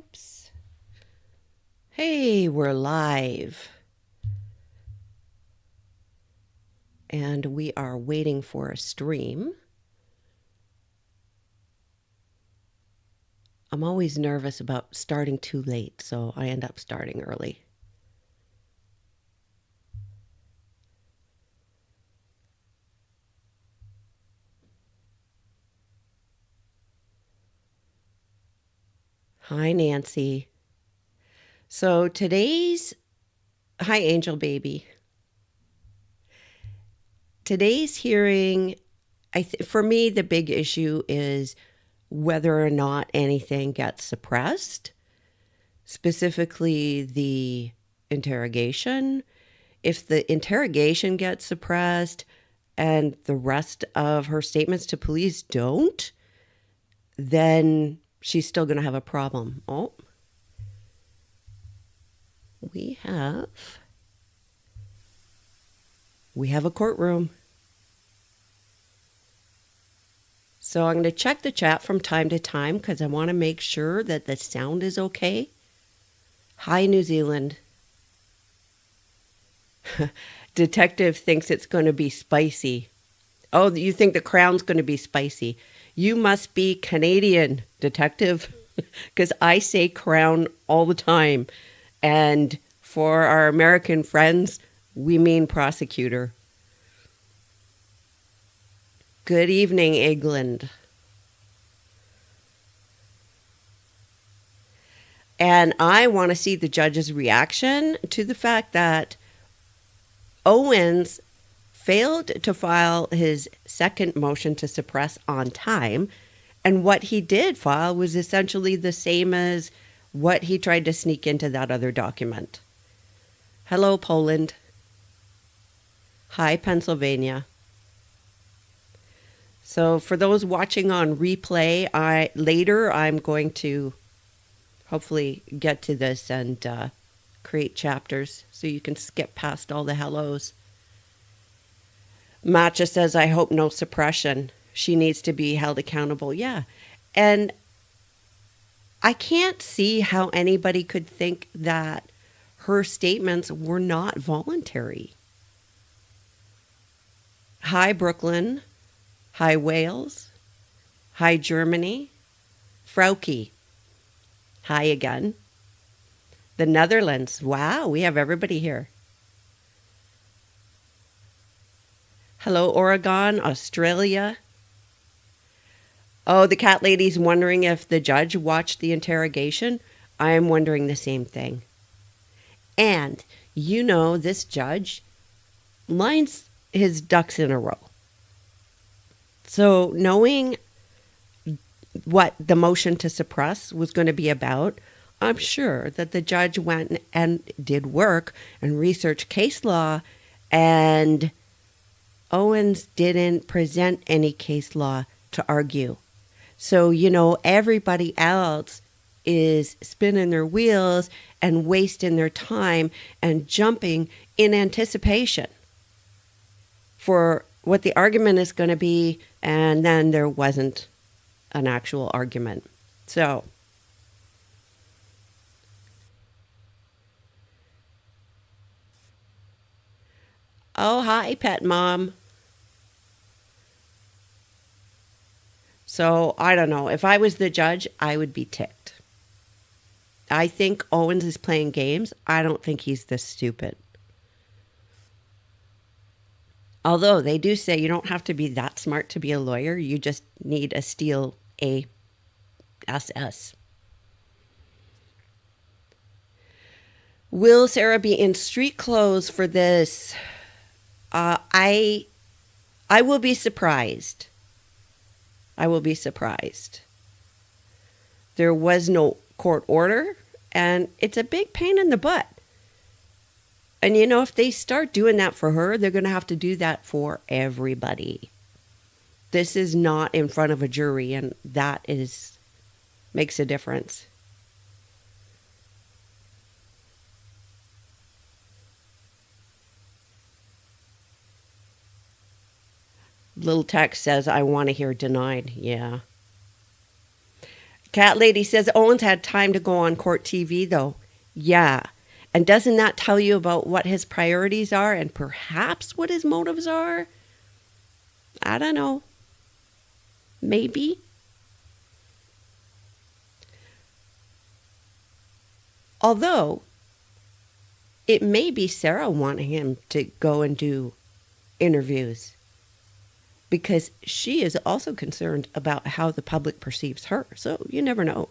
Oops. Hey, we're live. And we are waiting for a stream. I'm always nervous about starting too late, so I end up starting early. Hi, Nancy. So hi, Angel Baby. Today's hearing, for me, the big issue is whether or not anything gets suppressed, specifically the interrogation. If the interrogation gets suppressed and the rest of her statements to police don't, then she's still going to have a problem. Oh, we have a courtroom. So I'm going to check the chat from time to time because I want to make sure that the sound is okay. Hi, New Zealand. Detective thinks it's going to be spicy. Oh, you think the crown's going to be spicy. You must be Canadian, Detective, because I say crown all the time. And for our American friends, we mean prosecutor. Good evening, England. And I want to see the judge's reaction to the fact that Owens failed to file his second motion to suppress on time. And what he did file was essentially the same as what he tried to sneak into that other document. Hello, Poland. Hi, Pennsylvania. So for those watching on replay, later I'm going to hopefully get to this and create chapters so you can skip past all the hellos. Matcha says, I hope no suppression. She needs to be held accountable. Yeah. And I can't see how anybody could think that her statements were not voluntary. Hi, Brooklyn. Hi, Wales. Hi, Germany. Frauke. Hi again. The Netherlands. Wow, we have everybody here. Hello, Oregon, Australia. Oh, the cat lady's wondering if the judge watched the interrogation. I am wondering the same thing. And, this judge lines his ducks in a row. So knowing what the motion to suppress was going to be about, I'm sure that the judge went and did work and researched case law, and Owens didn't present any case law to argue. So, everybody else is spinning their wheels and wasting their time and jumping in anticipation for what the argument is going to be, and then there wasn't an actual argument. So, oh, hi, pet mom. So, I don't know. If I was the judge, I would be ticked. I think Owens is playing games. I don't think he's this stupid. Although they do say you don't have to be that smart to be a lawyer. You just need a steel ASS. Will Sarah be in street clothes for this? I will be surprised. I will be surprised. There was no court order, and it's a big pain in the butt. And if they start doing that for her, they're going to have to do that for everybody. This is not in front of a jury, and that makes a difference. Little text says, I want to hear denied. Yeah. Cat Lady says Owens had time to go on court TV, though. Yeah. And doesn't that tell you about what his priorities are and perhaps what his motives are? I don't know. Maybe. Although, it may be Sarah wanting him to go and do interviews because she is also concerned about how the public perceives her. So you never know.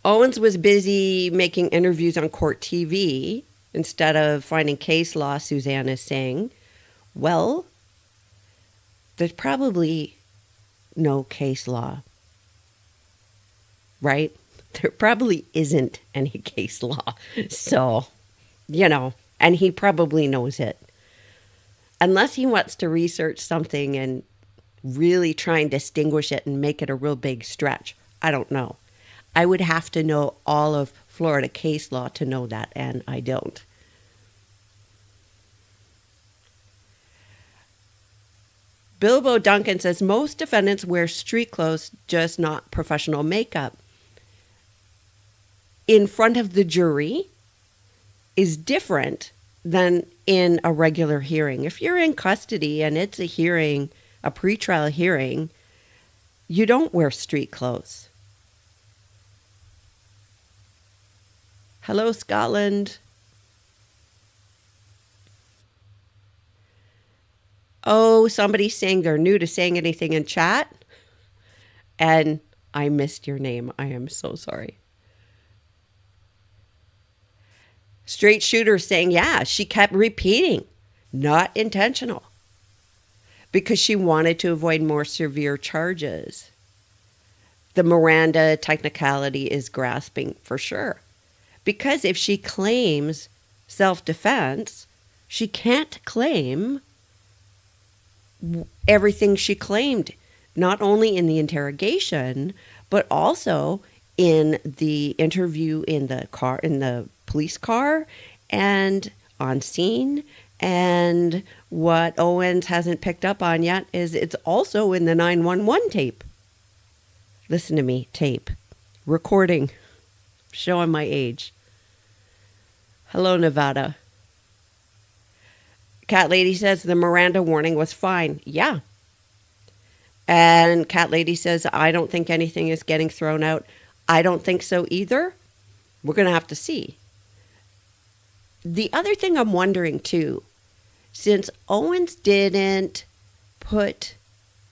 Owens was busy making interviews on court TV instead of finding case law, Suzanne is saying. Well, there's probably no case law, right? There probably isn't any case law. So, and he probably knows it. Unless he wants to research something and really try and distinguish it and make it a real big stretch. I don't know. I would have to know all of Florida case law to know that, and I don't. Bilbo Duncan says most defendants wear street clothes, just not professional makeup. In front of the jury is different than in a regular hearing. If you're in custody and it's a hearing, a pretrial hearing, you don't wear street clothes. Hello, Scotland. Oh, somebody's saying they're new to saying anything in chat. And I missed your name. I am so sorry. Straight Shooter saying, yeah, she kept repeating, not intentional, because she wanted to avoid more severe charges. The Miranda technicality is grasping for sure. Because if she claims self-defense, she can't claim everything she claimed, not only in the interrogation, but also in the interview in the car, in the police car, and on scene. And what Owens hasn't picked up on yet is it's also in the 911 tape. Listen to me, tape. Recording. Showing my age. Hello, Nevada. Cat Lady says the Miranda warning was fine. Yeah. And Cat Lady says, I don't think anything is getting thrown out. I don't think so either. We're going to have to see. The other thing I'm wondering too, since Owens didn't put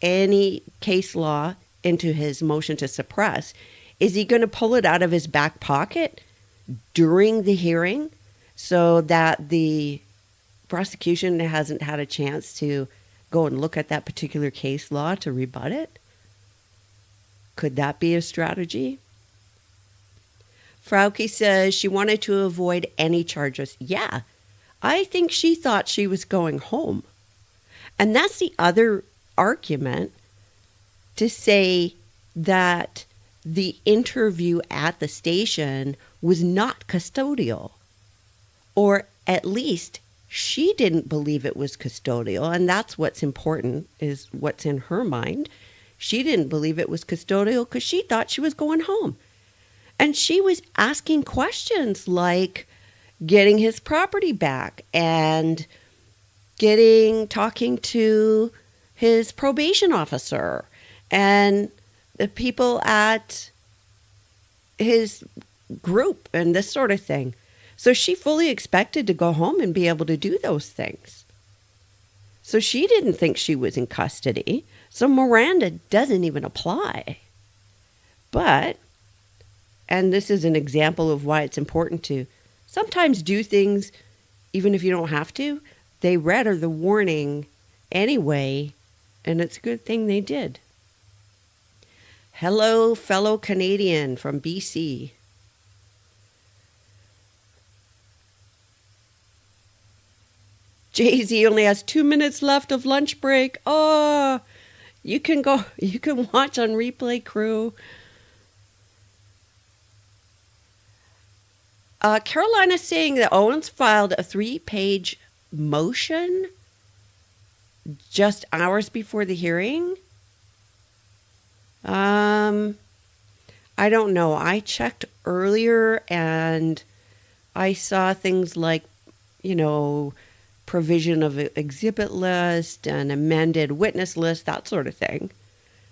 any case law into his motion to suppress, is he going to pull it out of his back pocket during the hearing so that the prosecution hasn't had a chance to go and look at that particular case law to rebut it? Could that be a strategy? Frauke says she wanted to avoid any charges. Yeah, I think she thought she was going home. And that's the other argument, to say that the interview at the station was not custodial. Or at least she didn't believe it was custodial. And that's what's important, is what's in her mind. She didn't believe it was custodial because she thought she was going home. And she was asking questions like getting his property back and talking to his probation officer and the people at his group and this sort of thing. So she fully expected to go home and be able to do those things. So she didn't think she was in custody. So Miranda doesn't even apply. But, and this is an example of why it's important to sometimes do things even if you don't have to. They read her the warning anyway, and it's a good thing they did. Hello, fellow Canadian from BC. Jay-Z only has 2 minutes left of lunch break. Oh, you can watch on Replay Crew. Carolina's saying that Owens filed a 3-page motion just hours before the hearing? I don't know. I checked earlier and I saw things like, provision of exhibit list and amended witness list, that sort of thing.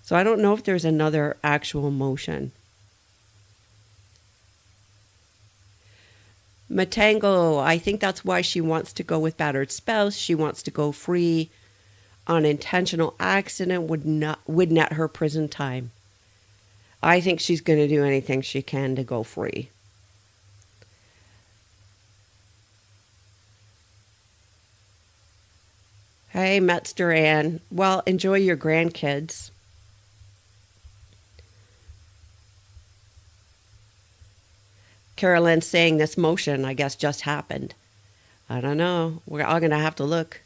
So I don't know if there's another actual motion. Matango, I think that's why she wants to go with battered spouse. She wants to go free. Unintentional accident would net her prison time. I think she's going to do anything she can to go free. Hey, Metzger Ann. Well, enjoy your grandkids. Carolyn's saying this motion, I guess, just happened. I don't know. We're all going to have to look.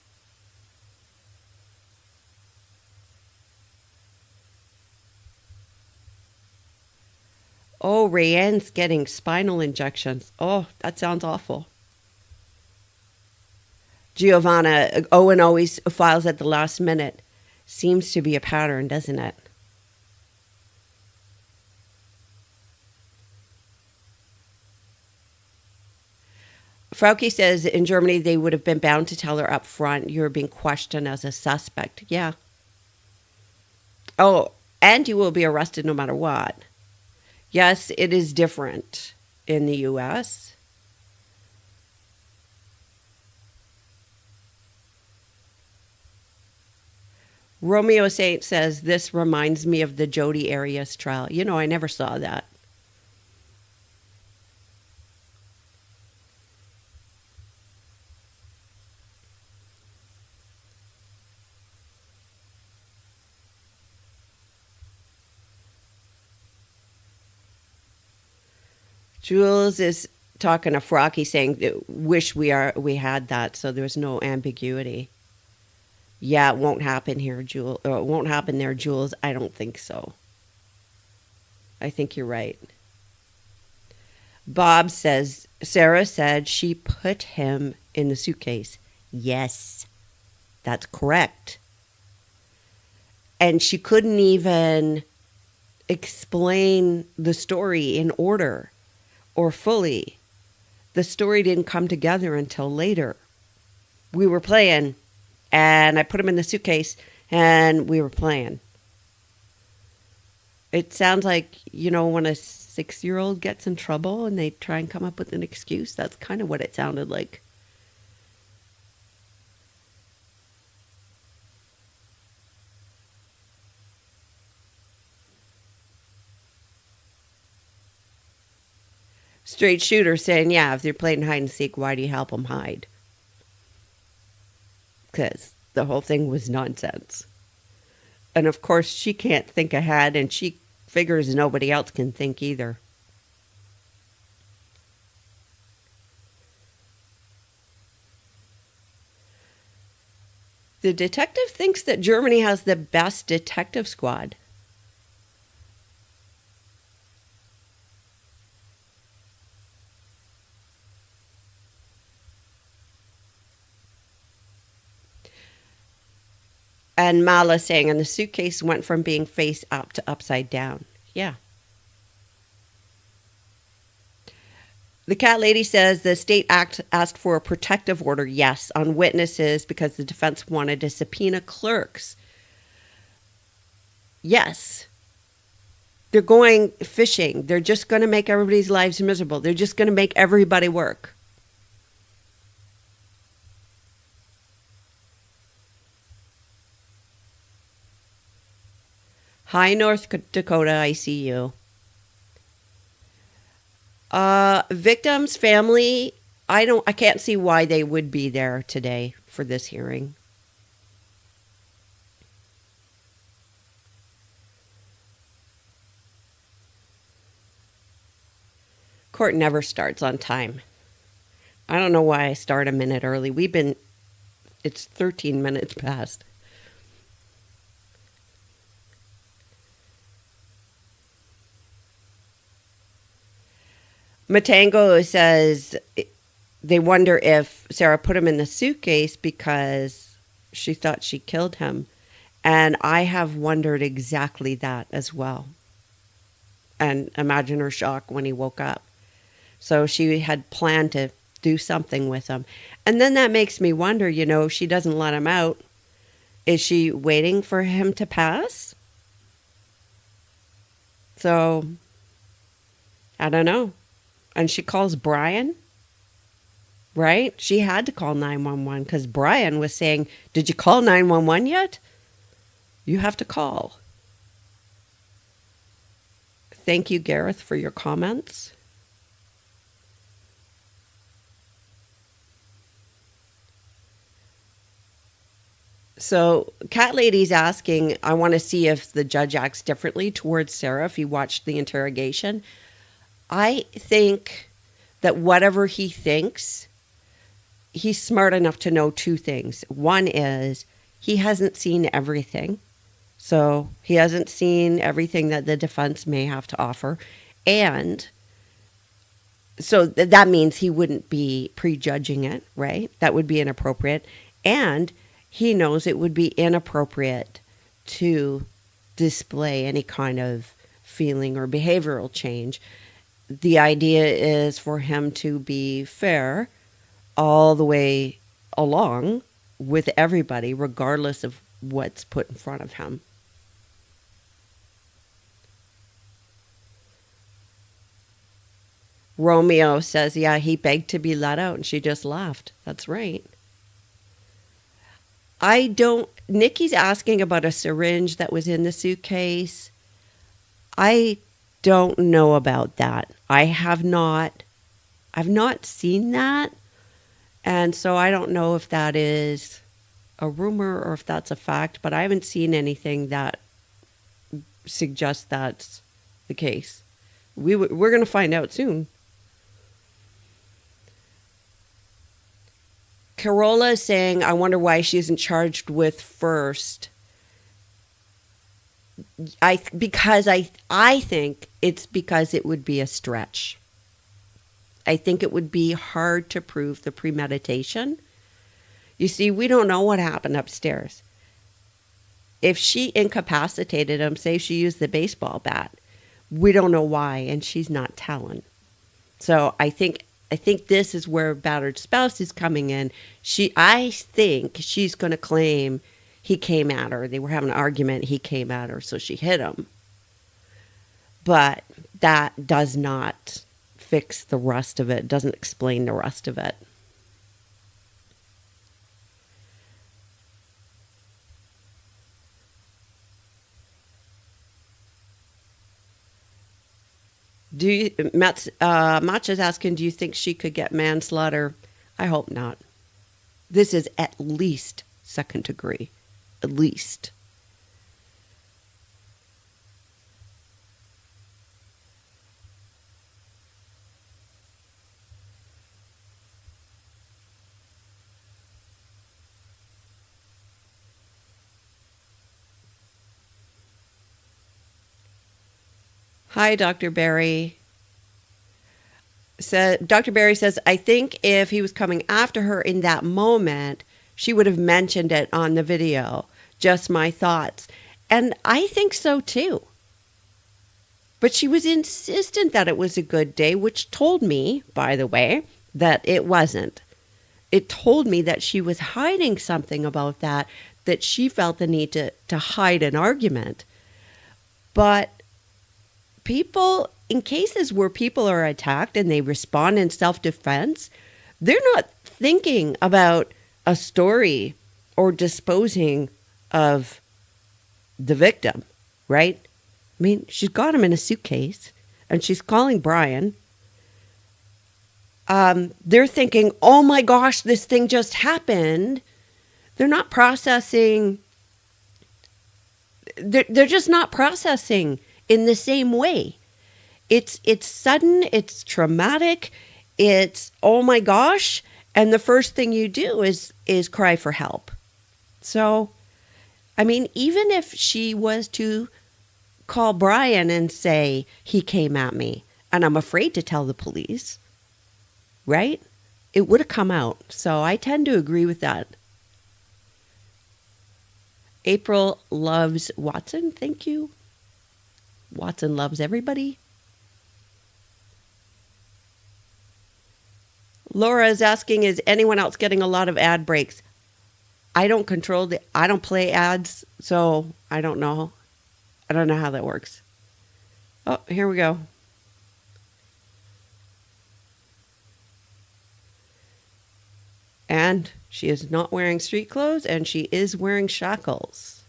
Oh, Rayanne's getting spinal injections. Oh, that sounds awful. Giovanna, Owen always files at the last minute. Seems to be a pattern, doesn't it? Frauke says in Germany they would have been bound to tell her up front, you're being questioned as a suspect. Yeah. Oh, and you will be arrested no matter what. Yes, it is different in the U.S. Romeo Saint says, this reminds me of the Jodi Arias trial. I never saw that. Jules is talking to Frauke saying, wish we had that so there's no ambiguity. Yeah, it won't happen here, Jules. Or it won't happen there, Jules. I don't think so. I think you're right. Bob says, Sarah said she put him in the suitcase. Yes, that's correct. And she couldn't even explain the story in order or fully. The story didn't come together until later. We were playing, and I put him in the suitcase, and we were playing. It sounds like, when a 6-year-old gets in trouble and they try and come up with an excuse. That's kind of what it sounded like. Straight shooter saying, yeah, if they're playing hide and seek, why do you help them hide? Because the whole thing was nonsense. And of course, she can't think ahead, and she figures nobody else can think either. The detective thinks that Germany has the best detective squad. And Mala saying, and the suitcase went from being face up to upside down. Yeah. The cat lady says the state asked for a protective order, yes, on witnesses because the defense wanted to subpoena clerks. Yes. They're going fishing. They're just going to make everybody's lives miserable. They're just going to make everybody work. Hi, North Dakota, I see you. Victims' family, I can't see why they would be there today for this hearing. Court never starts on time. I don't know why I start a minute early. It's 13 minutes past. Matango says they wonder if Sarah put him in the suitcase because she thought she killed him. And I have wondered exactly that as well. And imagine her shock when he woke up. So she had planned to do something with him. And then that makes me wonder, she doesn't let him out. Is she waiting for him to pass? So, I don't know. And she calls Brian, right? She had to call 911 because Brian was saying, "Did you call 911 yet? You have to call." Thank you, Gareth, for your comments. So, Cat Lady's asking, I want to see if the judge acts differently towards Sarah if he watched the interrogation. I think that whatever he thinks, he's smart enough to know two things. One is he hasn't seen everything. So he hasn't seen everything that the defense may have to offer. And so that means he wouldn't be prejudging it, right? That would be inappropriate. And he knows it would be inappropriate to display any kind of feeling or behavioral change. The idea is for him to be fair all the way along with everybody, regardless of what's put in front of him. Romeo says, yeah, he begged to be let out and she just left. That's right. Nikki's asking about a syringe that was in the suitcase. I don't know about that. I've not seen that. And so I don't know if that is a rumor or if that's a fact, but I haven't seen anything that suggests that's the case. We're going to find out soon. Carola is saying, I wonder why she isn't charged with first. I think it's because it would be a stretch. I think it would be hard to prove the premeditation. You see, we don't know what happened upstairs. If she incapacitated him, say she used the baseball bat, we don't know why, and she's not telling. So I think this is where battered spouse is coming in. I think she's going to claim he came at her. They were having an argument. He came at her, so she hit him. But that does not fix the rest of it. Doesn't explain the rest of it. Match is asking, do you think she could get manslaughter? I hope not. This is at least second degree. At least. Hi, Dr. Barry. Dr. Barry says, I think if he was coming after her in that moment, she would have mentioned it on the video. Just my thoughts. And I think so too. But she was insistent that it was a good day, which told me, by the way, that it wasn't. It told me that she was hiding something about that she felt the need to hide an argument. But people, in cases where people are attacked and they respond in self-defense, they're not thinking about a story or disposing of the victim, right? I mean, she's got him in a suitcase and she's calling Brian. They're thinking, oh my gosh, this thing just happened. They're not processing. They're just not processing in the same way. It's sudden, it's traumatic, it's oh my gosh, and the first thing you do is cry for help. So, I mean, even if she was to call Brian and say he came at me and I'm afraid to tell the police, right? It would have come out. So I tend to agree with that. April loves Watson. Thank you. Watson loves everybody. Laura is asking, is anyone else getting a lot of ad breaks? I don't play ads, so I don't know. I don't know how that works. Oh, here we go. And she is not wearing street clothes, and she is wearing shackles.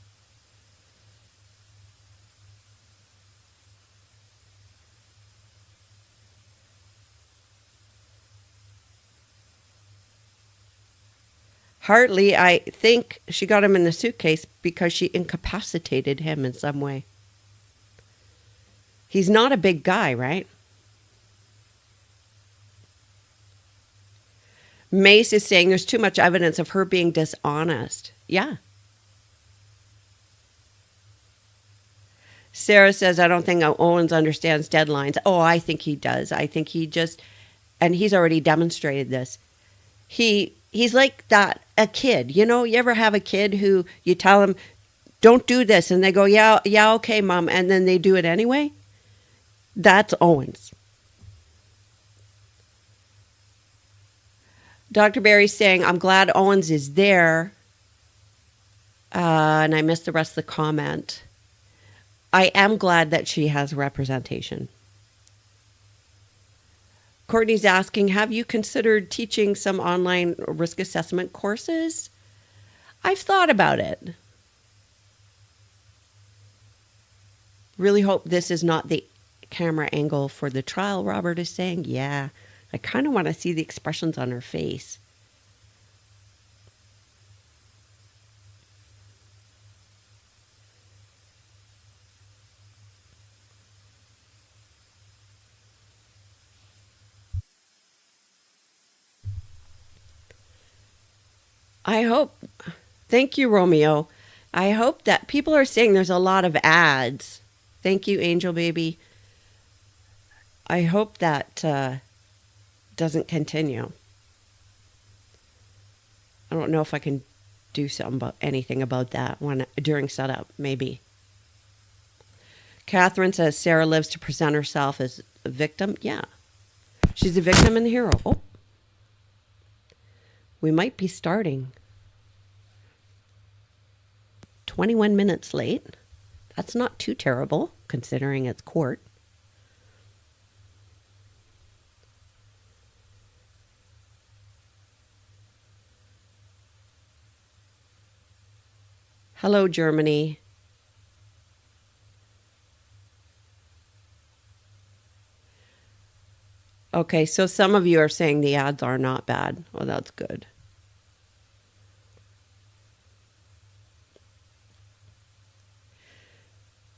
Hartley, I think she got him in the suitcase because she incapacitated him in some way. He's not a big guy, right? Mace is saying there's too much evidence of her being dishonest. Yeah. Sarah says, I don't think Owens understands deadlines. Oh, I think he does. I think he just, and he's already demonstrated this. He's like that, a kid. You know, you ever have a kid who you tell them, don't do this, and they go, yeah, okay, Mom, and then they do it anyway? That's Owens. Dr. Barry's saying, I'm glad Owens is there. And I missed the rest of the comment. I am glad that she has representation. Courtney's asking, have you considered teaching some online risk assessment courses? I've thought about it. Really hope this is not the camera angle for the trial, Robert is saying. Yeah, I kind of want to see the expressions on her face. I hope, thank you, Romeo. I hope that people are saying there's a lot of ads. Thank you, Angel Baby. I hope that doesn't continue. I don't know if I can do anything about that during setup, maybe. Catherine says Sarah lives to present herself as a victim. Yeah. She's a victim and the hero. Oh. We might be starting 21 minutes late. That's not too terrible, considering it's court. Hello, Germany. Okay, so some of you are saying the ads are not bad. Well, that's good.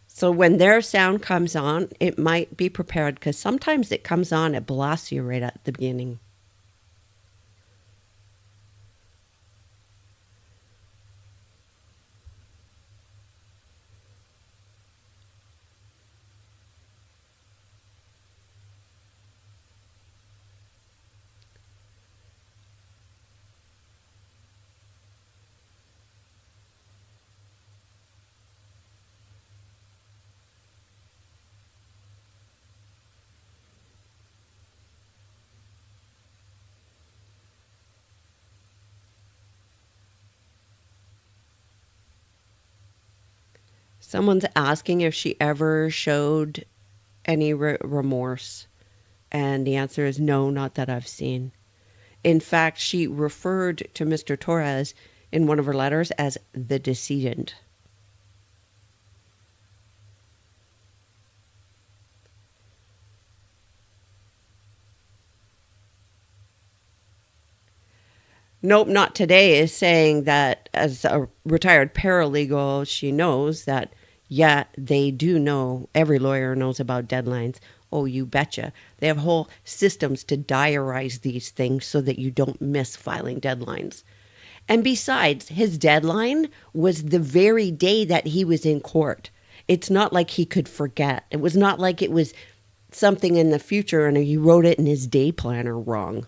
So when their sound comes on, it might be prepared because sometimes it comes on, it blasts you right at the beginning. Someone's asking if she ever showed any remorse. And the answer is no, not that I've seen. In fact, she referred to Mr. Torres in one of her letters as the decedent. Nope, not today is saying that as a retired paralegal, she knows that, yeah, they do know, every lawyer knows about deadlines. Oh, you betcha. They have whole systems to diarize these things so that you don't miss filing deadlines. And besides, his deadline was the very day that he was in court. It's not like he could forget. It was not like it was something in the future and he wrote it in his day planner wrong.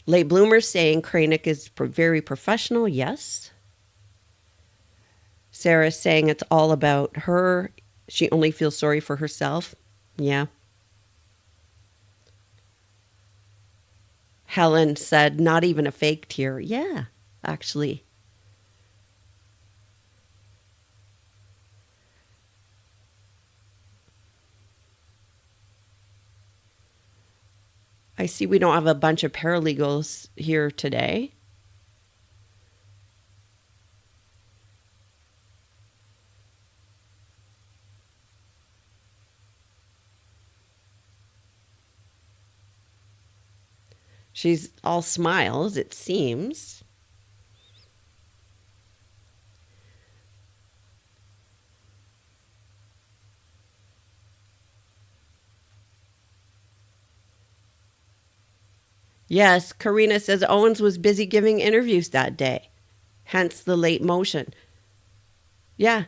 Late bloomers saying Kranick is very professional. Yes. Sarah's saying it's all about her. She only feels sorry for herself. Yeah. Helen said, not even a fake tear. Yeah, actually. I see we don't have a bunch of paralegals here today. She's all smiles, it seems. Yes, Karina says Owens was busy giving interviews that day, hence the late motion. Yeah.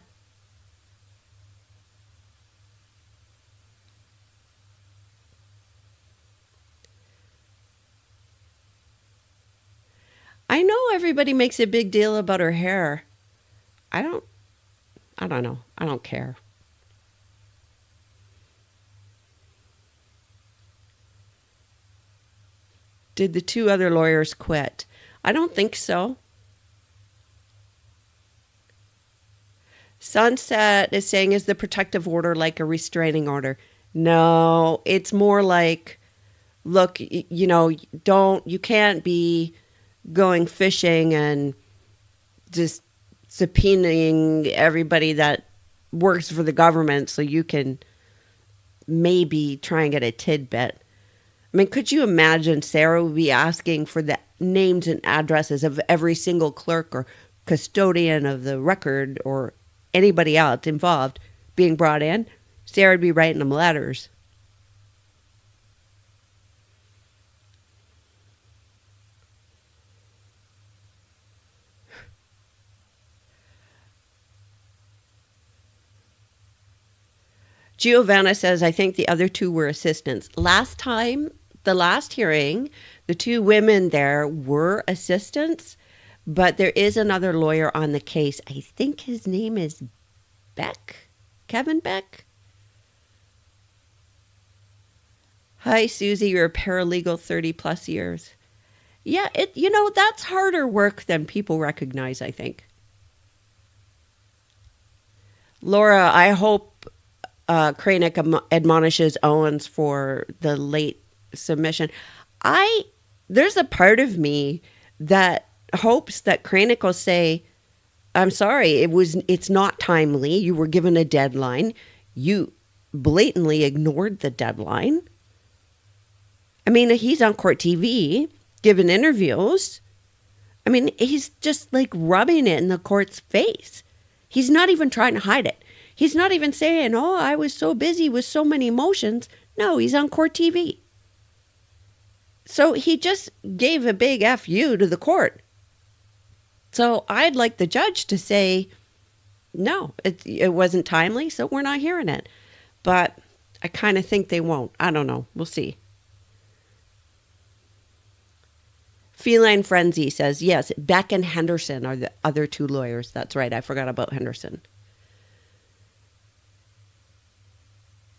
I know everybody makes a big deal about her hair. I don't know. I don't care. Did the two other lawyers quit? I don't think so. Sunset is saying, is the protective order like a restraining order? No, it's more like, look, you can't be going fishing and just subpoenaing everybody that works for the government so you can maybe try and get a tidbit. I mean, could you imagine Sarah would be asking for the names and addresses of every single clerk or custodian of the record or anybody else involved being brought in? Sarah would be writing them letters. Giovanna says, I think the other two were assistants. The last hearing, the two women there were assistants, but there is another lawyer on the case. I think his name is Beck, Kevin Beck. Hi, Susie, you're a paralegal 30 plus years. Yeah, that's harder work than people recognize, I think. Laura, I hope Kranick admonishes Owens for the late submission. There's a part of me that hopes that Kranick will say, I'm sorry, it's not timely. You were given a deadline. You blatantly ignored the deadline. I mean, he's on court TV, giving interviews. I mean, he's just like rubbing it in the court's face. He's not even trying to hide it. He's not even saying, oh, I was so busy with so many motions. No, he's on court TV. So he just gave a big FU to the court. So I'd like the judge to say, no, it wasn't timely, so we're not hearing it. But I kind of think they won't. I don't know. We'll see. Feline Frenzy says, yes, Beck and Henderson are the other two lawyers. That's right. I forgot about Henderson.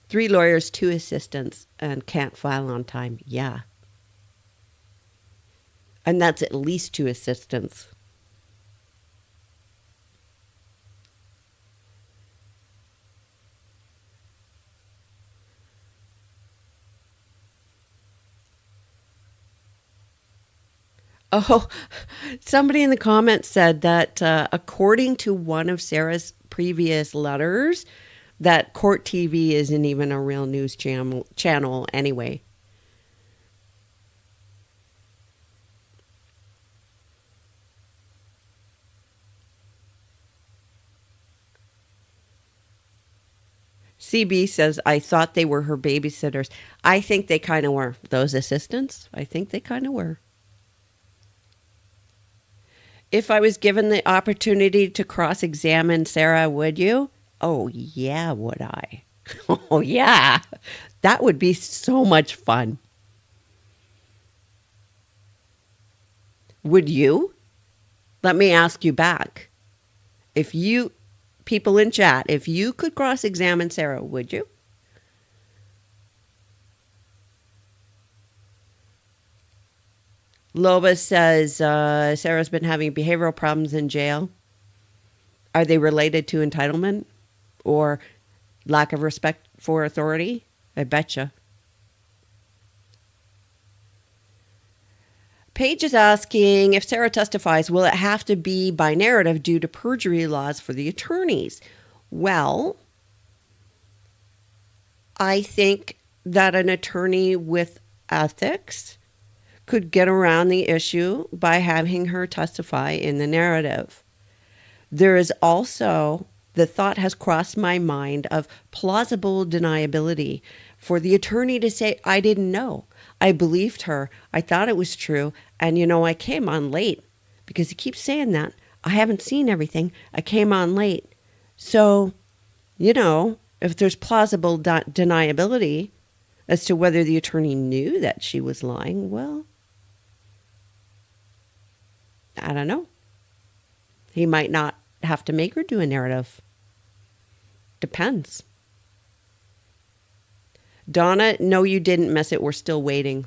3 lawyers, 2 assistants, and can't file on time. Yeah. And that's at least 2 assistants. Oh, somebody in the comments said that according to one of Sarah's previous letters, that court TV isn't even a real news channel anyway. CB says, I thought they were her babysitters. I think they kind of were. Those assistants, I think they kind of were. If I was given the opportunity to cross-examine Sarah, would you? Oh, yeah, would I? Oh, yeah. That would be so much fun. Would you? Let me ask you back. If you, people in chat, if you could cross-examine Sarah, would you? Loba says Sarah's been having behavioral problems in jail. Are they related to entitlement or lack of respect for authority? I betcha. Paige is asking, if Sarah testifies, will it have to be by narrative due to perjury laws for the attorneys? Well, I think that an attorney with ethics could get around the issue by having her testify in the narrative. There is also, the thought has crossed my mind of plausible deniability for the attorney to say, I didn't know. I believed her. I thought it was true. And, I came on late because he keeps saying that. I haven't seen everything. I came on late. So, if there's plausible deniability as to whether the attorney knew that she was lying, well, I don't know. He might not have to make her do a narrative. Depends. Donna, no, you didn't miss it. We're still waiting.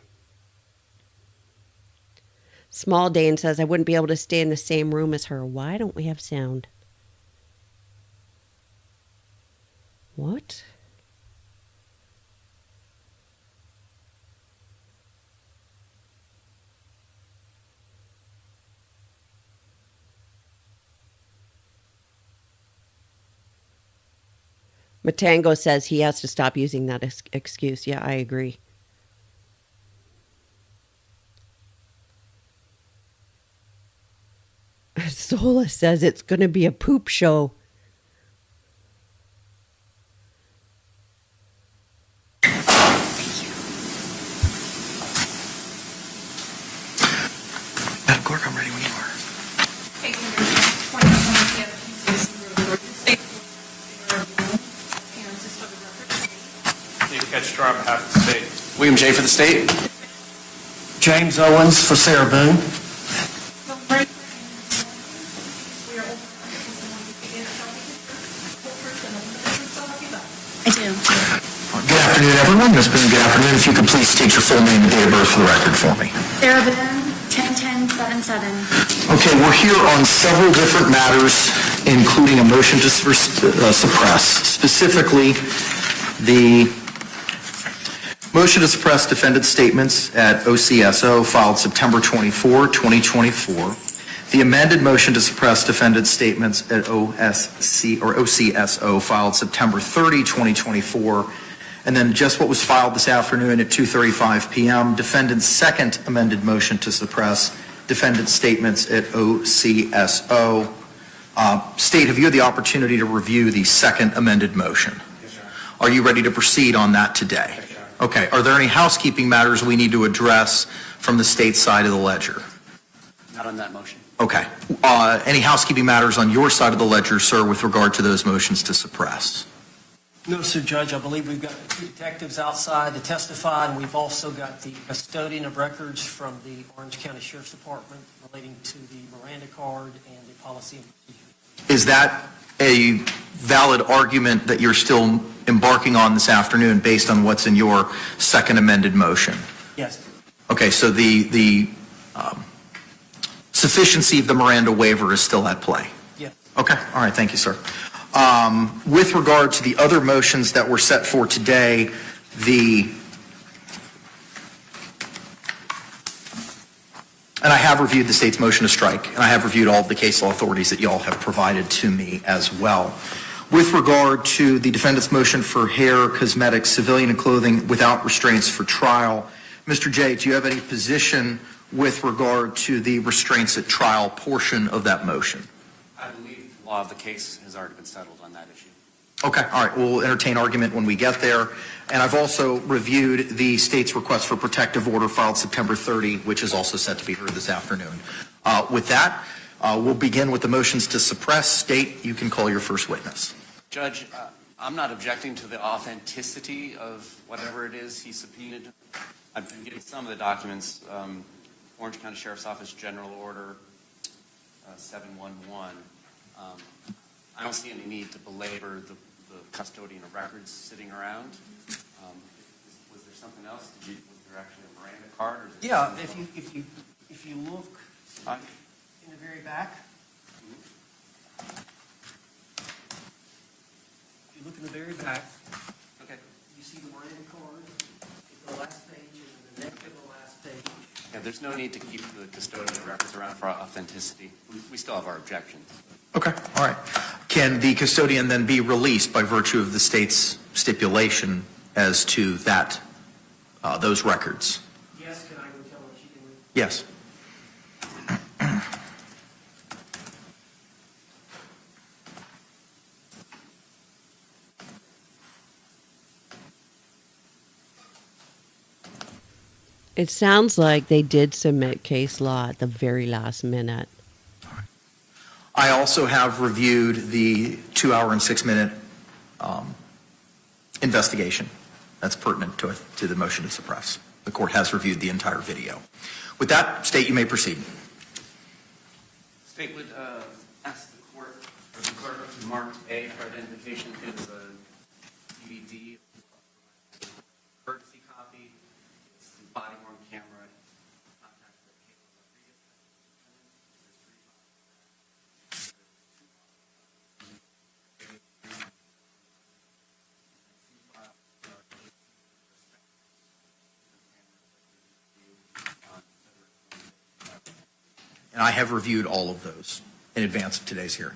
Small Dane says, I wouldn't be able to stay in the same room as her. Why don't we have sound? What? Matango says he has to stop using that excuse. Yeah, I agree. Sola says it's going to be a poop show. Madam Clerk, I'm ready when you are. Steve Ketchner on behalf of the state. William J. for the state. James Owens for Sarah Boone. I do. Good afternoon, everyone. Ms. Boone, good afternoon. If you could please state your full name and date of birth for the record for me. Sarah Boone, 10-10-77. Okay, we're here on several different matters, including a motion to suppress, specifically the motion to suppress defendant statements at OCSO filed September 24, 2024. The amended motion to suppress defendant statements at OCSO filed September 30, 2024. And then just what was filed this afternoon at 2:35 p.m., defendant's second amended motion to suppress defendant statements at OCSO. State, have you had the opportunity to review the second amended motion? Yes, sir. Are you ready to proceed on that today? Yes, sir. Okay. Are there any housekeeping matters we need to address from the state side of the ledger? Not on that motion. Okay. Any housekeeping matters on your side of the ledger, sir, with regard to those motions to suppress? No, sir, Judge. I believe we've got two detectives outside to testify, and we've also got the custodian of records from the Orange County Sheriff's Department relating to the Miranda card and the policy and procedure. Is that a valid argument that you're still embarking on this afternoon based on what's in your second amended motion? Yes. Okay, so the sufficiency of the Miranda waiver is still at play? Yes. Okay, all right, thank you, sir. With regard to the other motions that were set for today, and I have reviewed the state's motion to strike, and I have reviewed all of the case law authorities that y'all have provided to me as well. With regard to the defendant's motion for hair, cosmetics, civilian, and clothing without restraints for trial, Mr. J, do you have any position with regard to the restraints at trial portion of that motion? I believe the law of the case has already been settled on that issue. Okay, all right, we'll entertain argument when we get there. And I've also reviewed the state's request for protective order filed September 30, which is also set to be heard this afternoon. With that, we'll begin with the motions to suppress. State, you can call your first witness. Judge, I'm not objecting to the authenticity of whatever it is he subpoenaed. I've been getting some of the documents Orange County Sheriff's Office General Order 711. I don't see any need to belabor the custodian of records sitting around. Was there something else? Was there actually a Miranda card? Or is it Yeah, something if you look else? in the very back, if you look in the very back, Okay. you see the Miranda card at the last page and the next to the last page. Yeah, there's no need to keep the custodian of records around for authenticity. We still have our objections. Okay, all right. Can the custodian then be released by virtue of the state's stipulation as to that, those records? Yes, can I go tell her she can? Yes. It sounds like they did submit case law at the very last minute. I also have reviewed the 2-hour and 6-minute investigation that's pertinent to the motion to suppress. The court has reviewed the entire video. With that, State, you may proceed. State would ask the court or the clerk to mark A for identification as a DVD, courtesy copy, it's the body worn camera, contact the cable. And I have reviewed all of those in advance of today's hearing.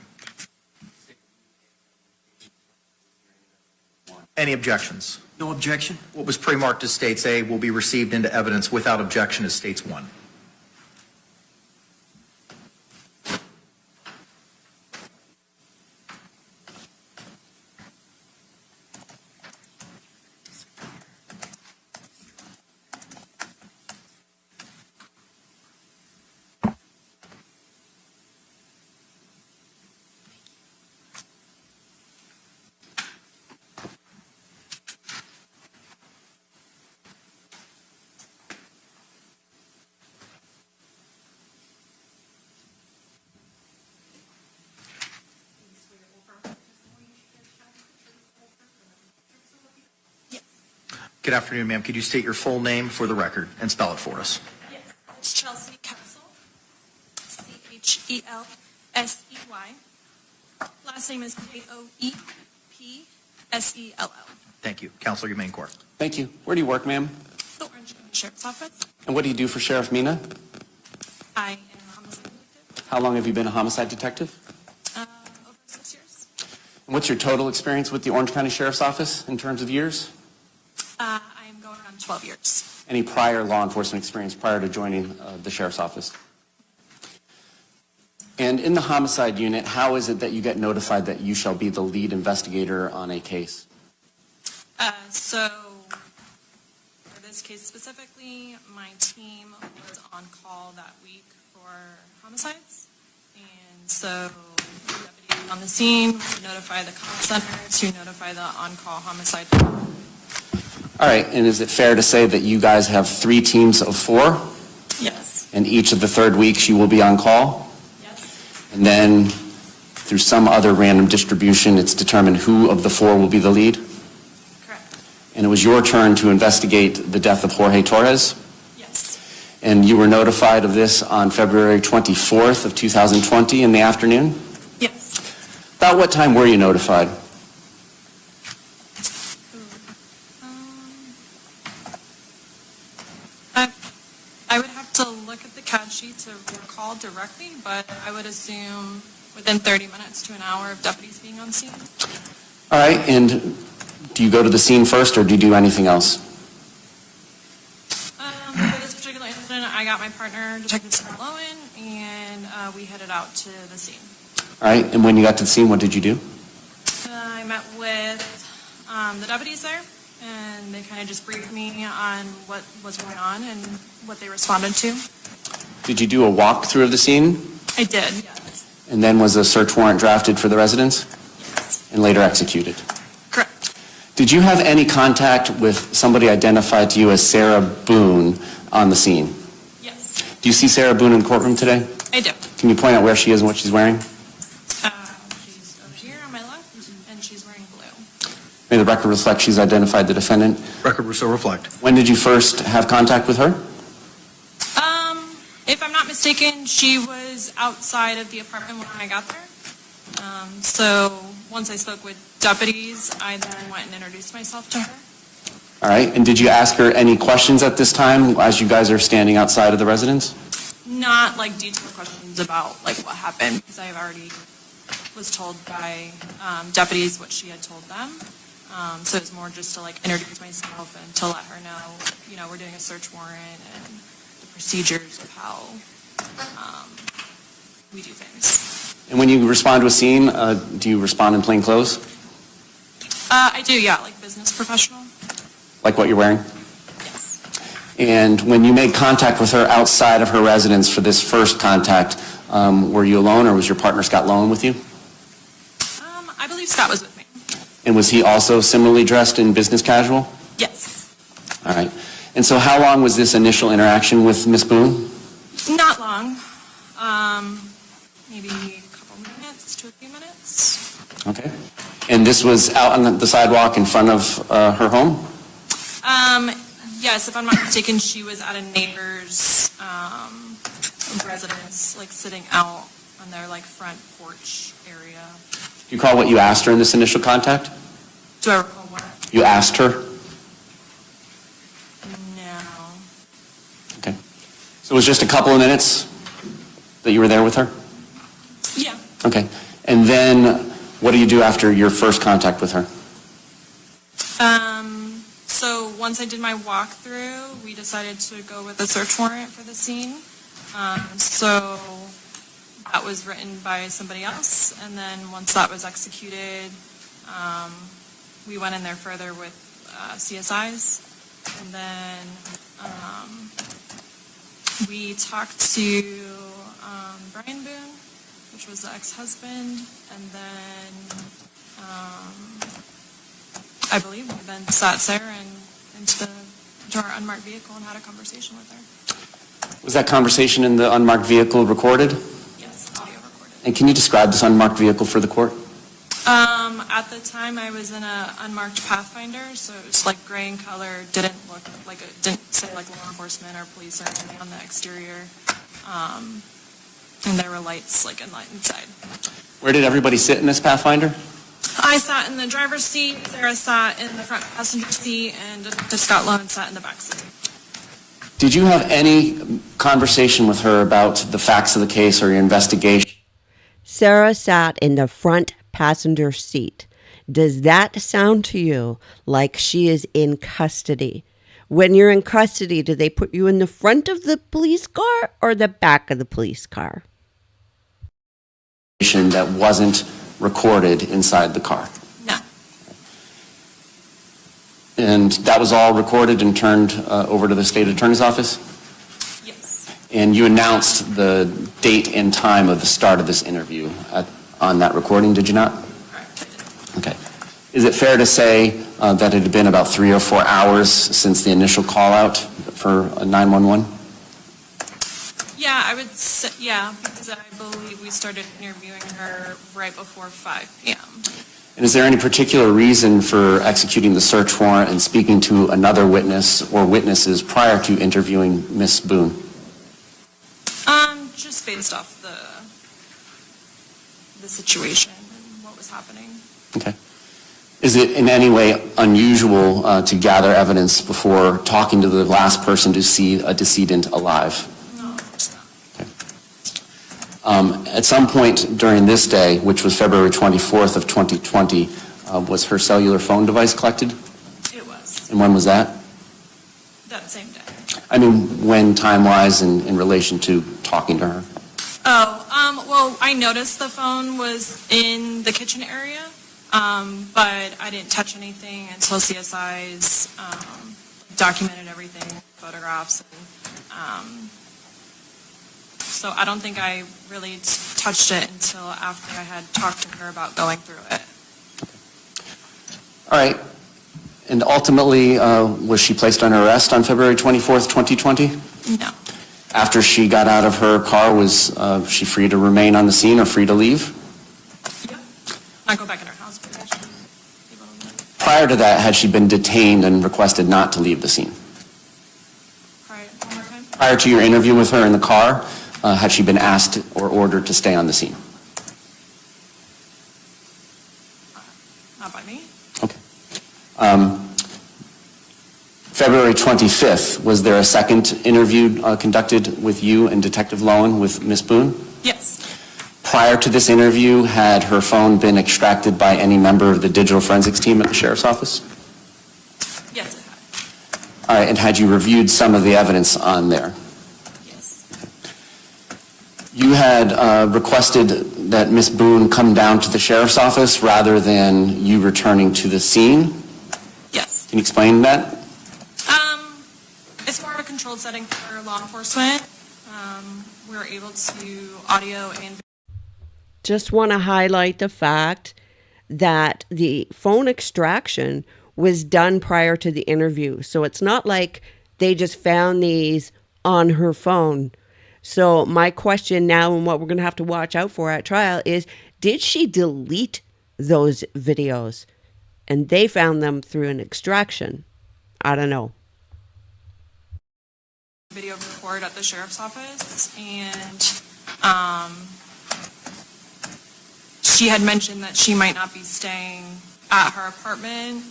Any objections? No objection? What was pre-marked as States A will be received into evidence without objection as States 1. Good afternoon, ma'am. Could you state your full name for the record and spell it for us? Yes, it's Chelsea Koepsell, Chelsey. Last name is Koepsell. Thank you. Counselor, you may inquire. Thank you. Where do you work, ma'am? The Orange County Sheriff's Office. And what do you do for Sheriff Mina? I am a homicide detective. How long have you been a homicide detective? Over 6 years. And what's your total experience with the Orange County Sheriff's Office in terms of years? I am going on 12 years. Any prior law enforcement experience prior to joining the Sheriff's Office? And in the homicide unit, how is it that you get notified that you shall be the lead investigator on a case? So, for this case specifically, my team was on call that week for homicides. And so, the deputy on the scene would notify the call center to notify the on-call homicide. All right, and is it fair to say that you guys have 3 teams of 4? Yes. And each of the third weeks you will be on call? Yes. And then through some other random distribution, it's determined who of the 4 will be the lead? Correct. And it was your turn to investigate the death of Jorge Torres? Yes. And you were notified of this on February 24th of 2020 in the afternoon? Yes. About what time were you notified? I would have to look at the CAD sheet to recall directly, but I would assume within 30 minutes to an hour of deputies being on scene. All right, and do you go to the scene first or do you do anything else? For this particular incident, I got my partner, Detective Sarah Lowen, and we headed out to the scene. All right, and when you got to the scene, what did you do? I met with the deputies there, and they kind of just briefed me on what was going on and what they responded to. Did you do a walkthrough of the scene? I did, yes. And then was a search warrant drafted for the residence Yes. and later executed? Correct. Did you have any contact with somebody identified to you as Sarah Boone on the scene? Yes. Do you see Sarah Boone in the courtroom today? I do. Can you point out where she is and what she's wearing? She's over here on my left, and she's wearing blue. May the record reflect she's identified the defendant. Record will so reflect. When did you first have contact with her? If I'm not mistaken, she was outside of the apartment when I got there. So once I spoke with deputies, I then went and introduced myself to her. All right, and did you ask her any questions at this time as you guys are standing outside of the residence? Not like detailed questions about like what happened, because I have already was told by deputies what she had told them. So it was more just to like introduce myself and to let her know, we're doing a search warrant and the procedures of how we do things. And when you respond to a scene, do you respond in plain clothes? I do, yeah, like business professional. Like what you're wearing? Yes. And when you made contact with her outside of her residence for this first contact, were you alone or was your partner Scott Lowen with you? I believe Scott was with me. And was he also similarly dressed in business casual? Yes. All right. And so how long was this initial interaction with Ms. Boone? Not long. Maybe a couple minutes to a few minutes. Okay. And this was out on the sidewalk in front of her home? Yes, if I'm not mistaken, she was at a neighbor's residence, like sitting out on their like front porch area. Do you recall what you asked her in this initial contact? Do I recall what? You asked her? No. Okay. So it was just a couple of minutes that you were there with her? Yeah. Okay. And then what do you do after your first contact with her? So once I did my walkthrough, we decided to go with a search warrant for the scene. So that was written by somebody else, and then once that was executed, we went in there further with CSIs, and then we talked to Brian Boone, which was the ex-husband, and then I believe we then sat Sarah into our unmarked vehicle and had a conversation with her. Was that conversation in the unmarked vehicle recorded? Yes, audio recorded. And can you describe this unmarked vehicle for the court? At the time, I was in a unmarked Pathfinder, so it was like gray in color, didn't look like it didn't say like law enforcement or police or anything on the exterior, and there were lights like inside. Where did everybody sit in this Pathfinder? I sat in the driver's seat, Sarah sat in the front passenger seat, and Scott Lowen sat in the back seat. Did you have any conversation with her about the facts of the case or your investigation? Sarah sat in the front passenger seat. Does that sound to you like she is in custody? When you're in custody, do they put you in the front of the police car or the back of the police car? That wasn't recorded inside the car. No. And that was all recorded and turned over to the state attorney's office? Yes. And you announced the date and time of the start of this interview on that recording, did you not? Correct, I did. Okay. Is it fair to say that it had been about 3 or 4 hours since the initial call out for 911? Yeah, I would say, yeah, because I believe we started interviewing her right before 5 p.m. And is there any particular reason for executing the search warrant and speaking to another witness or witnesses prior to interviewing Ms. Boone? Just based off the situation and what was happening. Okay. Is it in any way unusual to gather evidence before talking to the last person to see a decedent alive? No, of course not. At some point during this day, which was February 24th of 2020, was her cellular phone device collected? It was. And when was that? That same day. I mean, when time-wise in relation to talking to her? Well, I noticed the phone was in the kitchen area, but I didn't touch anything until CSIs documented everything, photographs, and so I don't think I really touched it until after I had talked to her about going through it. All right. And ultimately, was she placed under arrest on February 24th, 2020? No. After she got out of her car, was she free to remain on the scene or free to leave? Yeah. Not go back in her house, but yeah, she was able to leave. Prior to that, had she been detained and requested not to leave the scene? One more time? Prior to your interview with her in the car, had she been asked or ordered to stay on the scene? Not by me. Okay. February 25th, was there a second interview conducted with you and Detective Lowen with Ms. Boone? Yes. Prior to this interview, had her phone been extracted by any member of the digital forensics team at the sheriff's office? Yes, it had. All right, and had you reviewed some of the evidence on there? Yes. You had requested that Ms. Boone come down to the sheriff's office rather than you returning to the scene? Yes. Can you explain that? It's more of a controlled setting for law enforcement. We were able to audio and Just want to highlight the fact that the phone extraction was done prior to the interview. So it's not like they just found these on her phone. So my question now, and what we're going to have to watch out for at trial, is did she delete those videos? And they found them through an extraction. I don't know. video record at the sheriff's office, and she had mentioned that she might not be staying at her apartment,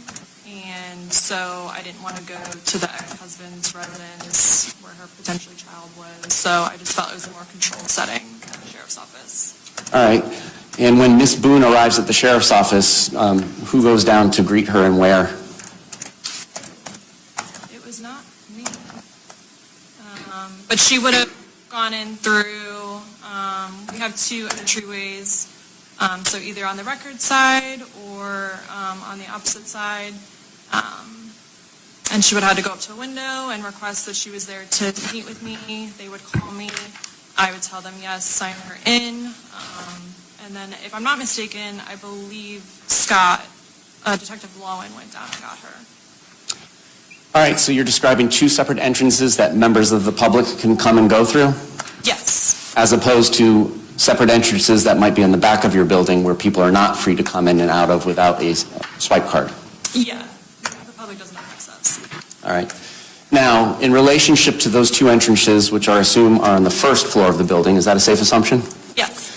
and so I didn't want to go to the ex-husband's residence where her potential child was, so I just felt it was a more controlled setting at the sheriff's office. All right. And when Ms. Boone arrives at the sheriff's office, who goes down to greet her and where? It was not me. But she would have gone in through, we have two entryways, so either on the record side or on the opposite side. And she would have had to go up to a window and request that she was there to meet with me. They would call me. I would tell them yes, sign her in. And then, if I'm not mistaken, I believe Scott, Detective Lowen, went down and got her. All right, so you're describing two separate entrances that members of the public can come and go through, Yes. as opposed to separate entrances that might be in the back of your building where people are not free to come in and out of without a swipe card. Yeah. The public doesn't have access. All right. Now, in relationship to those two entrances, which I assume are on the first floor of the building, is that a safe assumption? Yes.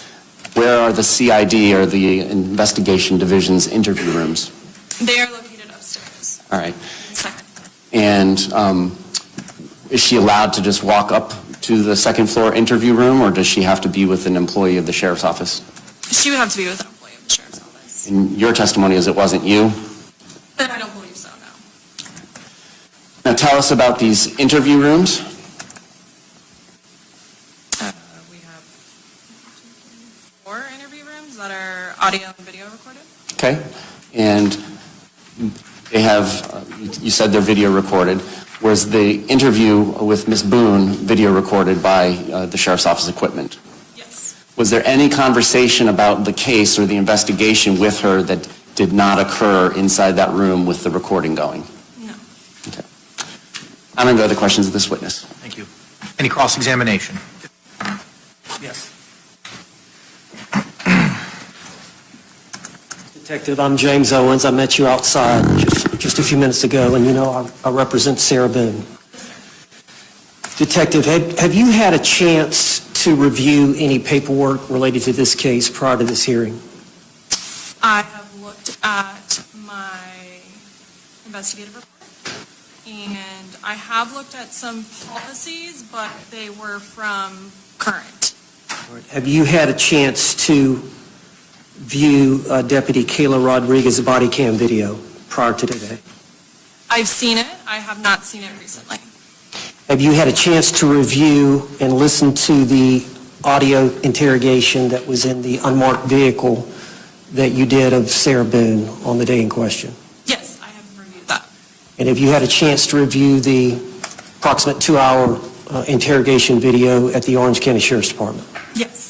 Where are the CID or the investigation division's interview rooms? They are located upstairs. All right. Second. And is she allowed to just walk up to the second floor interview room, or does she have to be with an employee of the sheriff's office? She would have to be with an employee of the sheriff's office. And your testimony is it wasn't you? I don't believe so, no. Now tell us about these interview rooms. We have 4 interview rooms that are audio and video recorded. Okay. And they have, you said they're video recorded. Was the interview with Ms. Boone video recorded by the sheriff's office equipment? Yes. Was there any conversation about the case or the investigation with her that did not occur inside that room with the recording going? No. Okay. I'm going to go to the questions of this witness. Thank you. Any cross-examination? Yes. Detective, I'm James Owens. I met you outside just a few minutes ago, and you know I represent Sarah Boone. Detective, have you had a chance to review any paperwork related to this case prior to this hearing? I have looked at my investigative report, and I have looked at some policies, but they were from current. All right. Have you had a chance to view Deputy Kayla Rodriguez's body cam video prior to today? I've seen it. I have not seen it recently. Have you had a chance to review and listen to the audio interrogation that was in the unmarked vehicle that you did of Sarah Boone on the day in question? Yes, I have reviewed that. And have you had a chance to review the approximate 2-hour interrogation video at the Orange County Sheriff's Department? Yes.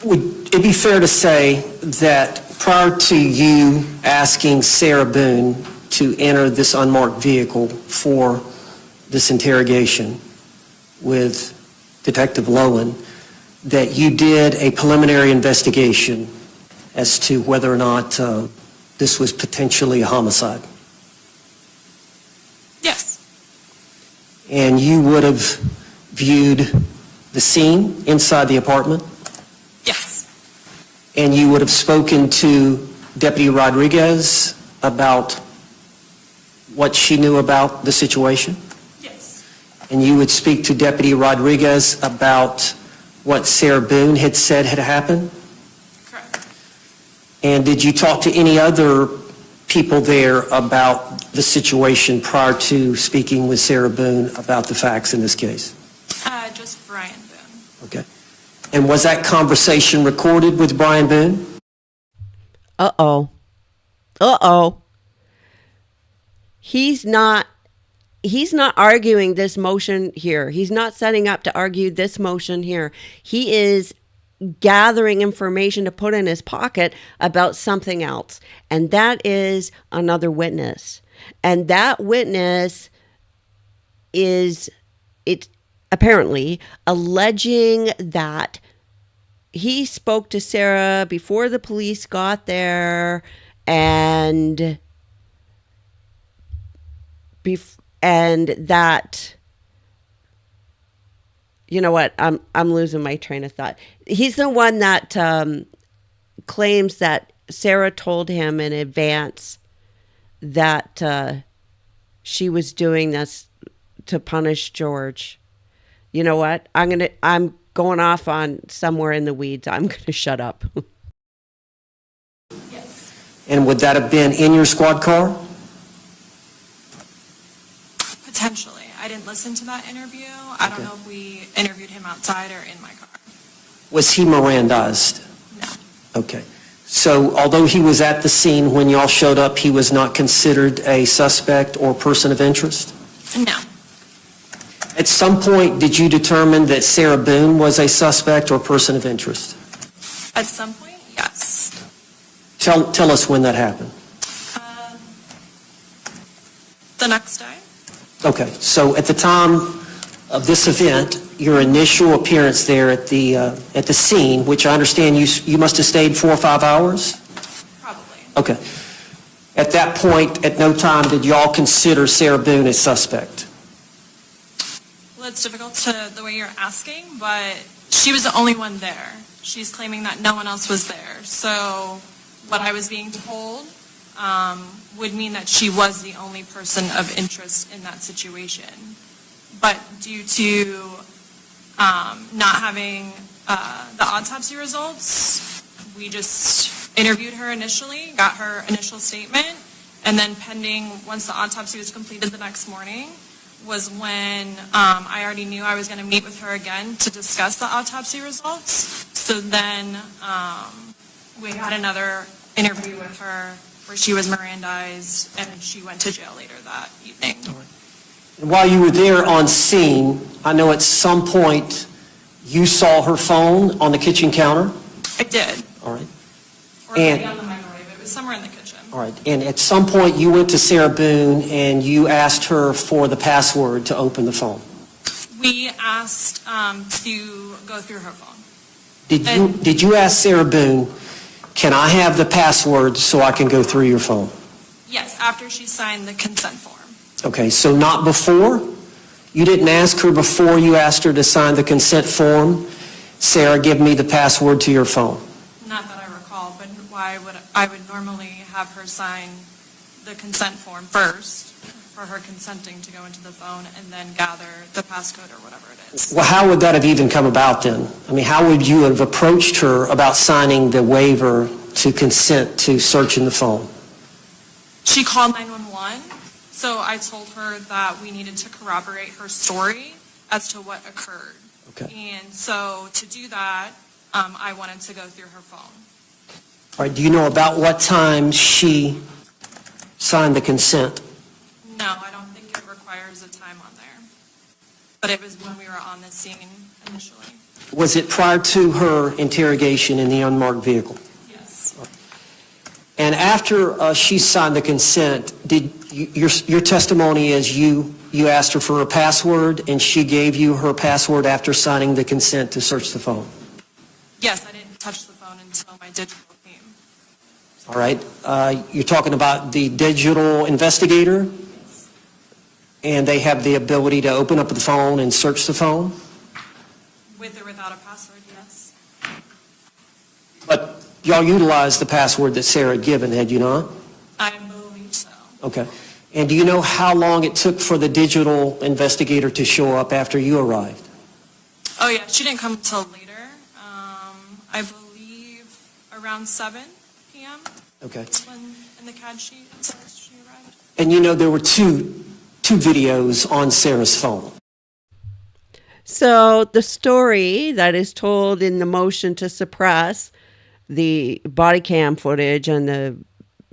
Would it be fair to say that prior to you asking Sarah Boone to enter this unmarked vehicle for this interrogation with Detective Lowen, that you did a preliminary investigation as to whether or not this was potentially a homicide. Yes. And you would have viewed the scene inside the apartment, Yes. and you would have spoken to Deputy Rodriguez about what she knew about the situation, Yes. and you would speak to Deputy Rodriguez about what Sarah Boone had said had happened. Correct. And did you talk to any other people there about the situation prior to speaking with Sarah Boone about the facts in this case? Just Brian Boone. Okay. And was that conversation recorded with Brian Boone? Uh-oh. Uh-oh. He's not arguing this motion here. He's not setting up to argue this motion here. He is gathering information to put in his pocket about something else. And that is another witness. And that witness is apparently alleging that he spoke to Sarah before the police got there, and that, you know what, I'm losing my train of thought. He's the one that claims that Sarah told him in advance that she was doing this to punish George. You know what? I'm going off on somewhere in the weeds. I'm going to shut up. Yes. And would that have been in your squad car? Potentially. I didn't listen to that interview. I don't know if we interviewed him outside or in my car. Was he Mirandized? No. Okay. So although he was at the scene when y'all showed up, he was not considered a suspect or person of interest? No. At some point, did you determine that Sarah Boone was a suspect or person of interest? At some point, yes. Tell us when that happened. The next day? Okay, so at the time of this event, your initial appearance there at the scene, which I understand you must have stayed 4 or 5 hours? Probably. Okay. At that point, at no time did y'all consider Sarah Boone a suspect? Well, it's difficult the way you're asking, but she was the only one there. She's claiming that no one else was there. So what I was being told would mean that she was the only person of interest in that situation. But due to not having the autopsy results, we just interviewed her initially, got her initial statement, and then once the autopsy was completed the next morning, was when I already knew I was going to meet with her again to discuss the autopsy results. So then we had another interview with her where she was Mirandized, and she went to jail later that evening. And while you were there on scene, I know at some point you saw her phone on the kitchen counter? I did. All right. Or maybe on the microwave. It was somewhere in the kitchen. All right. And at some point you went to Sarah Boone and you asked her for the password to open the phone. We asked to go through her phone. Did you ask Sarah Boone, can I have the password so I can go through your phone? Yes, after she signed the consent form. Okay, so not before? You didn't ask her before you asked her to sign the consent form, Sarah, give me the password to your phone? Not that I recall, but I would normally have her sign the consent form first for her consenting to go into the phone and then gather the passcode or whatever it is. Well, how would that have even come about then? I mean, how would you have approached her about signing the waiver to consent to searching the phone? She called 911, so I told her that we needed to corroborate her story as to what occurred. Okay. And so to do that, I wanted to go through her phone. All right, do you know about what time she signed the consent? No, I don't think it requires a time on there. But it was when we were on the scene initially. Was it prior to her interrogation in the unmarked vehiel? Yes. And after she signed the consent, your testimony is you asked her for a password and she gave you her password after signing the consent to search the phone? Yes, I didn't touch the phone until my digital came. All right. You're talking about the digital investigator? And they have the ability to open up the phone and search the phone? With or without a password, yes. But y'all utilized the password that Sarah had given, had you not? I believe so. Okay. And do you know how long it took for the digital investigator to show up after you arrived? Oh, yeah, she didn't come until later. I believe around 7 p.m. Okay. That's when, in the CAD sheet, it says she arrived. And you know there were two videos on Sarah's phone. So the story that is told in the motion to suppress the body cam footage and the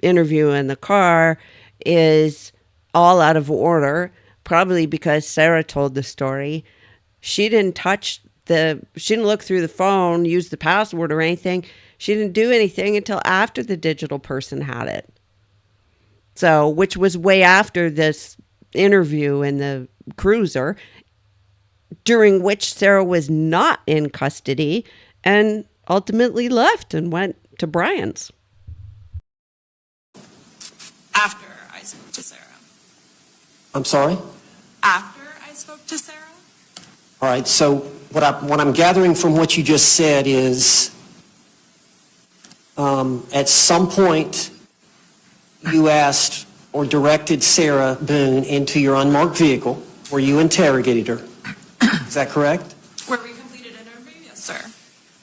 interview in the car is all out of order, probably because Sarah told the story. She didn't she didn't look through the phone, use the password or anything. She didn't do anything until after the digital person had it. So, which was way after this interview in the cruiser, during which Sarah was not in custody and ultimately left and went to Brian's. After I spoke to Sarah. I'm sorry? After I spoke to Sarah? All right, so what I'm gathering from what you just said is at some point you asked or directed Sarah Boone into your unmarked vehicle where you interrogated her. Is that correct? Where we completed an interview? Yes, sir.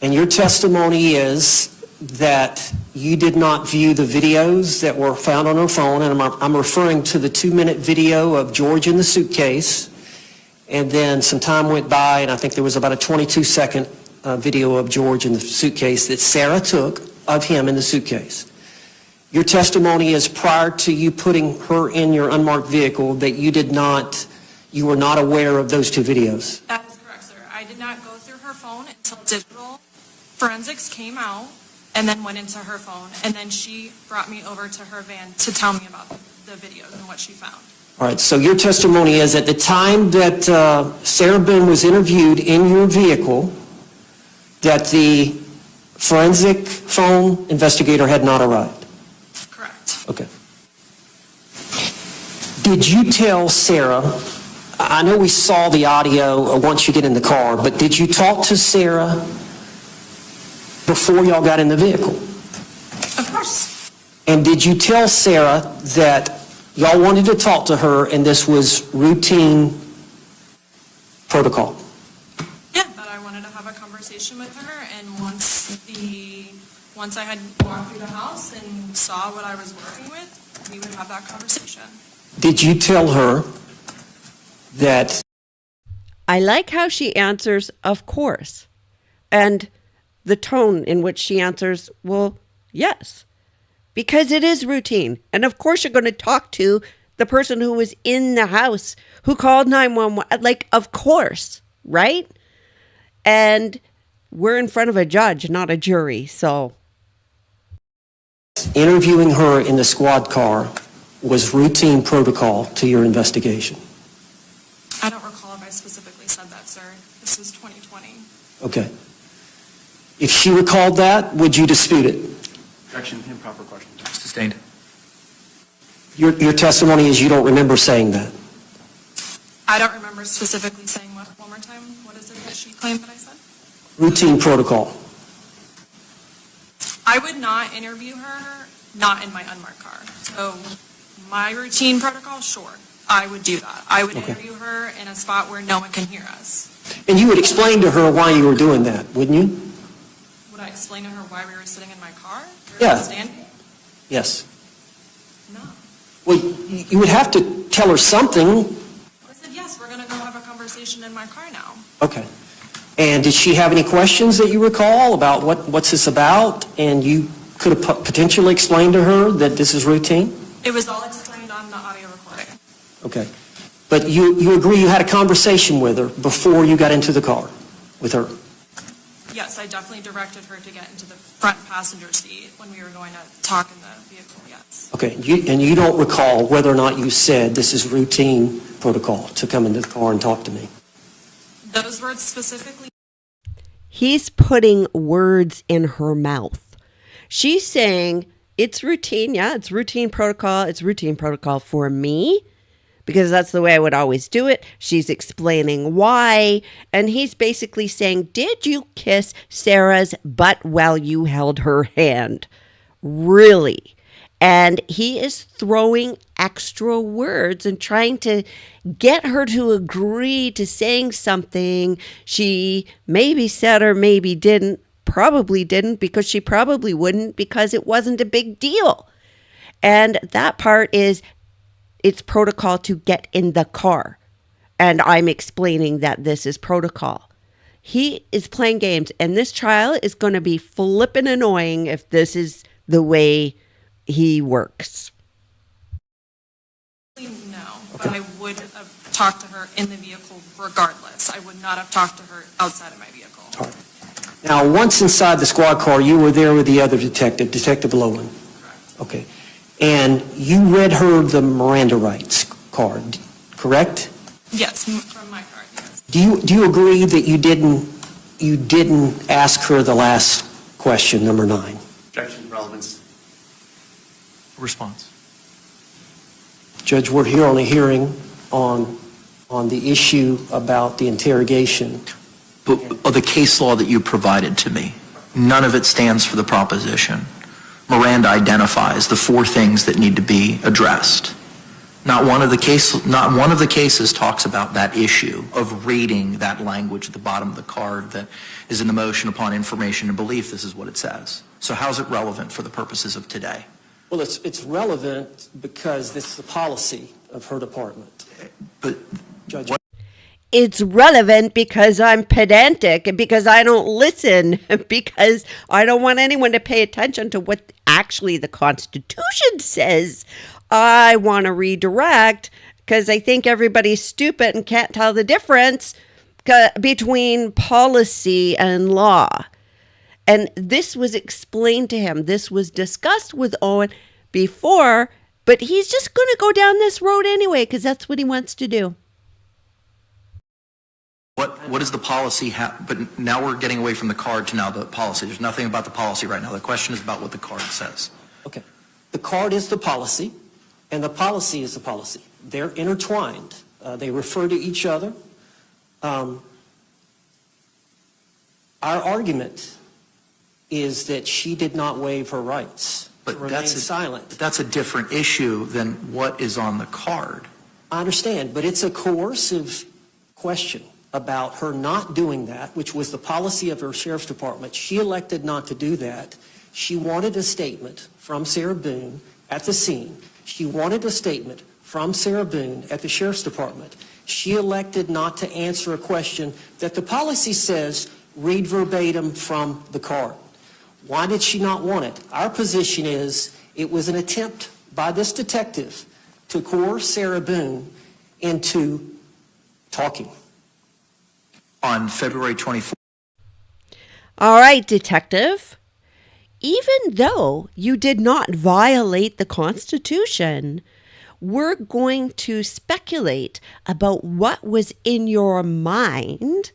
And your testimony is that you did not view the videos that were found on her phone, and I'm referring to the 2-minute video of George in the suitcase, and then some time went by, and I think there was about a 22-second video of George in the suitcase that Sarah took of him in the suitcase. Your testimony is prior to you putting her in your unmarked vehicle that you were not aware of those 2 videos. That is correct, sir. I did not go through her phone until digital forensics came out and then went into her phone. And then she brought me over to her van to tell me about the videos and what she found. All right, so your testimony is at the time that Sarah Boone was interviewed in your vehicle, that the forensic phone investigator had not arrived. Correct. Okay. Did you tell Sarah, I know we saw the audio once you get in the car, but did you talk to Sarah before y'all got in the vehicle? Of course. And did you tell Sarah that y'all wanted to talk to her and this was routine protocol? Yeah, that I wanted to have a conversation with her, and once I had walked through the house and saw what I was working with, we would have that conversation. Did you tell her that? I like how she answers, of course, and the tone in which she answers, well, yes, because it is routine. And of course you're going to talk to the person who was in the house, who called 911, like, of course, right? And we're in front of a judge, not a jury, so. Interviewing her in the squad car was routine protocol to your investigation? I don't recall if I specifically said that, sir. This was 2020. Okay. If she recalled that, would you dispute it? Objection, improper question. Sustained. Your testimony is you don't remember saying that. I don't remember specifically saying what. One more time. What is it that she claimed that I said? Routine protocol. I would not interview her, not in my unmarked car. So my routine protocol, sure, I would do that. I would Okay. interview her in a spot where no one can hear us. And you would explain to her why you were doing that, wouldn't you? Would I explain to her why we were sitting in my car? Or Yeah. standing? Yes. No. Well, you would have to tell her something. I said, yes, we're going to go have a conversation in my car now. Okay. And did she have any questions that you recall about what's this about? And you could have potentially explained to her that this is routine? It was all explained on the audio recording. Okay. But you agree you had a conversation with her before you got into the car with her? Yes, I definitely directed her to get into the front passenger seat when we were going to talk in the vehicle, yes. Okay, and you don't recall whether or not you said this is routine protocol to come into the car and talk to me? Those words specifically, He's putting words in her mouth. She's saying, it's routine. Yeah, it's routine protocol. It's routine protocol for me because that's the way I would always do it. She's explaining why. And he's basically saying, did you kiss Sarah's butt while you held her hand? Really? And he is throwing extra words and trying to get her to agree to saying something she maybe said or maybe didn't, probably didn't, because she probably wouldn't, because it wasn't a big deal. And that part is, it's protocol to get in the car. And I'm explaining that this is protocol. He is playing games, and this child is going to be flippin' annoying if this is the way he works. no, but I would have talked to her in the vehicle regardless. I would not have talked to her outside of my vehicle. All right. Now, once inside the squad car, you were there with the other detective, Detective Lowen. Correct. Okay. And you read her the Miranda rights card, correct? Yes, from my card, yes. Do you agree that you didn't ask her the last question, number 9? Objection, relevance. Response. Judge, we're here on a hearing on the issue about the interrogation. But the case law that you provided to me, none of it stands for the proposition. Miranda identifies the 4 things that need to be addressed. Not one of the cases talks about that issue of reading that language at the bottom of the card that is in the motion upon information and belief. This is what it says. So how's it relevant for the purposes of today? Well, it's relevant because this is the policy of her department. But Judge, It's relevant because I'm pedantic and because I don't listen, because I don't want anyone to pay attention to what actually the Constitution says. I want to redirect because I think everybody's stupid and can't tell the difference between policy and law. And this was explained to him. This was discussed with Owen before, but he's just going to go down this road anyway because that's what he wants to do. what does the policy have? But now we're getting away from the card to now the policy. There's nothing about the policy right now. The question is about what the card says. okay. The card is the policy, and the policy is the policy. They're intertwined. They refer to each other. Our argument is that she did not waive her rights. But remain silent. That's a different issue than what is on the card. I understand, but it's a coercive question about her not doing that, which was the policy of her sheriff's department. She elected not to do that. She wanted a statement from Sarah Boone at the scene. She wanted a statement from Sarah Boone at the sheriff's department. She elected not to answer a question that the policy says read verbatim from the card. Why did she not want it? Our position is it was an attempt by this detective to coerce Sarah Boone into talking. On February 24th. All right, detective. Even though you did not violate the Constitution, we're going to speculate about what was in your mind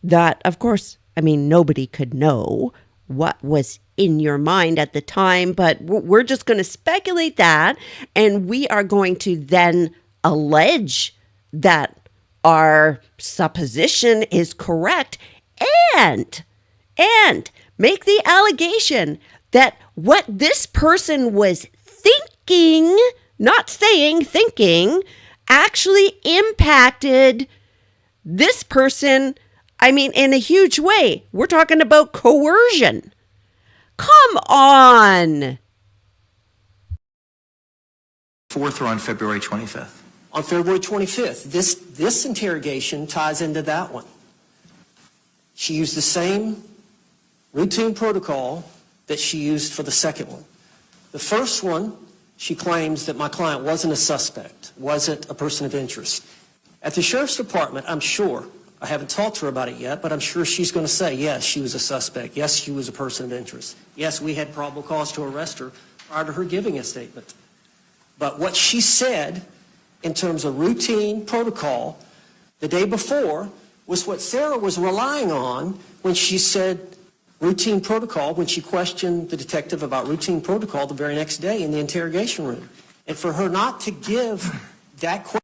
that, of course, I mean, nobody could know what was in your mind at the time, but we're just going to speculate that, and we are going to then allege that our supposition is correct and make the allegation that what this person was thinking, not saying, thinking, actually impacted this person, I mean, in a huge way. We're talking about coercion. Come on. 4th or on February 25th? On February 25th, this interrogation ties into that one. She used the same routine protocol that she used for the second one. The first one, she claims that my client wasn't a suspect, wasn't a person of interest. At the sheriff's department, I'm sure, I haven't talked to her about it yet, but I'm sure she's going to say, yes, she was a suspect. Yes, she was a person of interest. Yes, we had probable cause to arrest her prior to her giving a statement. But what she said in terms of routine protocol the day before was what Sarah was relying on when she said routine protocol, when she questioned the detective about routine protocol the very next day in the interrogation room. And for her not to give that question.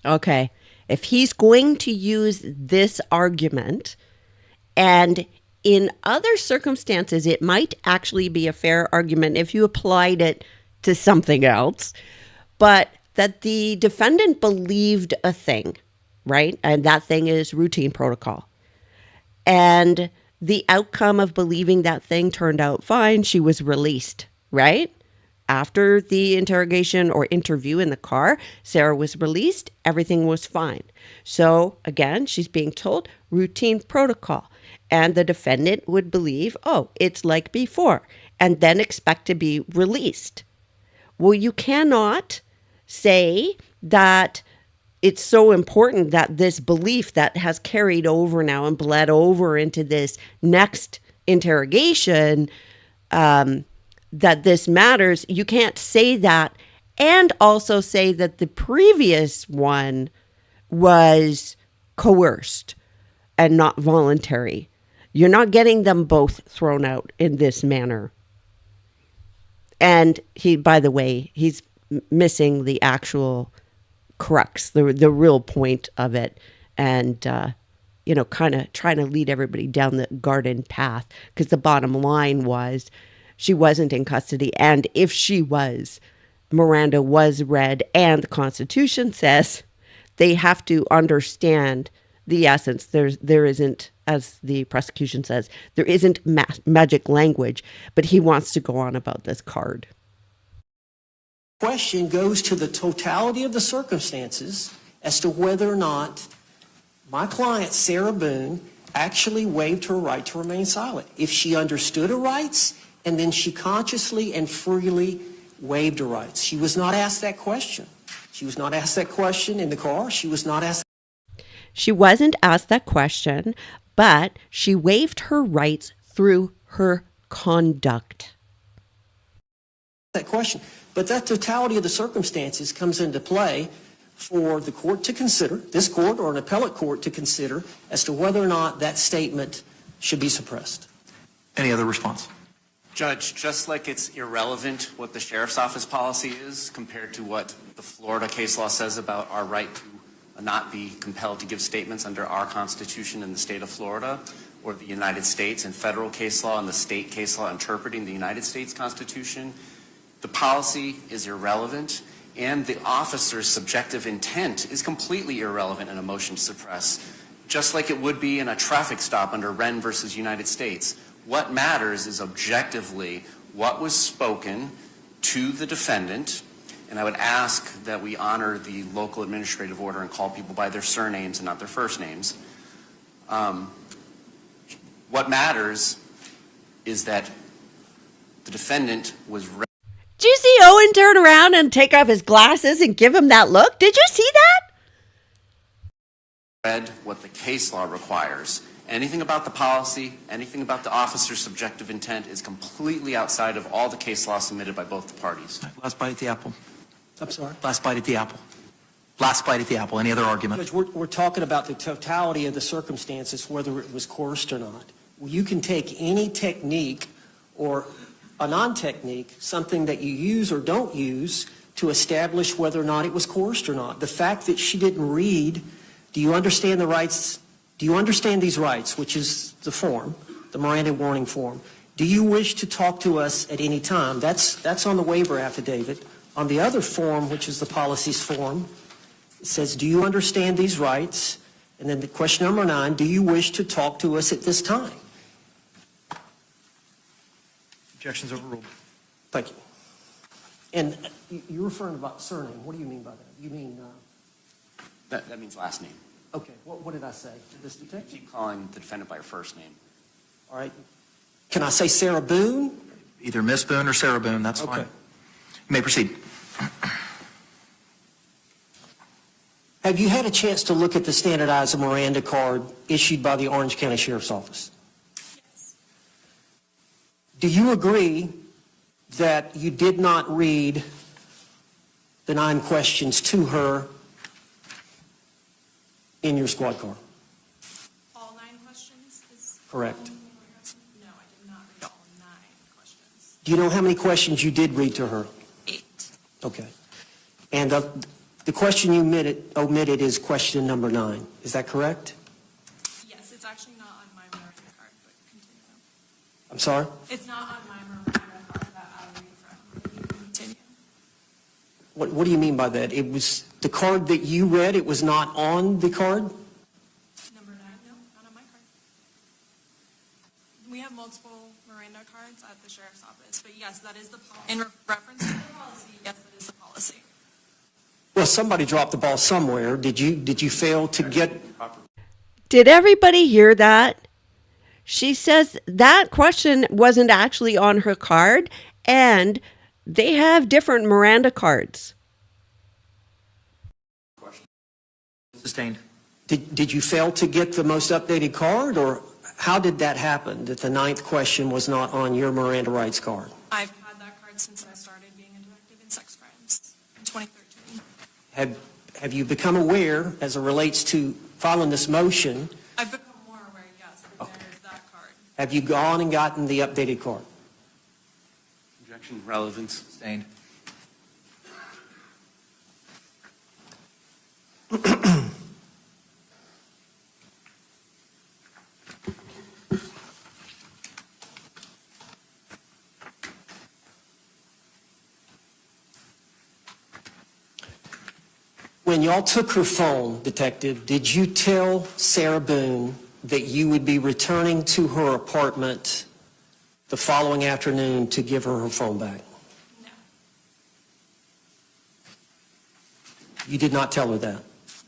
Okay. If he's going to use this argument, and in other circumstances, it might actually be a fair argument if you applied it to something else, but that the defendant believed a thing, right? And that thing is routine protocol. And the outcome of believing that thing turned out fine. She was released, right? After the interrogation or interview in the car, Sarah was released. Everything was fine. So again, she's being told routine protocol. And the defendant would believe, oh, it's like before, and then expect to be released. Well, you cannot say that it's so important that this belief that has carried over now and bled over into this next interrogation, that this matters. You can't say that and also say that the previous one was coerced and not voluntary. You're not getting them both thrown out in this manner. And he, by the way, he's missing the actual crux, the real point of it. And, kind of trying to lead everybody down the garden path, because the bottom line was she wasn't in custody. And if she was, Miranda was read, and the Constitution says they have to understand the essence. There isn't, as the prosecution says, there isn't magic language, but he wants to go on about this card. Question goes to the totality of the circumstances as to whether or not my client, Sarah Boone, actually waived her right to remain silent. If she understood her rights, and then she consciously and freely waived her rights. She was not asked that question. She was not asked that question in the car. She was not asked. She wasn't asked that question, but she waived her rights through her conduct. That question. But that totality of the circumstances comes into play for the court to consider, this court or an appellate court to consider, as to whether or not that statement should be suppressed. Any other response? Judge, just like it's irrelevant what the sheriff's office policy is compared to what the Florida case law says about our right to not be compelled to give statements under our Constitution in the state of Florida, or the United States and federal case law and the state case law interpreting the United States Constitution, the policy is irrelevant, and the officer's subjective intent is completely irrelevant in a motion to suppress, just like it would be in a traffic stop under Wren versus United States. What matters is objectively what was spoken to the defendant, and I would ask that we honor the local administrative order and call people by their surnames and not their first names. What matters is that the defendant was Did you see Owen turn around and take off his glasses and give him that look? Did you see that? read what the case law requires. Anything about the policy, anything about the officer's subjective intent is completely outside of all the case law submitted by both the parties. Last bite at the apple. I'm sorry? Last bite at the apple. Last bite at the apple. Any other argument? Judge, we're talking about the totality of the circumstances, whether it was coerced or not. You can take any technique or a non-technique, something that you use or don't use, to establish whether or not it was coerced or not. The fact that she didn't read, do you understand the rights? Do you understand these rights, which is the form, the Miranda warning form? Do you wish to talk to us at any time? That's on the waiver affidavit. On the other form, which is the policies form, it says, do you understand these rights? And then the question number 9, do you wish to talk to us at this time? Objections overruled. Thank you. And you're referring about surname. What do you mean by that? You mean, That means last name. okay, what did I say? This detective? Keep calling the defendant by her first name. All right. Can I say Sarah Boone? Either Miss Boone or Sarah Boone, that's Okay. fine. You may proceed. Have you had a chance to look at the standardized Miranda card issued by the Orange County Sheriff's Office? Yes. Do you agree that you did not read the 9 questions to her in your squad car? All 9 questions is? Correct. No, I did not read all 9 questions. Do you know how many questions you did read to her? 8. Okay. And the question you omitted is question number 9. Is that correct? Yes, it's actually not on my Miranda card, but continue. I'm sorry? It's not on my Miranda card that I'll read from. You can continue. What do you mean by that? It was the card that you read, it was not on the card? Number 9, no, not on my card. We have multiple Miranda cards at the sheriff's office, but yes, that is the in reference to the policy, yes, that is the policy. Well, somebody dropped the ball somewhere. Did you fail to get... Did everybody hear that? She says that question wasn't actually on her card, and they have different Miranda cards. Sustained. Did you fail to get the most updated card, or how did that happen, that the 9th question was not on your Miranda rights card? I've had that card since I started being a detective in sex crimes in 2013. Have you become aware, as it relates to filing this motion, I've become more aware, yes, that there is that card. have you gone and gotten the updated card? Objection, relevance. Sustained. When y'all took her phone, Detective, did you tell Sarah Boone that you would be returning to her apartment the following afternoon to give her her phone back? No, You did not tell her that?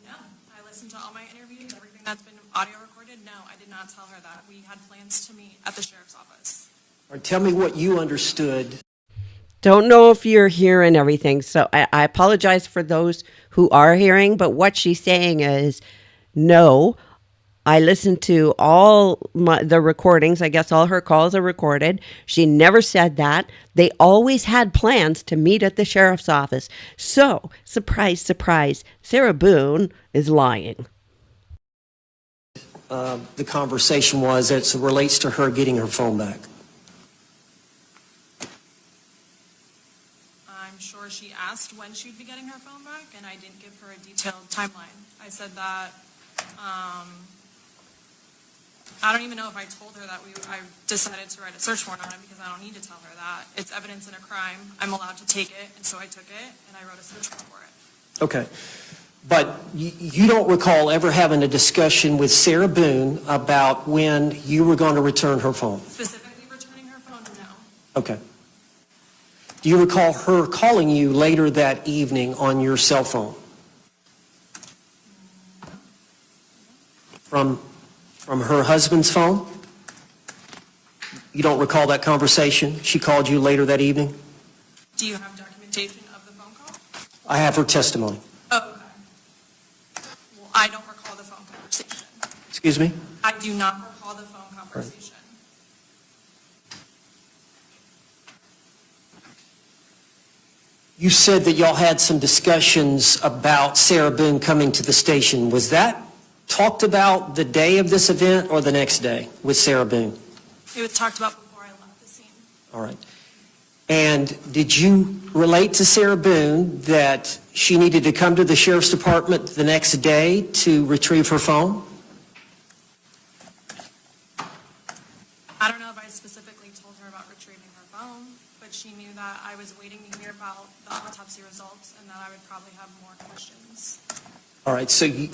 no. I listened to all my interviews, everything that's been audio recorded. No, I did not tell her that. We had plans to meet at the sheriff's office. Or tell me what you understood. Don't know if you're hearing everything, so I apologize for those who are hearing, but what she's saying is, no, I listened to all the recordings. I guess all her calls are recorded. She never said that. They always had plans to meet at the sheriff's office. So, surprise, surprise, Sarah Boone is lying. The conversation was as it relates to her getting her phone back. I'm sure she asked when she'd be getting her phone back, and I didn't give her a detailed timeline. I said that, I don't even know if I told her that I decided to write a search warrant on it, because I don't need to tell her that. It's evidence in a crime. I'm allowed to take it, and so I took it, and I wrote a search warrant for it. Okay. But you don't recall ever having a discussion with Sarah Boone about when you were going to return her phone? Specifically returning her phone, no. Okay. Do you recall her calling you later that evening on your cell phone? From her husband's phone? You don't recall that conversation? She called you later that evening? Do you have documentation of the phone call? I have her testimony. Oh, okay. Well, I don't recall the phone conversation. Excuse me? I do not recall the phone conversation. You said that y'all had some discussions about Sarah Boone coming to the station. Was that talked about the day of this event or the next day with Sarah Boone? It was talked about before I left the scene. All right. And did you relate to Sarah Boone that she needed to come to the sheriff's department the next day to retrieve her phone? I don't know if I specifically told her about retrieving her phone, but she knew that I was waiting to hear about the autopsy results and that I would probably have more questions. All right. So you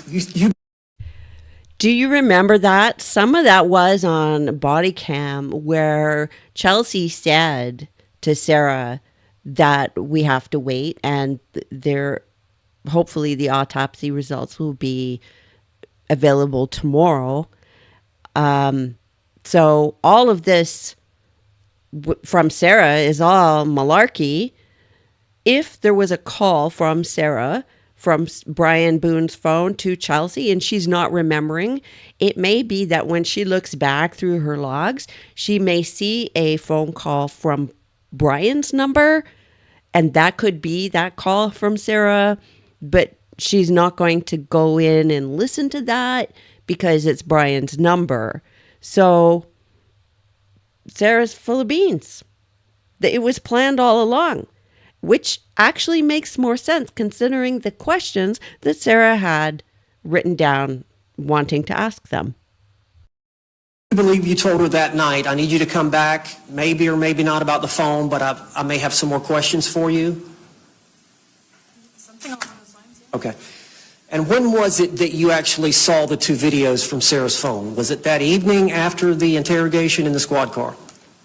Do you remember that? Some of that was on body cam where Chelsea said to Sarah that we have to wait, and hopefully the autopsy results will be available tomorrow. So all of this from Sarah is all malarkey. If there was a call from Sarah from Brian Boone's phone to Chelsea and she's not remembering, it may be that when she looks back through her logs, she may see a phone call from Brian's number, and that could be that call from Sarah, but she's not going to go in and listen to that because it's Brian's number. So Sarah's full of beans. It was planned all along, which actually makes more sense considering the questions that Sarah had written down wanting to ask them. I believe you told her that night, I need you to come back, maybe or maybe not about the phone, but I may have some more questions for you. Something along those lines, yeah. Okay. And when was it that you actually saw the two videos from Sarah's phone? Was it that evening after the interrogation in the squad car?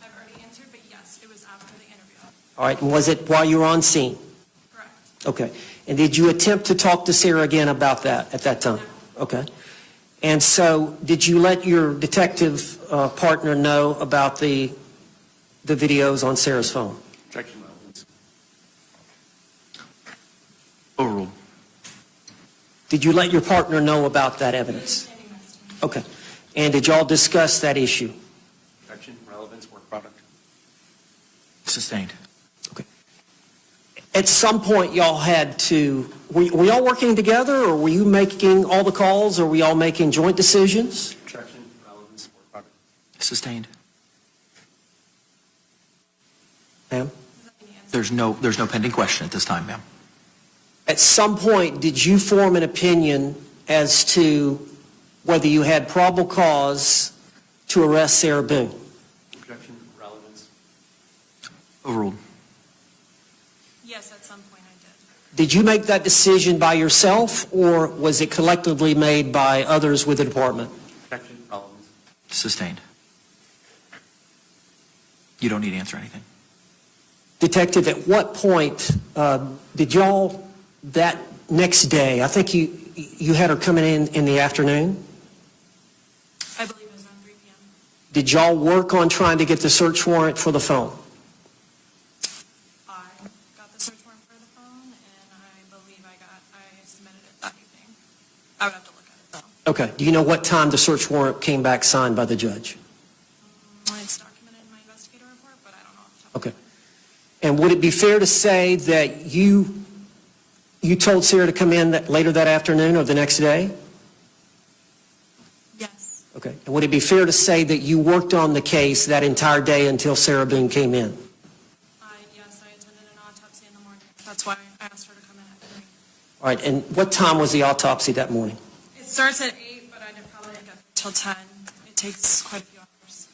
I've already answered, but yes, it was after the interview. All right, and was it while you were on scene? Correct. Okay. And did you attempt to talk to Sarah again about that at that time? No. Okay. And so did you let your detective partner know about the videos on Sarah's phone? Objection, relevance. Overruled. Did you let your partner know about that evidence? Okay. And did y'all discuss that issue? Objection, relevance, work product. Sustained. Okay. At some point, y'all had to, were y'all working together, or were you making all the calls, or were y'all making joint decisions? Objection, relevance, work product. Sustained. Ma'am? There's no pending question at this time, ma'am. At some point, did you form an opinion as to whether you had probable cause to arrest Sarah Boone? Objection, relevance. Overruled. Yes, at some point I did. Did you make that decision by yourself, or was it collectively made by others with the department? Objection, relevance. Sustained. You don't need to answer anything. Detective, at what point did y'all, that next day, I think you had her coming in the afternoon? I believe it was around 3 p.m. Did y'all work on trying to get the search warrant for the phone? I got the search warrant for the phone, and I believe I submitted it that evening. I would have to look at it though. Okay. Do you know what time the search warrant came back signed by the judge? It's documented in my investigator report, but I don't know off the top of my Okay. head. And would it be fair to say that you told Sarah to come in later that afternoon or the next day? Yes. Okay. And would it be fair to say that you worked on the case that entire day until Sarah Boone came in? Yes, I attended an autopsy in the morning. That's why I asked her to come in at 3. All right. And what time was the autopsy that morning? It starts at 8, but I didn't probably get there till 10. It takes quite a few hours.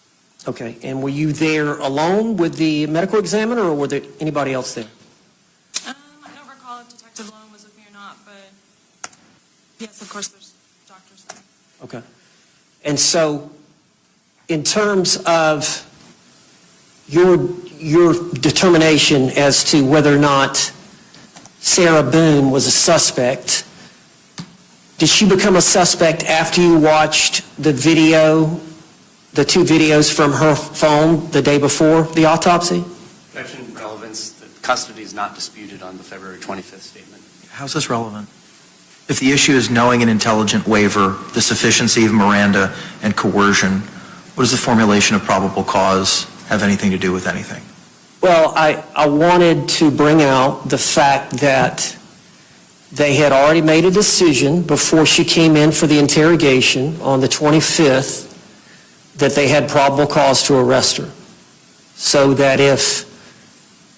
Okay. And were you there alone with the medical examiner, or were there anybody else there? I don't recall if Detective Lowe was with me or not, but yes, of course, there's doctors there. Okay. And so, in terms of your determination as to whether or not Sarah Boone was a suspect, did she become a suspect after you watched the video, the two videos from her phone the day before the autopsy? Objection, relevance. The custody is not disputed on the February 25th statement. How's this relevant? If the issue is knowing and intelligent waiver, the sufficiency of Miranda and coercion, what does the formulation of probable cause have anything to do with anything? Well, I wanted to bring out the fact that they had already made a decision before she came in for the interrogation on the 25th that they had probable cause to arrest her. So that if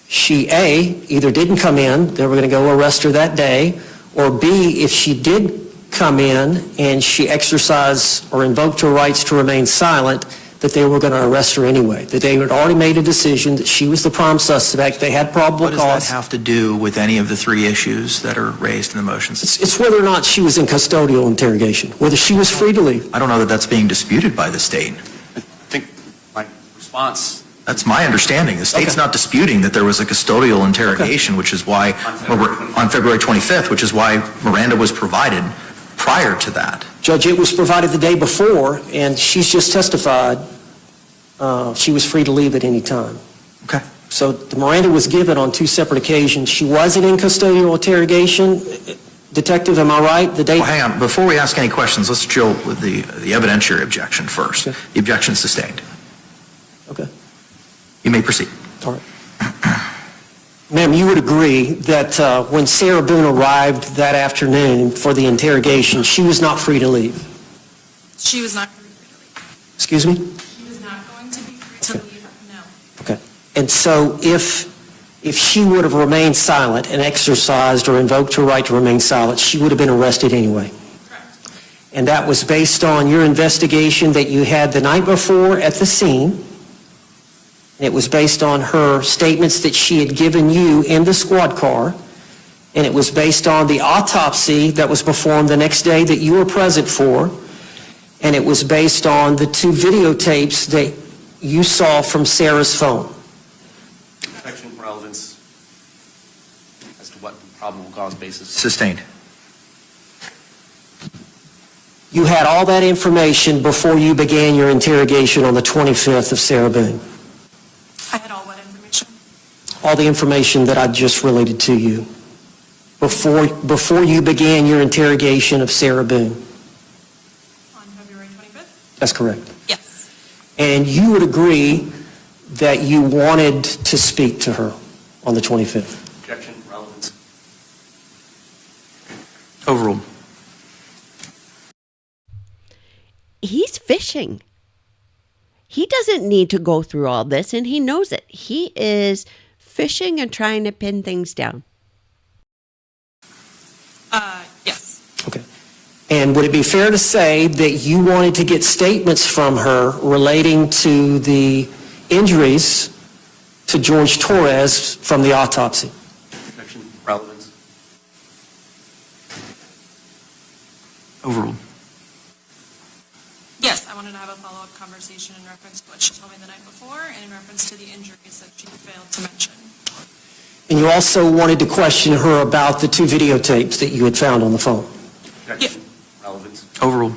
she, A, either didn't come in, they were going to go arrest her that day, or B, if she did come in and she exercised or invoked her rights to remain silent, that they were going to arrest her anyway. That they had already made a decision that she was the prime suspect. They had probable What does cause. that have to do with any of the three issues that are raised in the motions? It's whether or not she was in custodial interrogation, whether she was free to leave. I don't know that that's being disputed by the state. I think my response. That's my understanding. The state's Okay. not disputing that there was a custodial interrogation, which is why, on February 25th, which is why Miranda was provided prior to that. Judge, it was provided the day before, and she's just testified she was free to leave at any time. Okay. So the Miranda was given on two separate occasions. She wasn't in custodial interrogation Detective, am I right? The date? Well, hang on. Before we ask any questions, let's drill with the evidentiary objection first. Okay. The objection is sustained. Okay. You may proceed. All right. Ma'am, you would agree that when Sarah Boone arrived that afternoon for the interrogation, she was not free to leave? She was not going to be free to leave. Excuse me? She was not going to be free to leave, no. Okay. And so if she would have remained silent and exercised or invoked her right to remain silent, she would have been arrested anyway? Correct. And that was based on your investigation that you had the night before at the scene. It was based on her statements that she had given you in the squad car, and it was based on the autopsy that was performed the next day that you were present for, and it was based on the 2 videotapes that you saw from Sarah's phone. Objection, relevance as to what the probable cause basis. Sustained. You had all that information before you began your interrogation on the 25th of Sarah Boone. I had all what information? All the information that I just related to you before you began your interrogation of Sarah Boone. On February 25th? That's correct. Yes. And you would agree that you wanted to speak to her on the 25th? Objection, relevance. Overruled. He's fishing. He doesn't need to go through all this, and he knows it. He is fishing and trying to pin things down. Yes. Okay. And would it be fair to say that you wanted to get statements from her relating to the injuries to Jorge Torres from the autopsy? Objection, relevance. Overruled. Yes, I wanted to have a follow-up conversation in reference to what she told me the night before and in reference to the injuries that she failed to mention. And you also wanted to question her about the 2 videotapes that you had found on the phone? Objection, relevance. Overruled.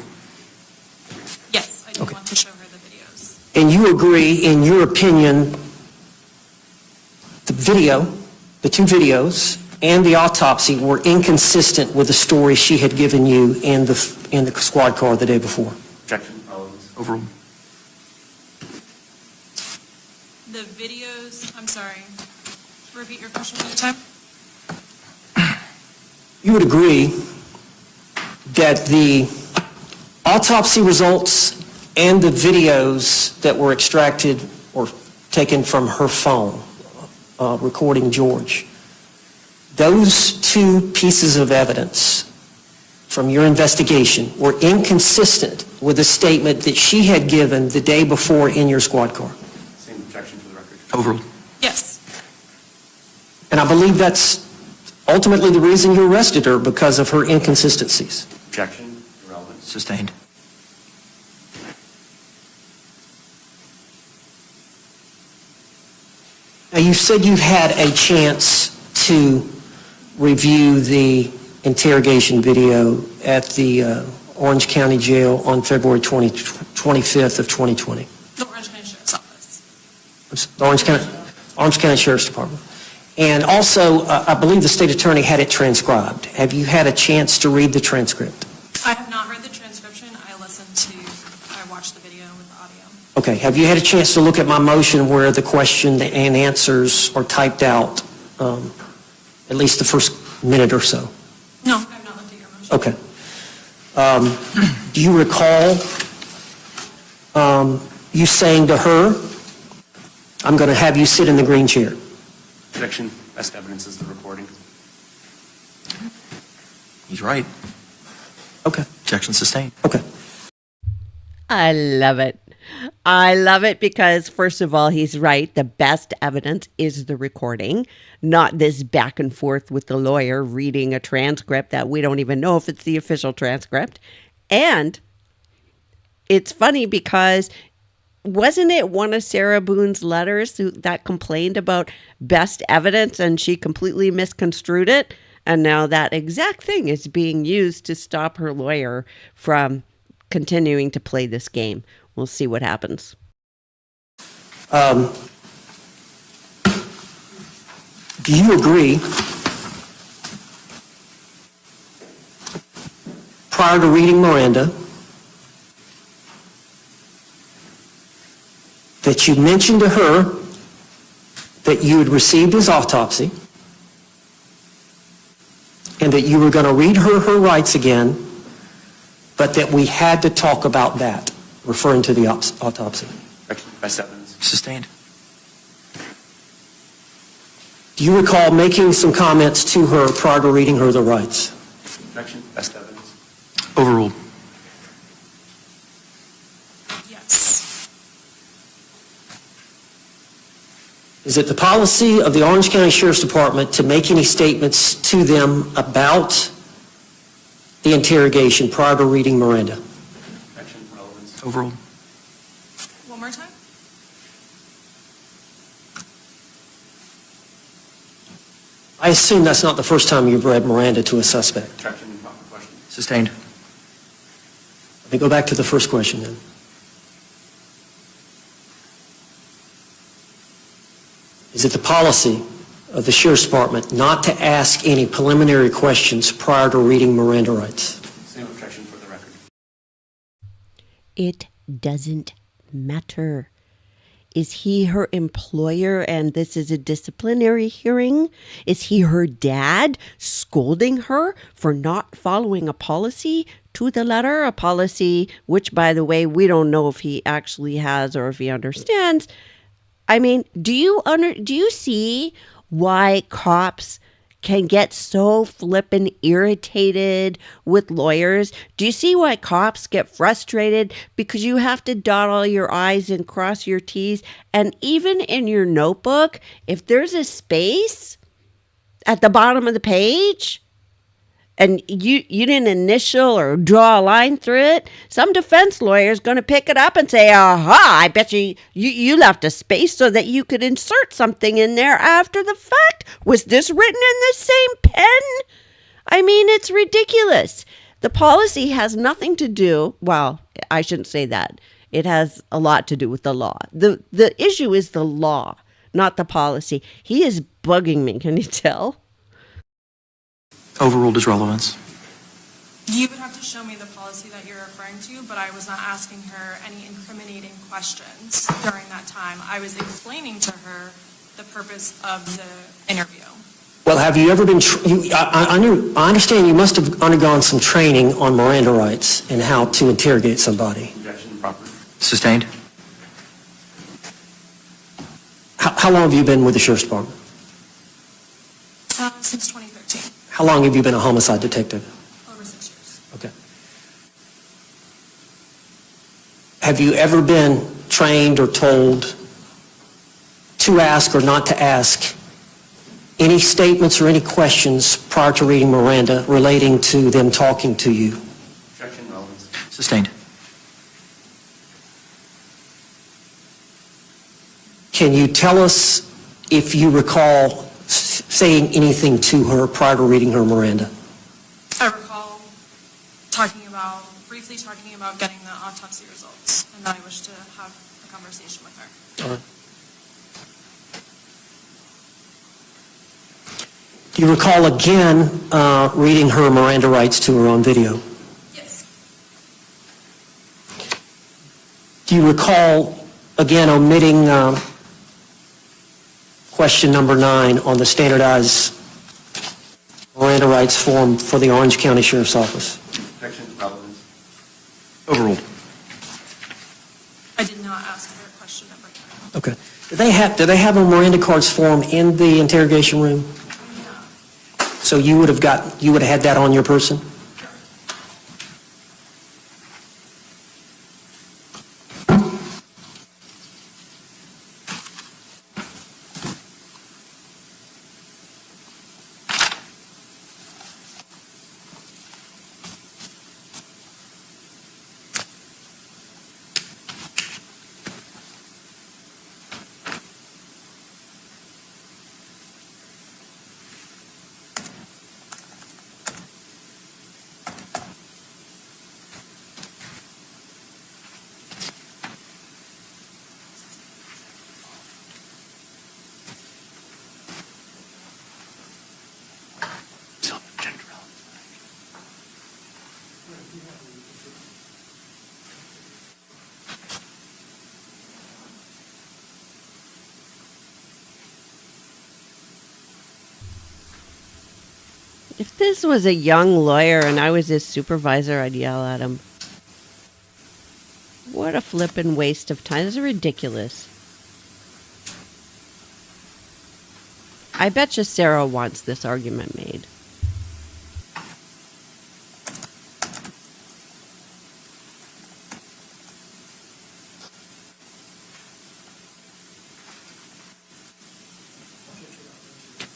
Yes, I do Okay. want to show her the videos. And you agree, in your opinion, the 2 videos, and the autopsy were inconsistent with the story she had given you in the squad car the day before? Objection, relevance. Overruled. The videos, I'm sorry, repeat your question one more time? You would agree that the autopsy results and the videos that were extracted or taken from her phone, recording George, those 2 pieces of evidence from your investigation were inconsistent with the statement that she had given the day before in your squad car? Same objection for the record. Overruled. Yes. And I believe that's ultimately the reason you arrested her, because of her inconsistencies. Objection, irrelevant. Sustained. Now, you said you've had a chance to review the interrogation video at the Orange County Jail on February 25th of 2020. The Orange County Sheriff's Office. The Orange County Sheriff's Department. And also, I believe the state attorney had it transcribed. Have you had a chance to read the transcript? I have not read the transcription. I watched the video with the audio. Okay. Have you had a chance to look at my motion where the question and answers are typed out, at least the first minute or so? No, I have not looked at your motion. Okay. Do you recall you saying to her, "I'm going to have you sit in the green chair"? Objection, best evidence is the recording. He's right. Okay. Objection sustained. Okay. I love it. I love it because, first of all, he's right. The best evidence is the recording, not this back and forth with the lawyer reading a transcript that we don't even know if it's the official transcript. And it's funny because wasn't it one of Sarah Boone's letters that complained about best evidence and she completely misconstrued it? And now that exact thing is being used to stop her lawyer from continuing to play this game. We'll see what happens. Do you agree prior to reading Miranda, that you mentioned to her that you had received his autopsy and that you were going to read her rights again, but that we had to talk about that, referring to the autopsy. Objection by Stebbins. Sustained. Do you recall making some comments to her prior to reading her the rights? Objection by Stebbins. Overruled. Yes. Is it the policy of the Orange County Sheriff's Department to make any statements to them about the interrogation prior to reading Miranda? Objection, relevance. Overruled. One more time? I assume that's not the first time you've read Miranda to a suspect. Objection, proper question. Sustained. Let me go back to the first question then. Is it the policy of the Sheriff's Department not to ask any preliminary questions prior to reading Miranda rights? Same objection for the record. It doesn't matter. Is he her employer and this is a disciplinary hearing? Is he her dad scolding her for not following a policy to the letter? A policy which, by the way, we don't know if he actually has or if he understands. I mean, do you see why cops can get so flippin' irritated with lawyers? Do you see why cops get frustrated? Because you have to dot all your I's and cross your T's. And even in your notebook, if there's a space at the bottom of the page and you didn't initial or draw a line through it, some defense lawyer is going to pick it up and say, aha, I bet you left a space so that you could insert something in there after the fact. Was this written in the same pen? I mean, it's ridiculous. The policy has nothing to do, well, I shouldn't say that. It has a lot to do with the law. The issue is the law, not the policy. He is bugging me, can you tell? Overruled as relevance. You would have to show me the policy that you're referring to, but I was not asking her any incriminating questions during that time. I was explaining to her the purpose of the interview. Well, have you ever been, I understand you must have undergone some training on Miranda rights and how to interrogate somebody. Objection, proper. Sustained. How long have you been with the Sheriff's Department? Since 2013, How long have you been a homicide detective? over 6 years. Okay. Have you ever been trained or told to ask or not to ask any statements or any questions prior to reading Miranda relating to them talking to you? Objection, relevance. Sustained. Can you tell us if you recall saying anything to her prior to reading her Miranda? I recall briefly talking about getting the autopsy results, and that I wish to have a conversation with her. All right. Do you recall again reading her Miranda rights to her on video? Yes. Do you recall again omitting question number 9 on the standardized Miranda rights form for the Orange County Sheriff's Office? Objection, relevance. Overruled. I did not ask her question number 9. Okay. Do they have a Miranda cards form in the interrogation room? So you would have had that on your person? If this was a young lawyer and I was his supervisor, I'd yell at him. What a flippin' waste of time. This is ridiculous. I bet you Sarah wants this argument made.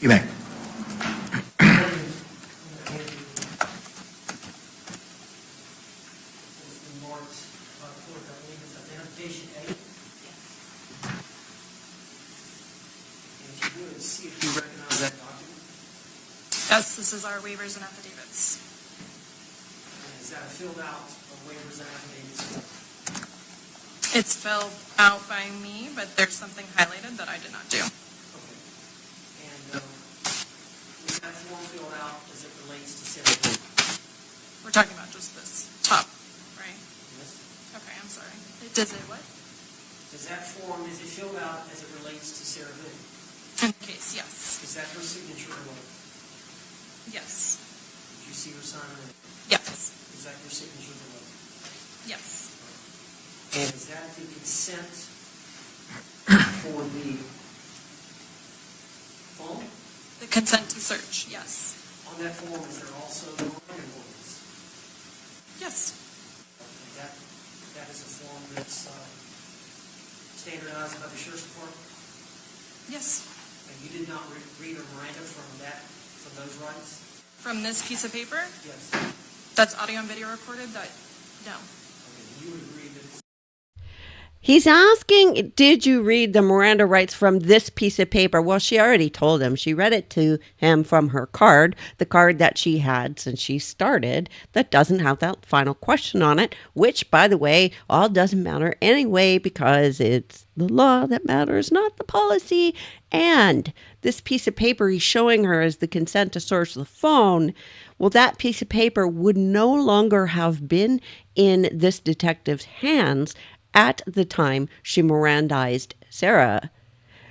You may. See if you recognize that document. Yes, this is our waivers and affidavits. And is that a filled out waivers and affidavits? It's filled out by me, but there's something highlighted that I did not do. Okay. And is that form filled out as it relates to Sarah Boone? We're talking about just this top, right? Yes. Okay, I'm sorry. Does it what? Does that form, is it filled out as it relates to Sarah Boone? In the case, yes. Is that her signature or what? Yes. Did you see her sign it? Yes. Is that your signature or what? Yes. And is that the consent for the phone? The consent to search, yes. On that form, is there also the Miranda warnings? Yes. Okay, that is a form that's standardized by the Sheriff's Department? Yes. And you did not read or Miranda from those rights? From this piece of paper, Yes. that's audio and video recorded, that, no. Okay, you would agree that it's He's asking, did you read the Miranda rights from this piece of paper? Well, she already told him. She read it to him from her card, the card that she had since she started, that doesn't have that final question on it, which, by the way, all doesn't matter anyway because it's the law that matters, not the policy. And this piece of paper he's showing her is the consent to search the phone. Well, that piece of paper would no longer have been in this detective's hands at the time she Mirandized Sarah,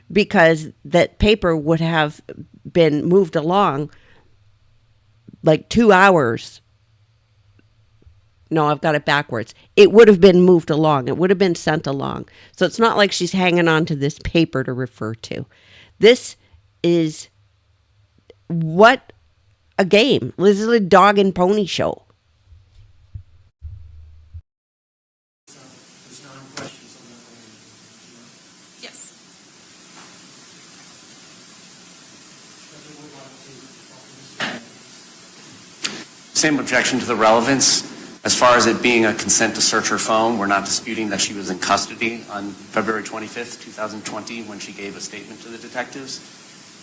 because that paper would have been moved along like 2 hours. No, I've got it backwards. It would have been moved along. It would have been sent along. So it's not like she's hanging on to this paper to refer to. This is what a game. This is a dog and pony show. there's no questions on that. Yes. But we would like to offer this. Same objection to the relevance. As far as it being a consent to search her phone, we're not disputing that she was in custody on February 25th, 2020, when she gave a statement to the detectives.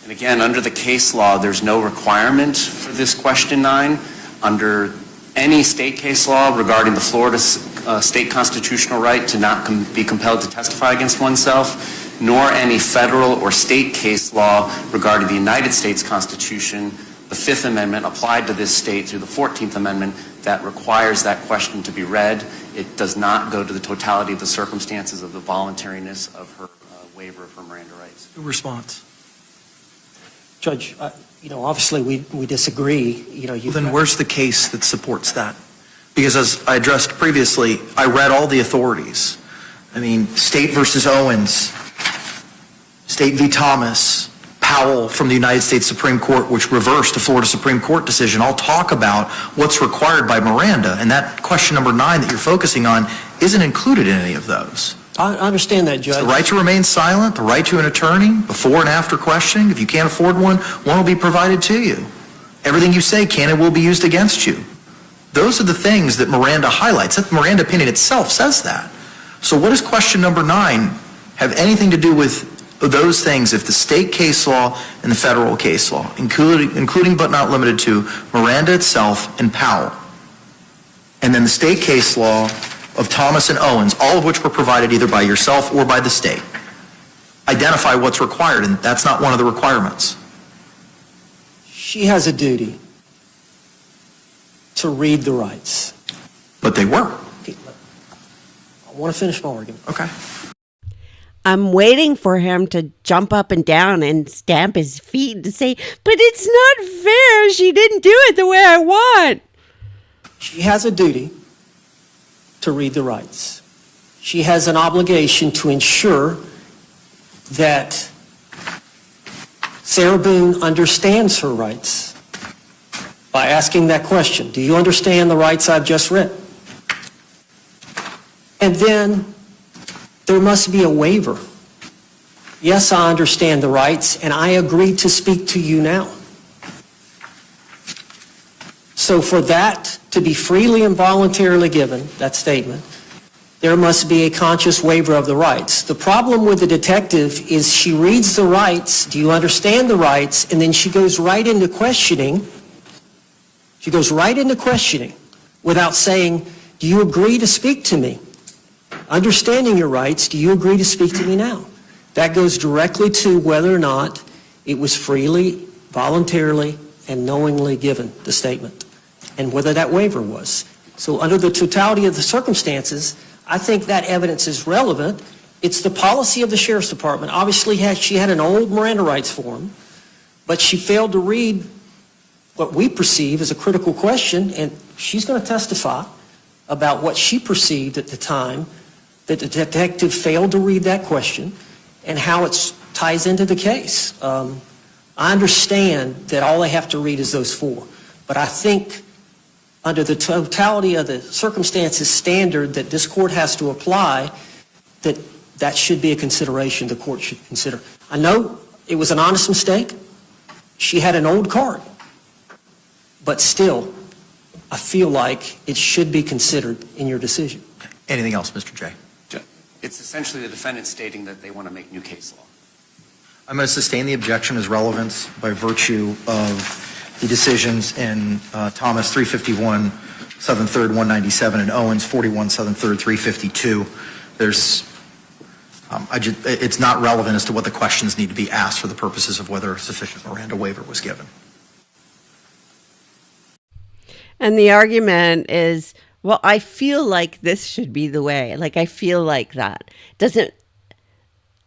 And again, under the case law, there's no requirement for this question 9. Under any state case law regarding the Florida state constitutional right to not be compelled to testify against oneself, nor any federal or state case law regarding the United States Constitution, the Fifth Amendment applied to this state through the 14th Amendment that requires that question to be read. It does not go to the totality of the circumstances of the voluntariness of her waiver of her Miranda rights. Response. Judge, obviously we disagree. Then where's the case that supports that? Because as I addressed previously, I read all the authorities. I mean, State versus Owens, State v. Thomas, Powell from the United States Supreme Court, which reversed a Florida Supreme Court decision, all talk about what's required by Miranda. And that question number 9 that you're focusing on isn't included in any of those. I understand that, It's Judge. the right to remain silent, the right to an attorney, before and after questioning. If you can't afford one, one will be provided to you. Everything you say can and will be used against you. Those are the things that Miranda highlights. That Miranda opinion itself says that. So what does question number 9 have anything to do with those things if the state case law and the federal case law, including but not limited to Miranda itself and Powell, and then the state case law of Thomas and Owens, all of which were provided either by yourself or by the state, identify what's required, and that's not one of the requirements. She has a duty to read the rights. But they were. I want to finish my argument. Okay. I'm waiting for him to jump up and down and stamp his feet and say, but it's not fair. She didn't do it the way I want. She has a duty to read the rights. She has an obligation to ensure that Sarah Boone understands her rights by asking that question. Do you understand the rights I've just read? And then there must be a waiver. Yes, I understand the rights, and I agree to speak to you now. So for that to be freely and voluntarily given, that statement, there must be a conscious waiver of the rights. The problem with the detective is she reads the rights, do you understand the rights, and then she goes right into questioning. She goes right into questioning without saying, do you agree to speak to me? Understanding your rights, do you agree to speak to me now? That goes directly to whether or not it was freely, voluntarily, and knowingly given, the statement, and whether that waiver was. So under the totality of the circumstances, I think that evidence is relevant. It's the policy of the Sheriff's Department. Obviously, she had an old Miranda rights form, but she failed to read what we perceive as a critical question, and she's going to testify about what she perceived at the time that the detective failed to read that question and how it ties into the case. I understand that all they have to read is those four, but I think under the totality of the circumstances standard that this court has to apply, that should be a consideration the court should consider. I know it was an honest mistake. She had an old card, but still, I feel like it should be considered in your decision. Anything else, Mr. J? It's essentially the defendant stating that they want to make new case law. I'm going to sustain the objection as relevance by virtue of the decisions in Thomas 351, 7th, 3rd, 197, and Owens 41, 7th, 3rd, 352. It's not relevant as to what the questions need to be asked for the purposes of whether a sufficient Miranda waiver was given. And the argument is, well, I feel like this should be the way. Like, I feel like that.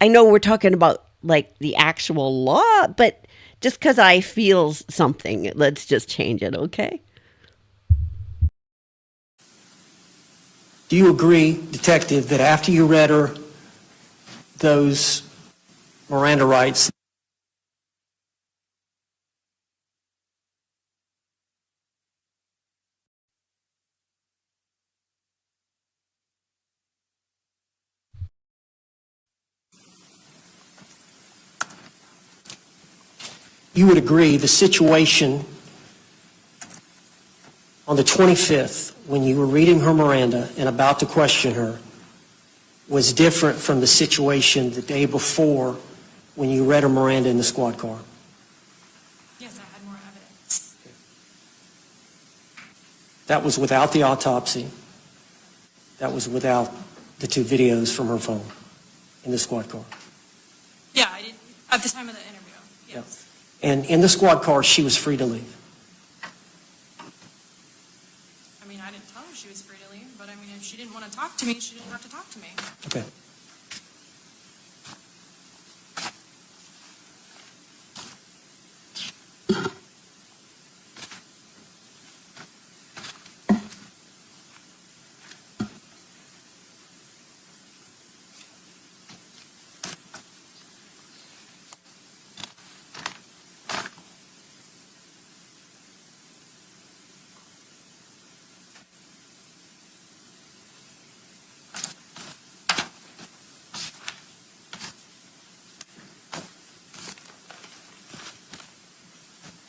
I know we're talking about like the actual law, but just because I feel something, let's just change it, okay? Do you agree, Detective, that after you read her those Miranda rights, you would agree the situation on the 25th, when you were reading her Miranda and about to question her, was different from the situation the day before when you read her Miranda in the squad car? Yes, I had more evidence. That was without the autopsy. That was without the two videos from her phone in the squad car. Yeah, I did, at the time of the interview, yes. And in the squad car, she was free to leave. I mean, I didn't tell her she was free to leave, but I mean, if she didn't want to talk to me, she didn't have to talk to me. Okay.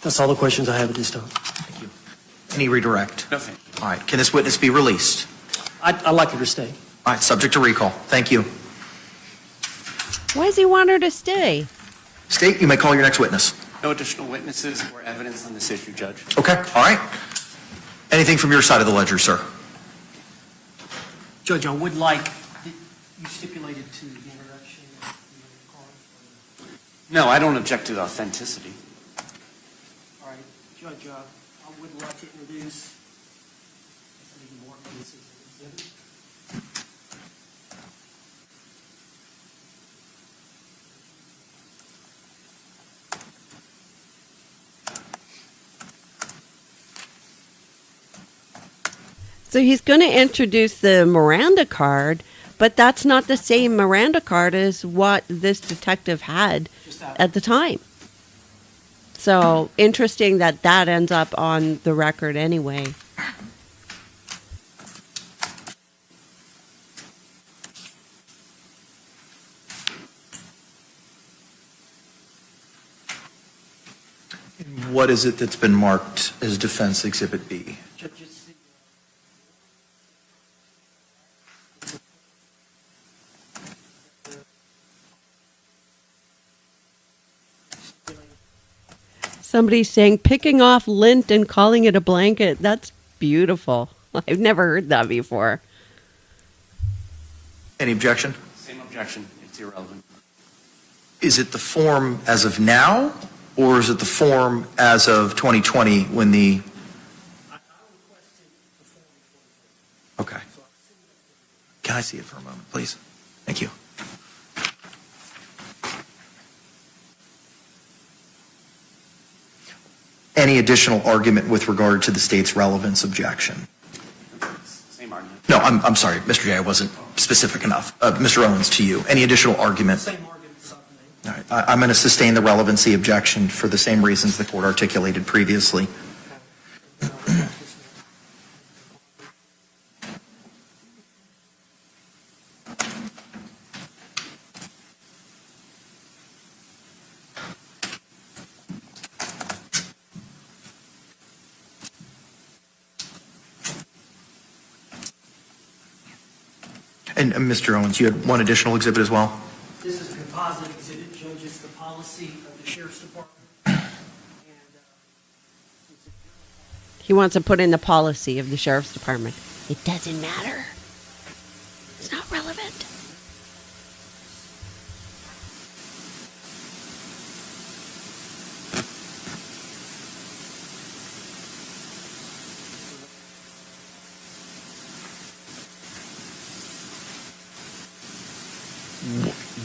That's all the questions I have at this time. Thank you. Any redirect? No, thank you. All right. Can this witness be released? I'd like her to stay. All right. Subject to recall. Thank you. Why does he want her to stay? State, you may call your next witness. No additional witnesses or evidence on this issue, Judge. Okay. All right. Anything from your side of the ledger, sir? Judge, I would like, you stipulated to the introduction of the card. No, I don't object to the authenticity. All right, Judge, I would like to introduce more witnesses in the exhibit. So he's going to introduce the Miranda card, but that's not the same Miranda card as what this detective had at the time. So interesting that that ends up on the record anyway. What is it that's been marked as Defense Exhibit B? Somebody's saying picking off lint and calling it a blanket. That's beautiful. I've never heard that before. Any objection? Same objection, it's irrelevant. Is it the form as of now, or is it the form as of 2020 when the... Okay. Can I see it for a moment, please? Thank you. Any additional argument with regard to the state's relevance objection? Same argument. No, I'm sorry, Mr. J, I wasn't specific enough. Mr. Owens, to you. Any additional argument? Same arguments I've made. All right. I'm going to sustain the relevancy objection for the same reasons the court articulated previously. And Mr. Owens, you had one additional exhibit as well? This is a composite exhibit, Judge. It's the policy of the Sheriff's Department. And, He wants to put in the policy of the Sheriff's Department. It doesn't matter. It's not relevant.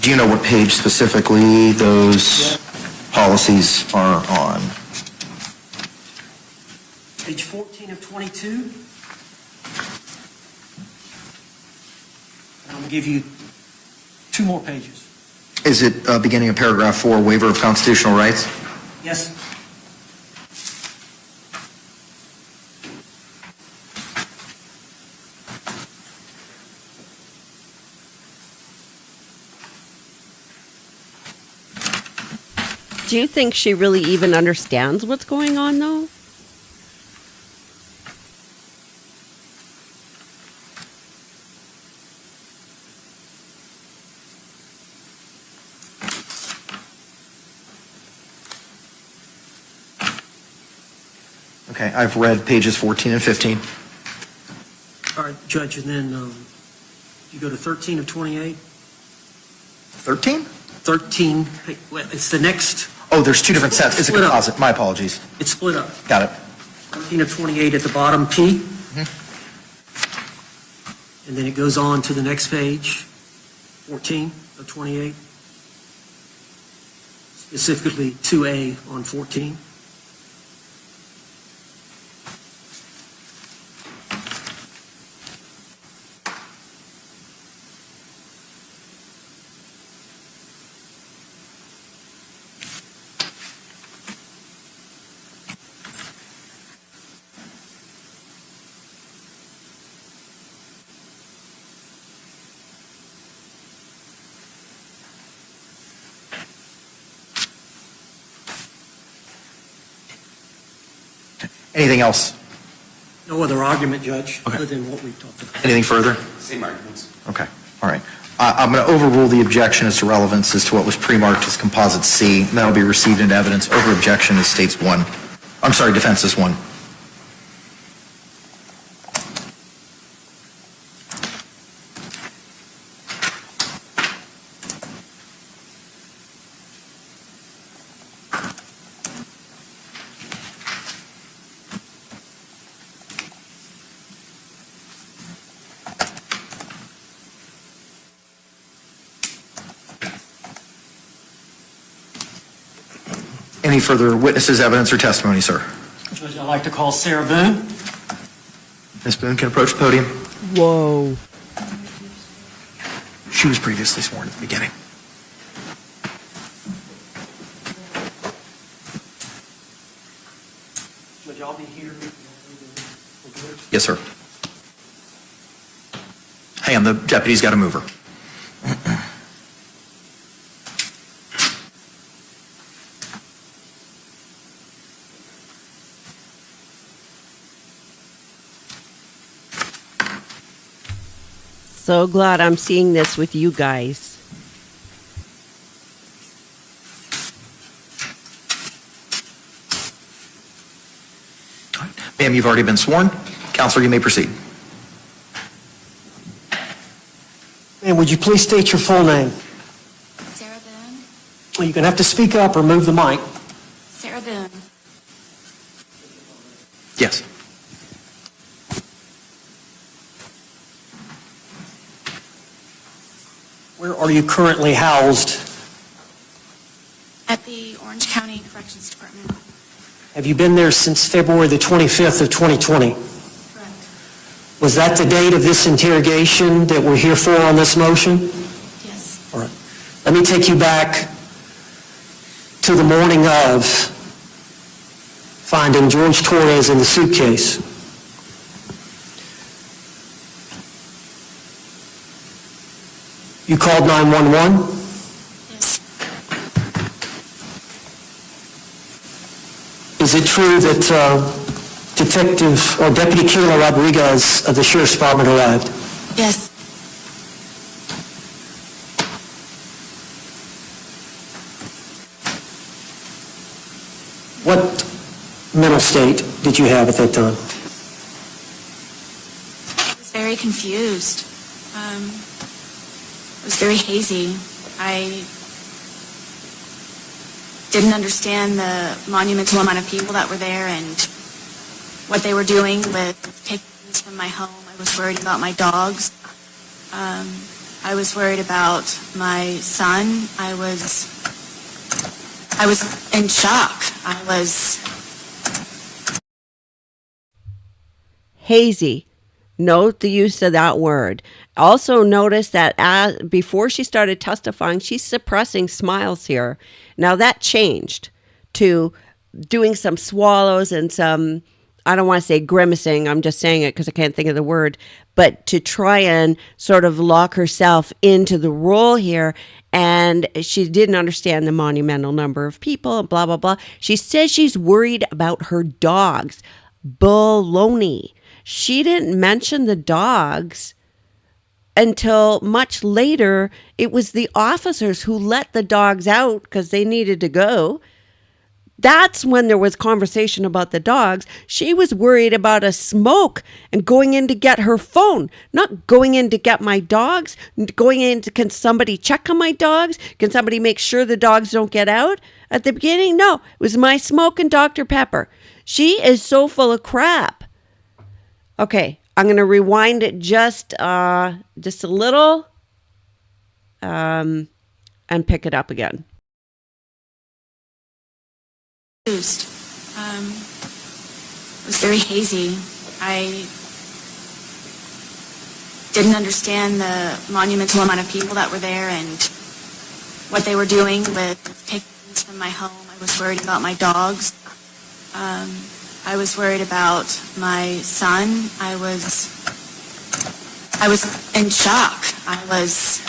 Do you know what page specifically those policies are on? Page 14 of 22. I'm going to give you 2 more pages. Is it beginning of paragraph 4, waiver of constitutional rights? Yes. Do you think she really even understands what's going on, though? Okay, I've read pages 14 and 15. All right, Judge, and then you go to 13 of 28. 13? 13, well, it's the next, Oh, there's 2 different sets. It's a Split up. composite. My apologies. it's split up. Got it. 13 of 28 at the bottom, P. And then it goes on to the next page, 14 of 28. Specifically 2A on 14. Anything else? No other argument, Judge, Okay. other than what we've talked about. Anything further? Same arguments. Okay, all right. I'm going to overrule the objection as to relevance as to what was pre-marked as composite C, and that'll be received into evidence. Over objection is states 1. I'm sorry, defense is 1. Any further witnesses, evidence, or testimony, sir? Judge, I'd like to call Sarah Boone. Ms. Boone can approach the podium. Whoa. She was previously sworn at the beginning. Judge, I'll be here. Yes, sir. Hang on, the deputy's got to move her. So glad I'm seeing this with you guys. Ma'am, you've already been sworn. Counselor, you may proceed. And would you please state your full name? Sarah Boone. Well, you're going to have to speak up or move the mic. Sarah Boone. Yes. Where are you currently housed? At the Orange County Corrections Department. Have you been there since February the 25th of 2020? Correct. Was that the date of this interrogation that we're here for on this motion? Yes. All right. Let me take you back to the morning of finding Jorge Torres in the suitcase. You called 911? Yes. Is it true that Detective or Deputy Kayla Rodriguez of the Sheriff's Department arrived? Yes. What mental state did you have at that time? I was very confused. It was very hazy. I didn't understand the monumental amount of people that were there and what they were doing with taking things from my home. I was worried about my dogs. I was worried about my son. I was in shock. I was Hazy. Note the use of that word. Also notice that before she started testifying, she's suppressing smiles here. Now that changed to doing some swallows and some, I don't want to say grimacing, I'm just saying it because I can't think of the word, but to try and sort of lock herself into the role here. And she didn't understand the monumental number of people and blah, blah, blah. She says she's worried about her dogs. Baloney. She didn't mention the dogs until much later. It was the officers who let the dogs out because they needed to go. That's when there was conversation about the dogs. She was worried about a smoke and going in to get her phone, not going in to get my dogs, going in to, can somebody check on my dogs? Can somebody make sure the dogs don't get out? At the beginning, no, it was my smoke and Dr. Pepper. She is so full of crap. Okay, I'm going to rewind it just a little and pick it up again. confused. It was very hazy. I didn't understand the monumental amount of people that were there and what they were doing with taking things from my home. I was worried about my dogs. I was worried about my son. I was in shock. I was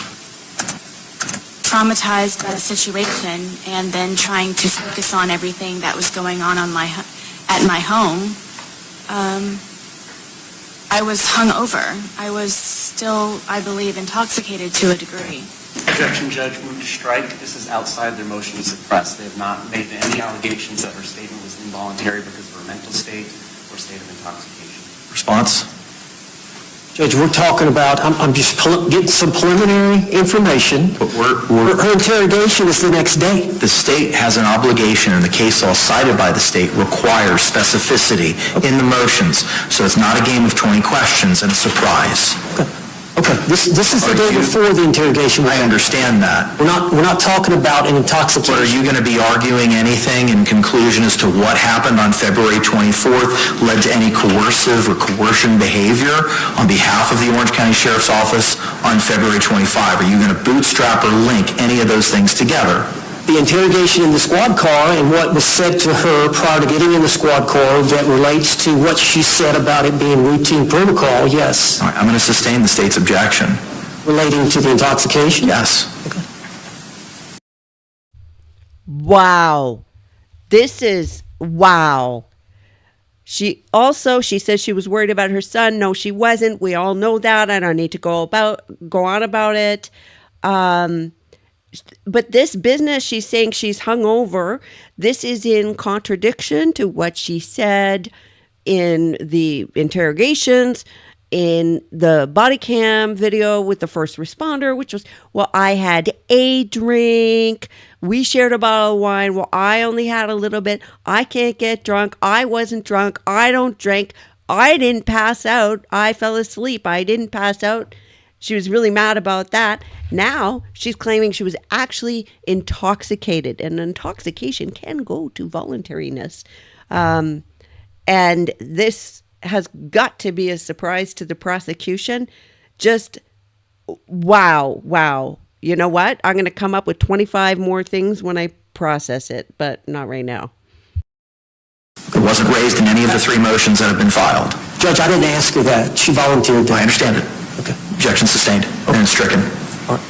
traumatized by the situation, and then trying to focus on everything that was going on at my home. I was hungover. I was still, I believe, intoxicated to a degree. Objection, Judge. Move to strike. This is outside their motion to suppress. They have not made any allegations that her statement was involuntary because of her mental state or state of intoxication. Response? Judge, we're talking about, I'm just getting some preliminary information. But Her interrogation is the next day. the state has an obligation, and the case law cited by the state requires specificity in the motions. So it's not a game of 20 questions and a surprise. Okay, this is the day before the interrogation. I understand that. We're not talking about an intoxication. But are you going to be arguing anything in conclusion as to what happened on February 24th led to any coercive or coercion behavior on behalf of the Orange County Sheriff's Office on February 25? Are you going to bootstrap or link any of those things together? The interrogation in the squad car and what was said to her prior to getting in the squad car that relates to what she said about it being routine protocol, yes. All right, I'm going to sustain the state's objection. Relating to the intoxication? Yes. Wow. This is wow. She says she was worried about her son. No, she wasn't. We all know that. I don't need to go on about it. But this business, she's saying she's hungover. This is in contradiction to what she said in the interrogations, in the body cam video with the first responder, which was, well, I had a drink. We shared a bottle of wine. Well, I only had a little bit. I can't get drunk. I wasn't drunk. I don't drink. I didn't pass out. I fell asleep. I didn't pass out. She was really mad about that. Now she's claiming she was actually intoxicated, and intoxication can go to voluntariness. And this has got to be a surprise to the prosecution. Just wow. You know what? I'm going to come up with 25 more things when I process it, but not right now. It wasn't raised in any of the three motions that have been filed. Judge, I didn't ask her that. She volunteered that. I understand it. Okay. Objection sustained and stricken. All right.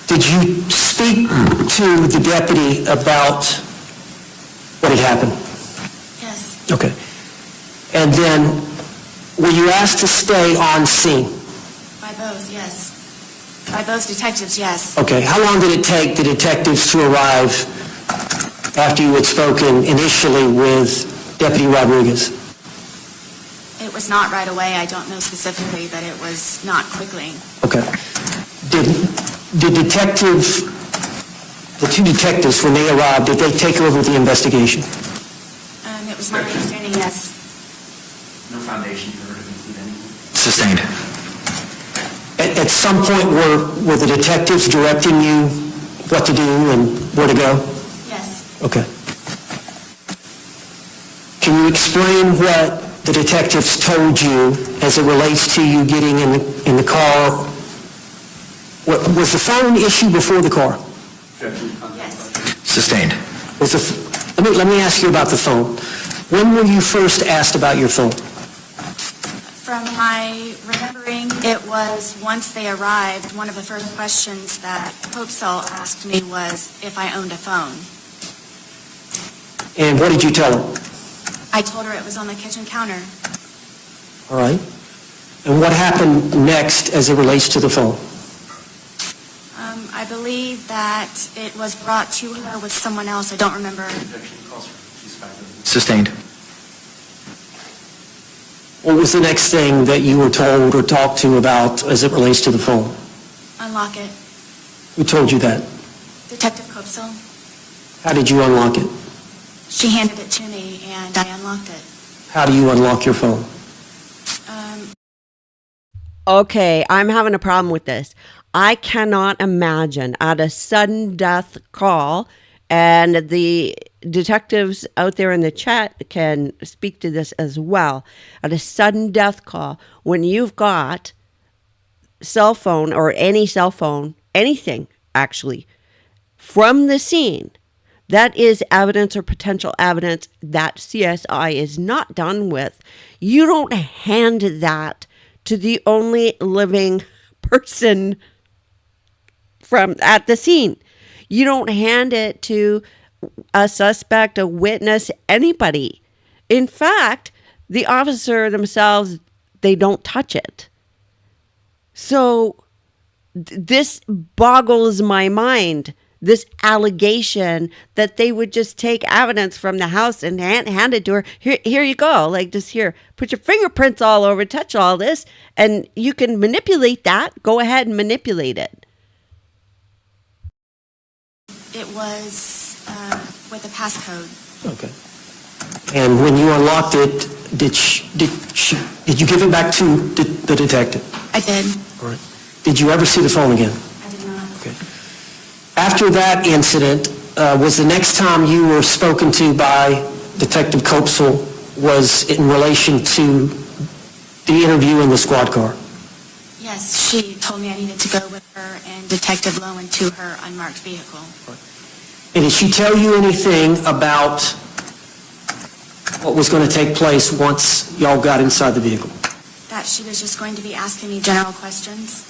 Did you speak to the deputy about what had happened? Yes. Okay. And then, were you asked to stay on scene? By both, yes. By both detectives, yes. Okay. How long did it take the detectives to arrive after you had spoken initially with Deputy Rodriguez? It was not right away. I don't know specifically, but it was not quickly. Okay. Did the two detectives, when they arrived, did they take over the investigation? It was my understanding, yes. No foundation for her to conclude anything. Sustained. At some point, were the detectives directing you what to do and where to go? Yes. Okay. Can you explain what the detectives told you as it relates to you getting in the car? Was the phone issue before the car? Yes. Sustained. Let me ask you about the phone. When were you first asked about your phone? From my remembering, it was once they arrived, one of the first questions that Koepsell asked me was if I owned a phone. And what did you tell her? I told her it was on the kitchen counter. All right. And what happened next as it relates to the phone? I believe that it was brought to her with someone else. I don't remember. Objection calls for she's speculating. Sustained. What was the next thing that you were told or talked to about as it relates to the phone? Unlock it. Who told you that? Detective Koepsell. How did you unlock it? She handed it to me, and I unlocked it. How do you unlock your phone? Okay, I'm having a problem with this. I cannot imagine at a sudden death call, and the detectives out there in the chat can speak to this as well. At a sudden death call, when you've got cell phone or any cell phone, anything actually, from the scene, that is evidence or potential evidence that CSI is not done with. You don't hand that to the only living person at the scene. You don't hand it to a suspect, a witness, anybody. In fact, the officer themselves, they don't touch it. So this boggles my mind, this allegation that they would just take evidence from the house and hand it to her. Here you go. Like, just here, put your fingerprints all over, touch all this, and you can manipulate that. Go ahead and manipulate it. It was with a passcode. Okay. And when you unlocked it, did you give it back to the detective? I did. All right. Did you ever see the phone again? I did not. Okay. After that incident, was the next time you were spoken to by Detective Koepsell was in relation to the interview in the squad car? Yes, she told me I needed to go with her and Detective Lowen to her unmarked vehicle. And did she tell you anything about what was going to take place once y'all got inside the vehicle? That she was just going to be asking me general questions.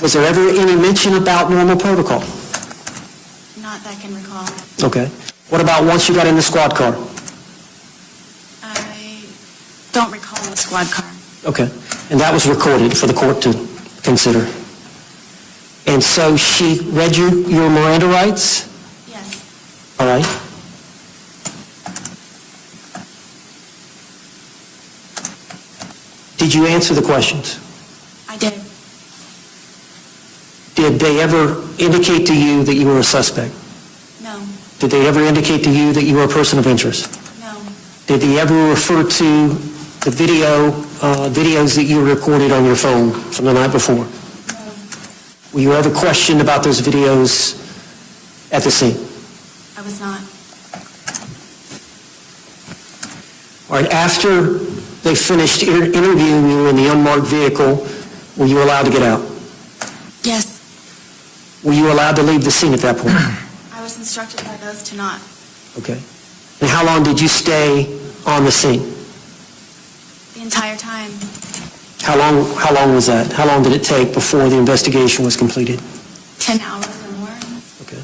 Was there ever any mention about normal protocol? Not that I can recall. Okay. What about once you got in the squad car? I don't recall the squad car. Okay. And that was recorded for the court to consider. And so she read you your Miranda rights? Yes. All right. Did you answer the questions? I did. Did they ever indicate to you that you were a suspect? No. Did they ever indicate to you that you were a person of interest? No. Did they ever refer to the videos that you recorded on your phone from the night before? No. Were you ever questioned about those videos at the scene? I was not. All right, after they finished interviewing you in the unmarked vehicle, were you allowed to get out? Yes. Were you allowed to leave the scene at that point? I was instructed by both to not. Okay. And how long did you stay on the scene? The entire time. How long was that? How long did it take before the investigation was completed? 10 hours or more. Okay.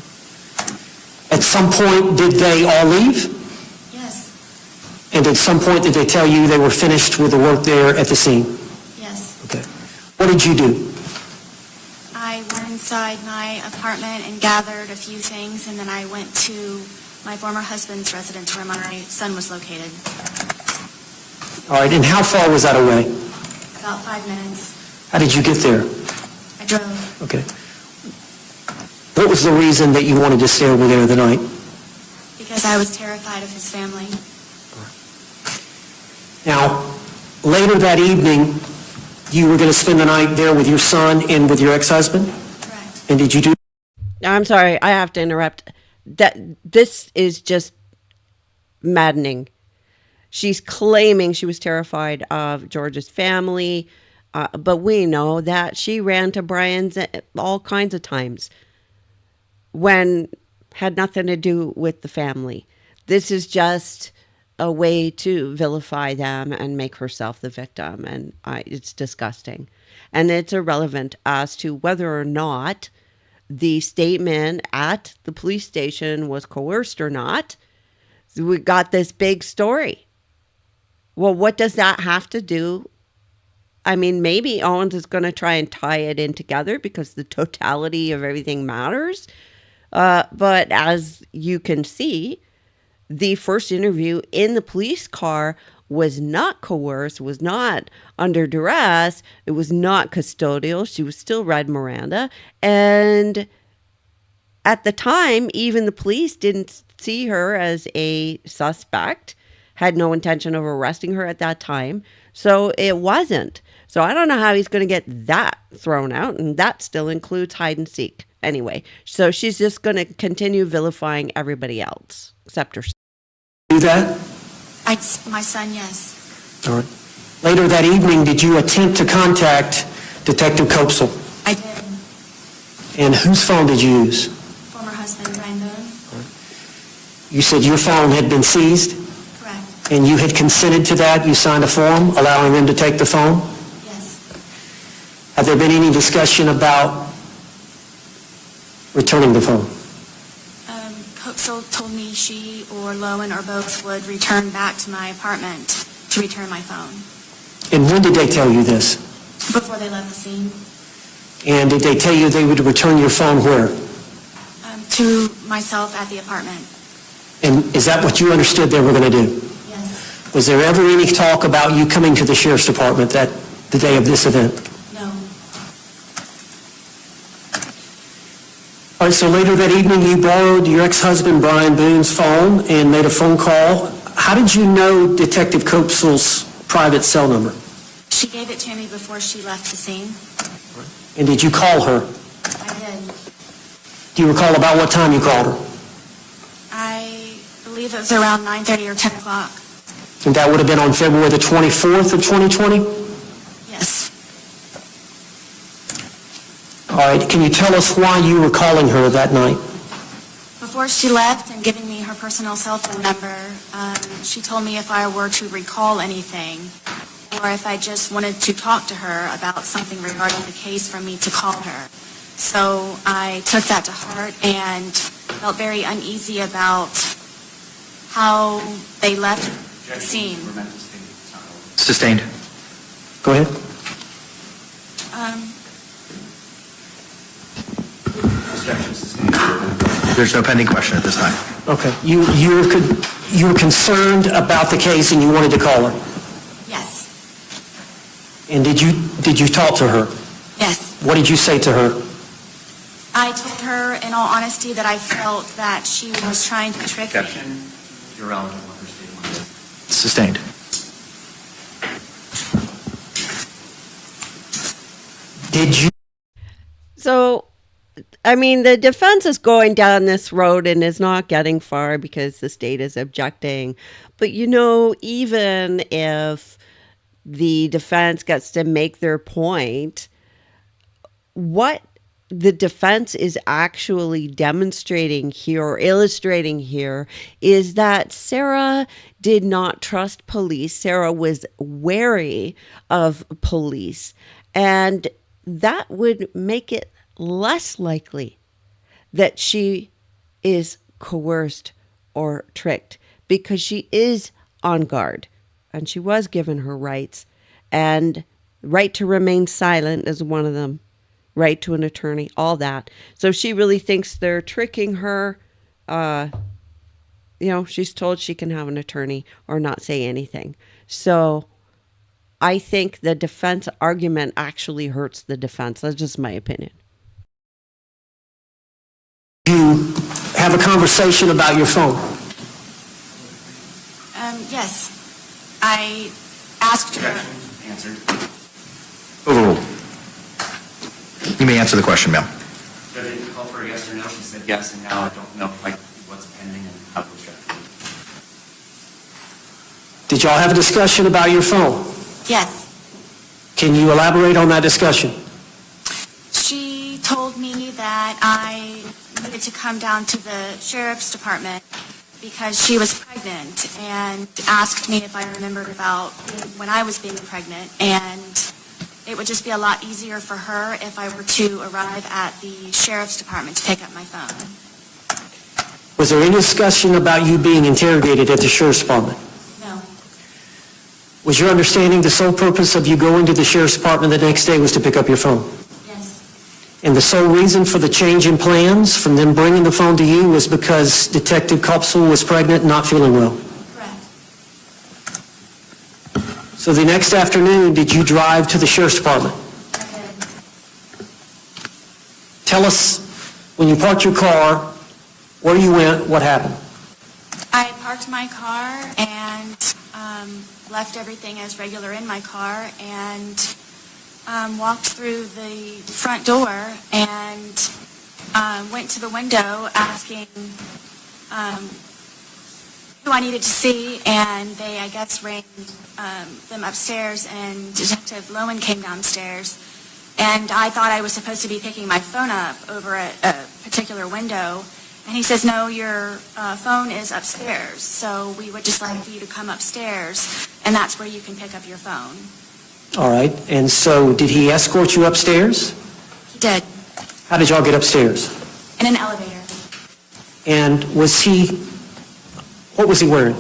At some point, did they all leave? Yes. And at some point, did they tell you they were finished with the work there at the scene? Yes. Okay. What did you do? I went inside my apartment and gathered a few things, and then I went to my former husband's residence where my son was located. All right, and how far was that away? About 5 minutes. How did you get there? I drove Okay. What was the reason that you wanted to stay over there the night? because I was terrified of his family. Now, later that evening, you were going to spend the night there with your son and with your ex-husband? Correct. And did you do? I'm sorry, I have to interrupt. This is just maddening. She's claiming she was terrified of George's family, but we know that she ran to Brian's all kinds of times when had nothing to do with the family. This is just a way to vilify them and make herself the victim, and it's disgusting. And it's irrelevant as to whether or not the statement at the police station was coerced or not. We got this big story. Well, what does that have to do? I mean, maybe Owens is going to try and tie it in together because the totality of everything matters. But as you can see, the first interview in the police car was not coerced, was not under duress. It was not custodial. She was still read Miranda. And at the time, even the police didn't see her as a suspect, had no intention of arresting her at that time. So it wasn't. So I don't know how he's going to get that thrown out. And that still includes hide and seek. Anyway, so she's just going to continue vilifying everybody else except herself. Do that? My son, yes. All right. Later that evening, did you attempt to contact Detective Koepsell? I did. And whose phone did you use? Former husband, Brian Boone. You said your phone had been seized, Correct. and you had consented to that? You signed a form allowing them to take the phone? Yes. Have there been any discussion about returning the phone? Koepsell told me she or Lowen or both would return back to my apartment to return my phone And when did they tell you this? before they left the scene. And did they tell you they would return your phone where? To myself at the apartment. And is that what you understood they were going to do? Yes. Was there ever any talk about you coming to the sheriff's department the day of this event? No. All right, so later that evening, you borrowed your ex-husband Brian Boone's phone and made a phone call. How did you know Detective Koepsell's private cell number? She gave it to me before she left the scene. And did you call her? I did. Do you recall about what time you called her? I believe it was around 9:30 or 10 o'clock. And that would have been on February the 24th of 2020? Yes. All right, can you tell us why you were calling her that night? Before she left and giving me her personal cell phone number, she told me if I were to recall anything, or if I just wanted to talk to her about something regarding the case, for me to call her. So I took that to heart and felt very uneasy about how they left the scene. Sustained. Go ahead. There's no pending question at this time. Okay. You were concerned about the case and you wanted to call her? Yes. And did you talk to her? Yes. What did you say to her? I told her, in all honesty, that I felt that she was trying to trick me. Objection. Irrelevant what her statement is. Sustained. Did you? So, I mean, the defense is going down this road and is not getting far because the state is objecting. But, you know, even if the defense gets to make their point, what the defense is actually demonstrating here or illustrating here is that Sarah did not trust police. Sarah was wary of police, and that would make it less likely that she is coerced or tricked because she is on guard and she was given her rights, and right to remain silent is one of them, right to an attorney, all that. So she really thinks they're tricking her. She's told she can have an attorney or not say anything. So I think the defense argument actually hurts the defense. That's just my opinion. You have a conversation about your phone? Yes. I asked her. Objection. Answered. Overruled. You may answer the question, ma'am. Judge, I didn't call for a yes or no. She said yes, and now I don't know what's pending and how to object. Did y'all have a discussion about your phone? Yes. Can you elaborate on that discussion? She told me that I needed to come down to the sheriff's department because she was pregnant, and asked me if I remembered about when I was being pregnant, and it would just be a lot easier for her if I were to arrive at the sheriff's department to pick up my phone. Was there any discussion about you being interrogated at the sheriff's department? No. Was your understanding the sole purpose of you going to the sheriff's department the next day was to pick up your phone? Yes. And the sole reason for the change in plans from them bringing the phone to you was because Detective Koepsell was pregnant and not feeling well? Correct. So the next afternoon, did you drive to the sheriff's department? I did. Tell us, when you parked your car, where you went, what happened? I parked my car and left everything as regular in my car, and walked through the front door and went to the window asking who I needed to see, and they, I guess, rang them upstairs, and Detective Lowen came downstairs, and I thought I was supposed to be picking my phone up over at a particular window, and he says, no, your phone is upstairs, so we would just like for you to come upstairs, and that's where you can pick up your phone. All right, and so did he escort you upstairs? He did, How did y'all get upstairs? in an elevator. And what was he wearing?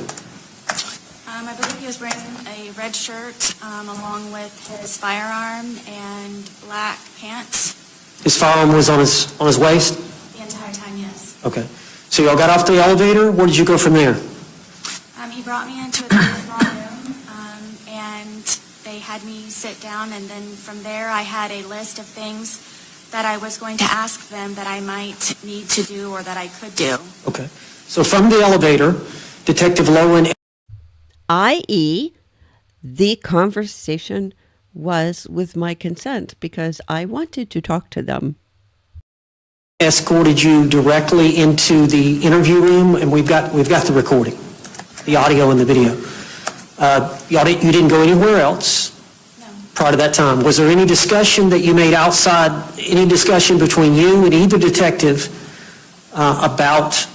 I believe he was wearing a red shirt along with his firearm and black pants His firearm was on his waist? the entire time, yes. Okay. So y'all got off the elevator, where did you go from there? He brought me into a very small room, and they had me sit down, and then from there I had a list of things that I was going to ask them that I might need to do or that I could do. Okay. So from the elevator, Detective Lowen... i.e., the conversation was with my consent because I wanted to talk to them. Escorted you directly into the interview room, and we've got the recording, the audio and the video. You didn't go anywhere else prior to that time. Was there any discussion that you made outside, any discussion between you and either detective about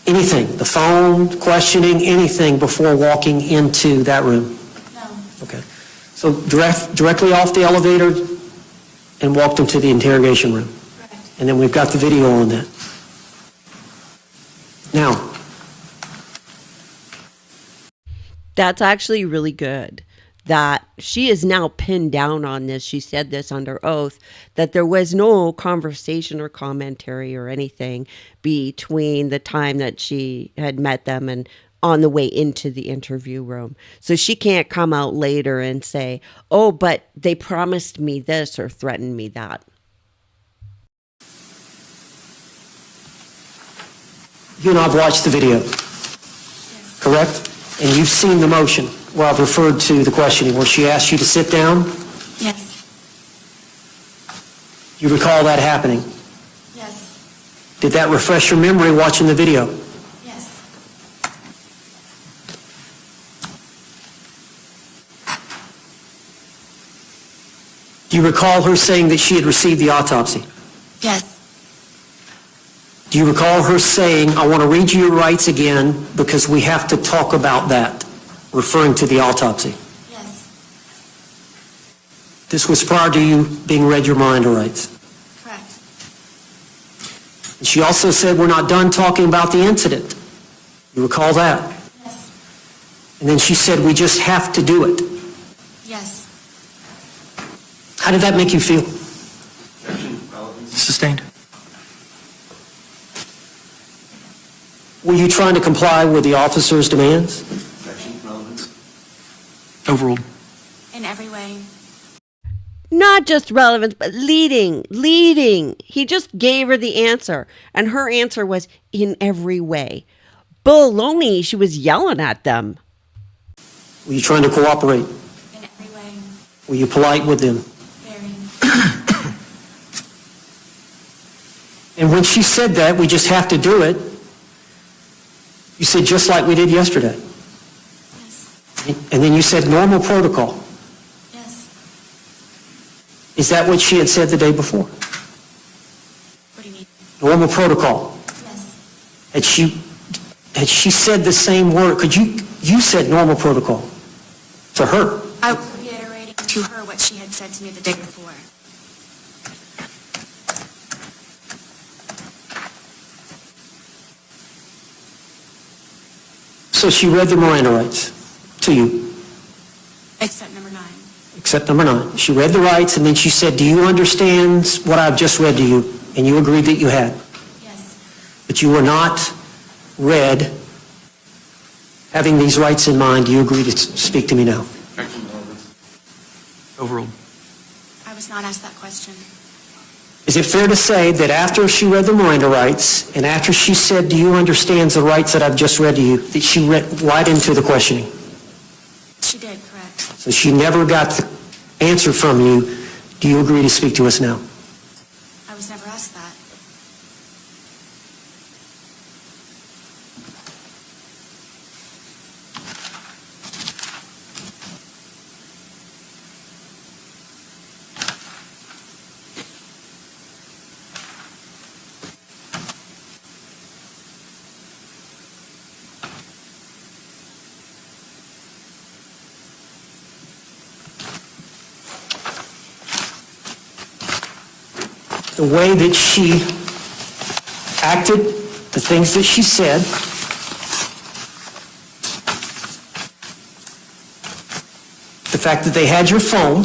anything, the phone, questioning, anything before walking into that room? No. Okay. So directly off the elevator and walked into the interrogation room? Correct. And then we've got the video on that. Now, That's actually really good that she is now pinned down on this. She said this under oath, that there was no conversation or commentary or anything between the time that she had met them and on the way into the interview room. So she can't come out later and say, oh, but they promised me this or threatened me that. you and I have watched the video, Yes. correct? And you've seen the motion where I've referred to the questioning, where she asked you to sit down. Yes. You recall that happening? Yes. Did that refresh your memory watching the video? Yes. Do you recall her saying that she had received the autopsy? Yes. Do you recall her saying, I want to read you your rights again because we have to talk about that, referring to the autopsy? Yes. This was prior to you being read your Miranda rights. Correct. And she also said, we're not done talking about the incident. You recall that? Yes. And then she said, we just have to do it. Yes. How did that make you feel? Sustained. Were you trying to comply with the officer's demands? Overruled. In every way. Not just relevance, but leading. He just gave her the answer. And her answer was in every way. Baloney, she was yelling at them. Were you trying to cooperate? In every way. Were you polite with them? Very. And when she said that, we just have to do it, you said just like we did yesterday. Yes. And then you said normal protocol. Yes. Is that what she had said the day before? What do you mean? Normal protocol. Yes. Had she said the same word? You said normal protocol to her. I was reiterating to her what she had said to me the day before. So she read the Miranda rights to you, Except number 9. except number 9. She read the rights and then she said, do you understand what I've just read to you? And you agreed that you had. Yes. But you were not read having these rights in mind. Do you agree to speak to me now? Overruled. I was not asked that question. Is it fair to say that after she read the Miranda rights and after she said, do you understand the rights that I've just read to you, that she read right into the questioning? She did, correct. So she never got the answer from you. Do you agree to speak to us now? I was never asked that. The way that she acted, the things that she said, the fact that they had your phone.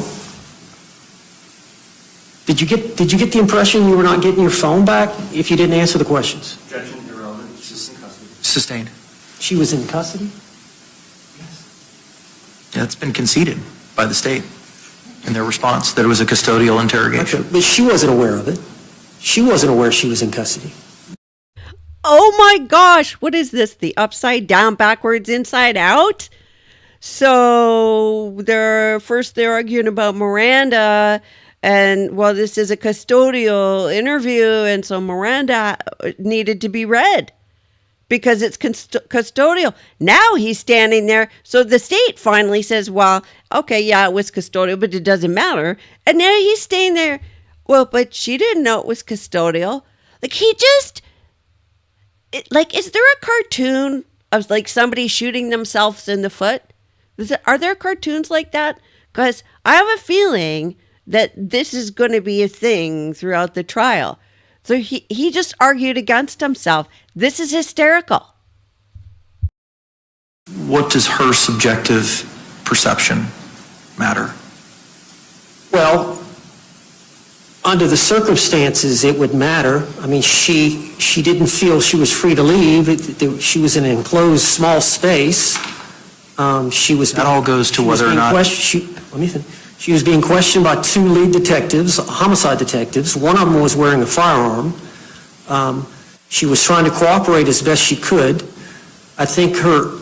Did you get the impression you were not getting your phone back if you didn't answer the questions? Objection, irrelevant, she's in custody. Sustained. She was in custody? Yeah, that's been conceded by the state in their response, that it was a custodial interrogation. Okay, but she wasn't aware of it. She wasn't aware she was in custody. Oh my gosh, what is this? The upside down, backwards, inside out? So they're arguing about Miranda, and well, this is a custodial interview, and so Miranda needed to be read because it's custodial. Now he's standing there. So the state finally says, well, okay, yeah, it was custodial, but it doesn't matter. And now he's staying there. Well, but she didn't know it was custodial. Like is there a cartoon of like somebody shooting themselves in the foot? Are there cartoons like that? Because I have a feeling that this is going to be a thing throughout the trial. So he just argued against himself. This is hysterical. What does her subjective perception matter? Well, under the circumstances, it would matter. I mean, she didn't feel she was free to leave. She was in an enclosed small space. That all goes to whether or not... She was being questioned by two lead detectives, homicide detectives. One of them was wearing a firearm. She was trying to cooperate as best she could. I think her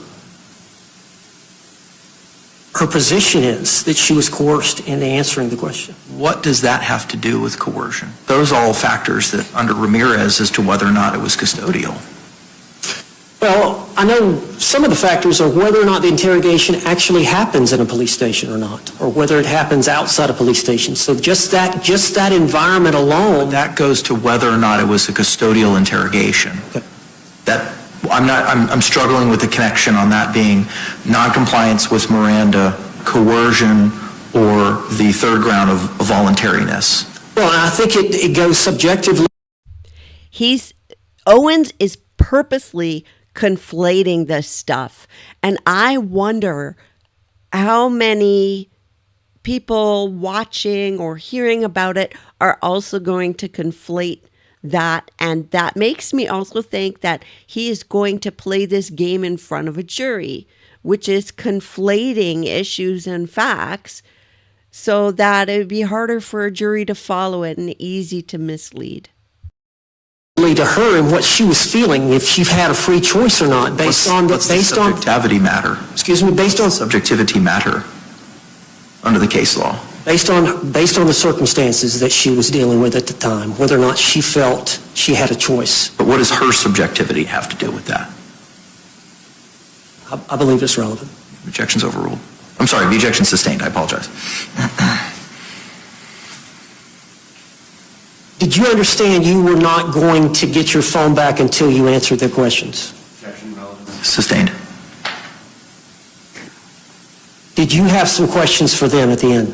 position is that she was coerced into answering the question. What does that have to do with coercion? Those are all factors that under Ramirez as to whether or not it was custodial. Well, I know some of the factors are whether or not the interrogation actually happens in a police station or not, or whether it happens outside a police station. So just that environment alone. That goes to whether or not it was a custodial interrogation. Okay. I'm struggling with the connection on that being noncompliance with Miranda, coercion, or the third ground of voluntariness. Well, I think it goes subjectively. Owens is purposely conflating this stuff. And I wonder how many people watching or hearing about it are also going to conflate that. And that makes me also think that he is going to play this game in front of a jury, which is conflating issues and facts so that it would be harder for a jury to follow it and easy to mislead. To her and what she was feeling, if she had a free choice or not, subjectivity matter? Excuse me, based on subjectivity matter under the case law. Based on the circumstances that she was dealing with at the time, whether or not she felt she had a choice. But what does her subjectivity have to do with that? I believe it's relevant. Objection's overruled. I'm sorry, the objection sustained. I apologize. Did you understand you were not going to get your phone back until you answered their questions? Objection relevant. Sustained. Did you have some questions for them at the end?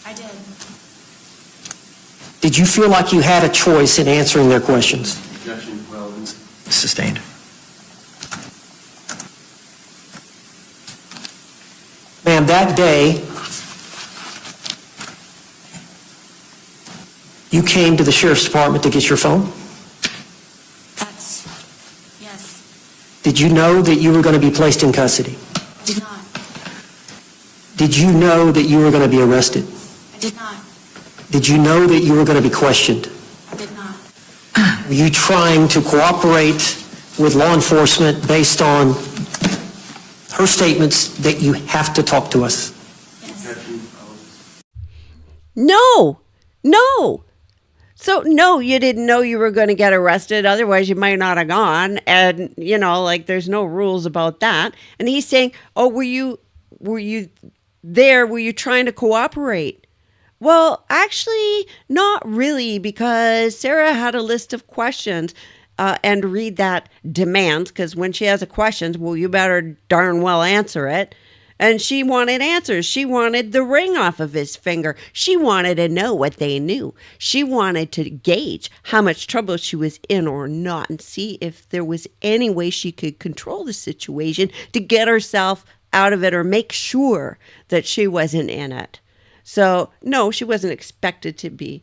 I did. Did you feel like you had a choice in answering their questions? Objection relevant. Sustained. Ma'am, that day, you came to the sheriff's department to get your phone? Yes. Did you know that you were going to be placed in custody? I did not. Did you know that you were going to be arrested? I did not. Did you know that you were going to be questioned? I did not. Were you trying to cooperate with law enforcement based on her statements that you have to talk to us? Yes. Objection relevant. No. So, no, you didn't know you were going to get arrested. Otherwise, you might not have gone. And, there's no rules about that. And he's saying, oh, were you there? Were you trying to cooperate? Well, actually, not really, because Sarah had a list of questions and read that demands, because when she has a question, well, you better darn well answer it. And she wanted answers. She wanted the ring off of his finger. She wanted to know what they knew. She wanted to gauge how much trouble she was in or not and see if there was any way she could control the situation to get herself out of it or make sure that she wasn't in it. So, no, she wasn't expecting to be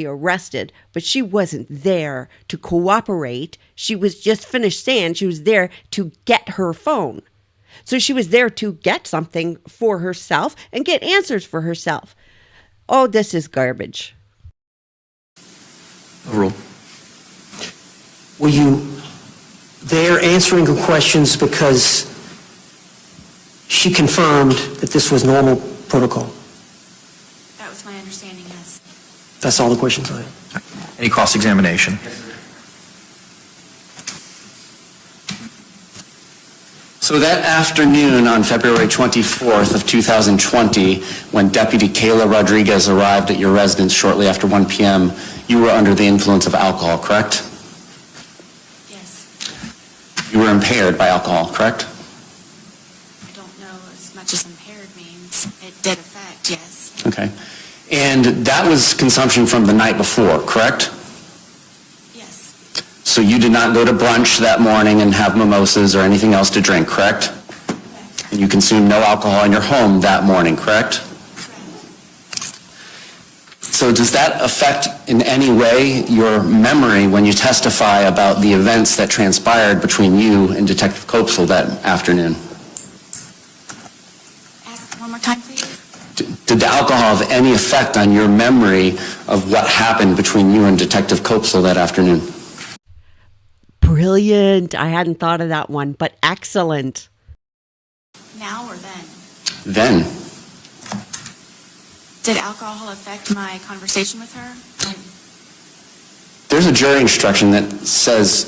arrested, but she wasn't there to cooperate. She was just finished saying she was there to get her phone. So she was there to get something for herself and get answers for herself. Oh, this is garbage. Overruled. Were you there answering the questions because she confirmed that this was normal protocol. That was my understanding, yes. That's all the questions I have. Any cross-examination? So that afternoon on February 24th of 2020, when Deputy Kayla Rodriguez arrived at your residence shortly after 1 p.m., you were under the influence of alcohol, correct? Yes. You were impaired by alcohol, correct? I don't know as much as impaired means. It did affect, yes. Okay. And that was consumption from the night before, correct? Yes. So you did not go to brunch that morning and have mimosas or anything else to drink, correct? Correct. And you consumed no alcohol in your home that morning, correct? Correct. So does that affect in any way your memory when you testify about the events that transpired between you and Detective Koepsell that afternoon? Ask one more time, please. Did the alcohol have any effect on your memory of what happened between you and Detective Koepsell that afternoon? Brilliant. I hadn't thought of that one, but excellent. Now or then? Then. Did alcohol affect my conversation with her? There's a jury instruction that says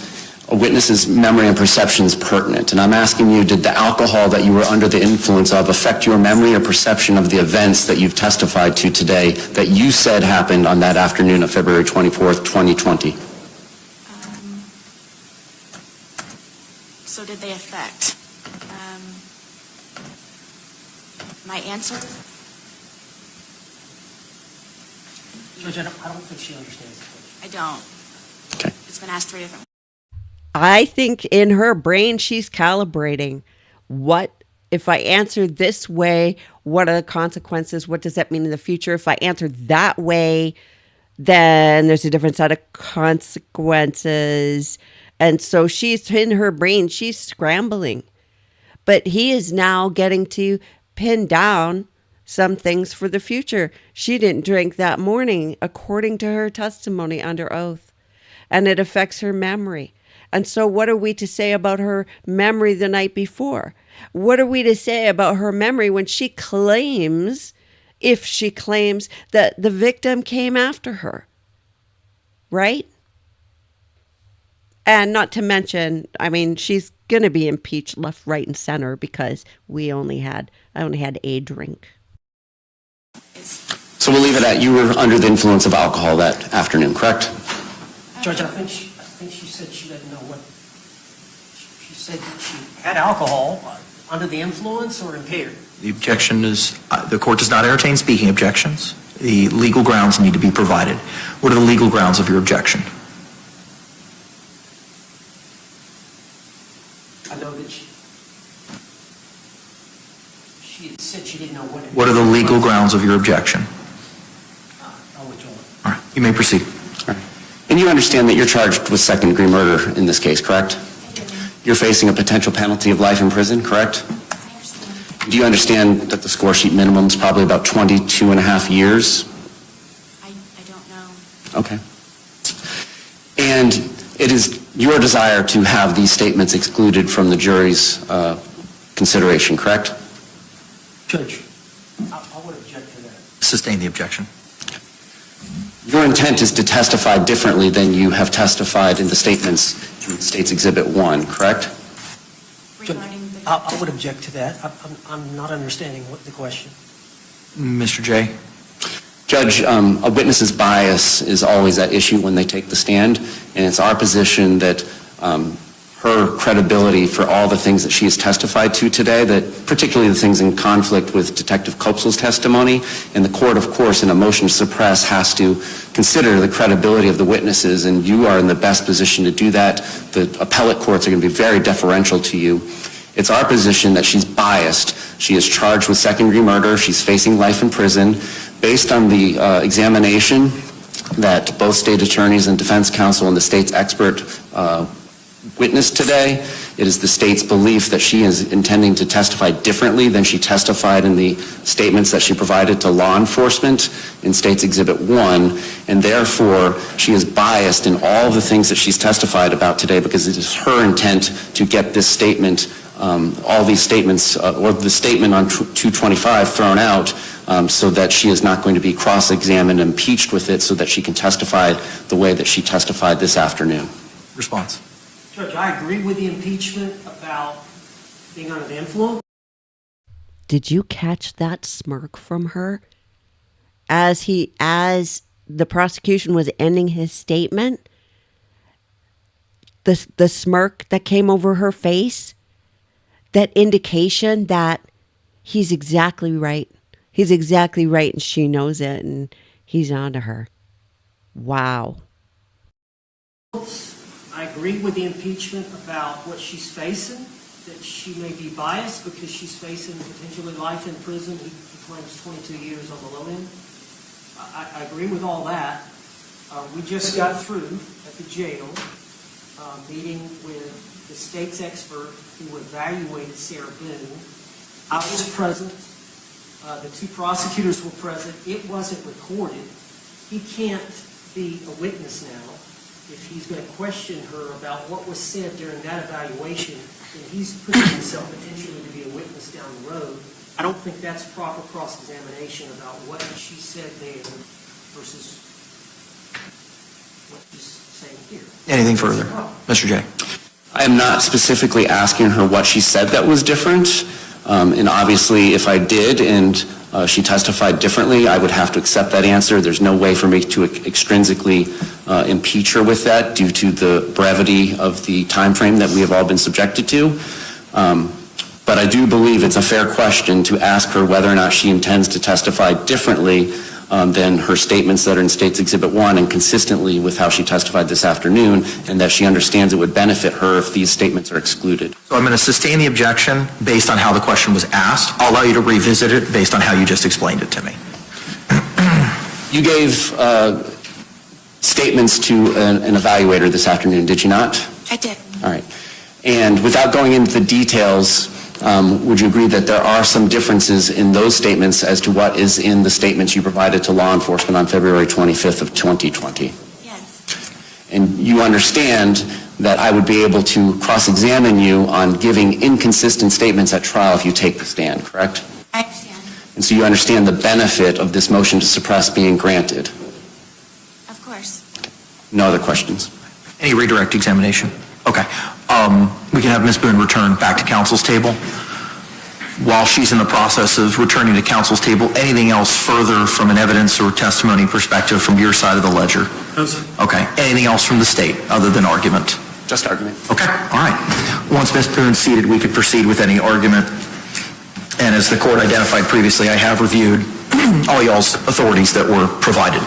a witness's memory and perception is pertinent. And I'm asking you, did the alcohol that you were under the influence of affect your memory or perception of the events that you've testified to today that you said happened on that afternoon of February 24th, 2020? So did they affect? My answer? Judge, I don't think she understands the question. I don't. Okay. It's been asked 3 different ways. I think in her brain, she's calibrating. What if I answer this way? What are the consequences? What does that mean in the future? If I answer that way, then there's a different set of consequences. And so she's in her brain, she's scrambling. But he is now getting to pin down some things for the future. She didn't drink that morning, according to her testimony under oath. And it affects her memory. And so what are we to say about her memory the night before? What are we to say about her memory when she claims, if she claims that the victim came after her? Right? And not to mention, I mean, she's going to be impeached left, right, and center because I only had a drink. So we'll leave it at you were under the influence of alcohol that afternoon, correct? Judge, I think she said she didn't know what, she said that she had alcohol under the influence or impaired. The objection is, the court does not entertain speaking objections. The legal grounds need to be provided. What are the legal grounds of your objection? I know that she had said she didn't know what it was. What are the legal grounds of your objection? I'll withdraw it. All right, you may proceed. All right. And you understand that you're charged with second-degree murder in this case, correct? You're facing a potential penalty of life in prison, correct? I understand. Do you understand that the score sheet minimum is probably about 22 and a half years? I don't know. Okay. And it is your desire to have these statements excluded from the jury's consideration, correct? Judge, I would object to that. Sustain the objection. Your intent is to testify differently than you have testified in the statements in State's Exhibit 1, correct? Regarding the... I would object to that. I'm not understanding what the question. Mr. J. Judge, a witness's bias is always at issue when they take the stand, and it's our position that her credibility for all the things that she has testified to today, that particularly the things in conflict with Detective Koepsell's testimony, and the court, of course, in a motion to suppress, has to consider the credibility of the witnesses, and you are in the best position to do that. The appellate courts are going to be very deferential to you. It's our position that she's biased. She is charged with second-degree murder. She's facing life in prison. Based on the examination that both state attorneys and defense counsel and the state's expert witnessed today, it is the state's belief that she is intending to testify differently than she testified in the statements that she provided to law enforcement in State's Exhibit 1, and therefore she is biased in all the things that she's testified about today because it is her intent to get this statement all these statements, or the statement on 225 thrown out, so that she is not going to be cross-examined and impeached with it so that she can testify the way that she testified this afternoon. Response. Judge, I agree with the impeachment about being under the influence. Did you catch that smirk from her as the prosecution was ending his statement? The smirk that came over her face, that indication that he's exactly right. He's exactly right, and she knows it, and he's on to her. Wow. I agree with the impeachment about what she's facing, that she may be biased because she's facing potentially life in prison. He claims 22 years on the low end. I agree with all that. We just got through at the jail meeting with the state's expert who evaluated Sarah Boone. I was present. The two prosecutors were present. It wasn't recorded. He can't be a witness now. If he's going to question her about what was said during that evaluation, then he's putting himself potentially to be a witness down the road. I don't think that's proper cross-examination about what she said there versus what she's saying here. Anything further? Mr. J. I am not specifically asking her what she said that was different. And obviously, if I did and she testified differently, I would have to accept that answer. There's no way for me to extrinsically impeach her with that due to the brevity of the time frame that we have all been subjected to. But I do believe it's a fair question to ask her whether or not she intends to testify differently than her statements that are in State's Exhibit 1 and consistently with how she testified this afternoon, and that she understands it would benefit her if these statements are excluded. So I'm going to sustain the objection based on how the question was asked. I'll allow you to revisit it based on how you just explained it to me. You gave statements to an evaluator this afternoon, did you not? I did. All right. And without going into the details, would you agree that there are some differences in those statements as to what is in the statements you provided to law enforcement on February 25th of 2020? Yes. And you understand that I would be able to cross-examine you on giving inconsistent statements at trial if you take the stand, correct? I understand. And so you understand the benefit of this motion to suppress being granted? Of course. No other questions? Any redirect examination? Okay. We can have Ms. Boone return back to counsel's table. While she's in the process of returning to counsel's table, anything else further from an evidence or testimony perspective from your side of the ledger? No, sir. Okay. Anything else from the state other than argument? Just argument. Okay. All right. Once Ms. Boone's seated, we could proceed with any argument. And as the court identified previously, I have reviewed all y'all's authorities that were provided.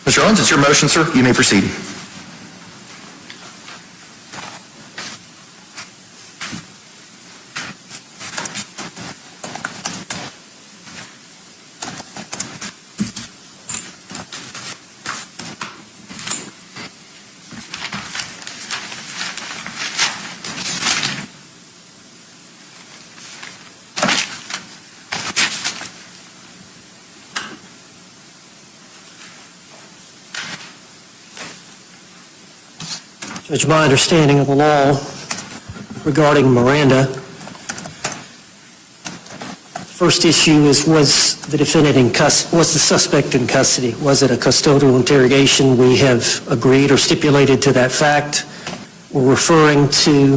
Mr. Owens, it's your motion, sir. You may proceed. Judge, my understanding of the law regarding Miranda, first issue is, was the defendant was the suspect in custody? Was it a custodial interrogation? We have agreed or stipulated to that fact. We're referring to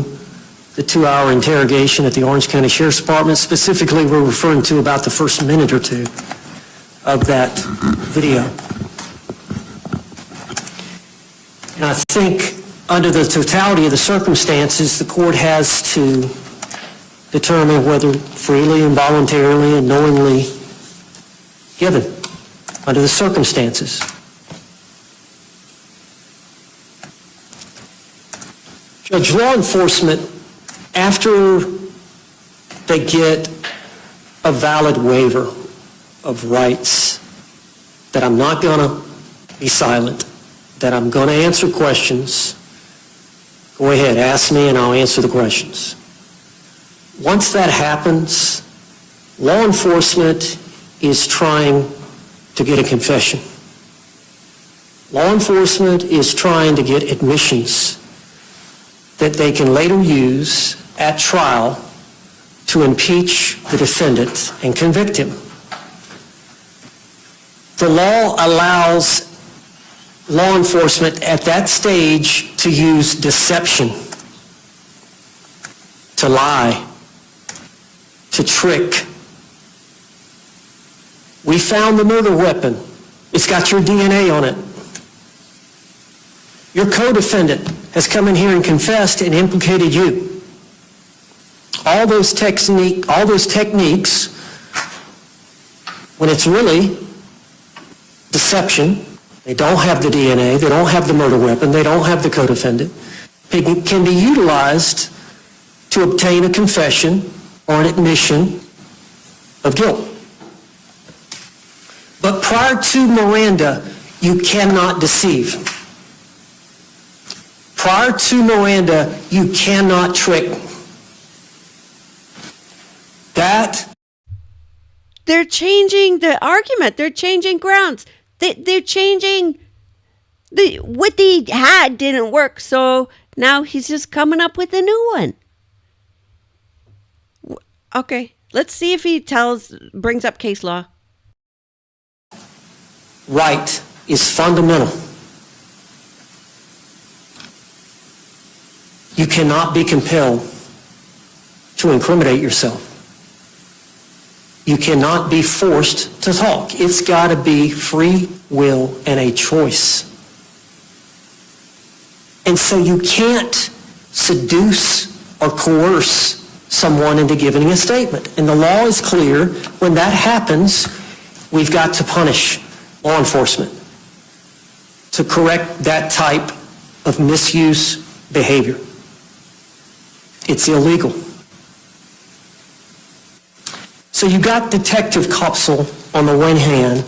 the 2-hour interrogation at the Orange County Sheriff's Department. Specifically, we're referring to about the first minute or two of that video. And I think under the totality of the circumstances, the court has to determine whether freely and voluntarily and knowingly given under the circumstances. Judge, law enforcement, after they get a valid waiver of rights, that I'm not going to be silent, that I'm going to answer questions, go ahead, ask me and I'll answer the questions. Once that happens, law enforcement is trying to get a confession. Law enforcement is trying to get admissions that they can later use at trial to impeach the defendant and convict him. The law allows law enforcement at that stage to use deception, to lie, to trick. We found the murder weapon. It's got your DNA on it. Your co-defendant has come in here and confessed and implicated you. All those techniques, when it's really deception, they don't have the DNA, they don't have the murder weapon, they don't have the co-defendant, it can be utilized to obtain a confession or an admission of guilt. But prior to Miranda, you cannot deceive. Prior to Miranda, you cannot trick. They're changing the argument. They're changing grounds. They're changing what they had didn't work, so now he's just coming up with a new one. Okay, let's see if he brings up case law. Right is fundamental. You cannot be compelled to incriminate yourself. You cannot be forced to talk. It's got to be free will and a choice. And so you can't seduce or coerce someone into giving a statement. And the law is clear. When that happens, we've got to punish law enforcement to correct that type of misuse behavior. It's illegal. So you got Detective Koepsell on the one hand.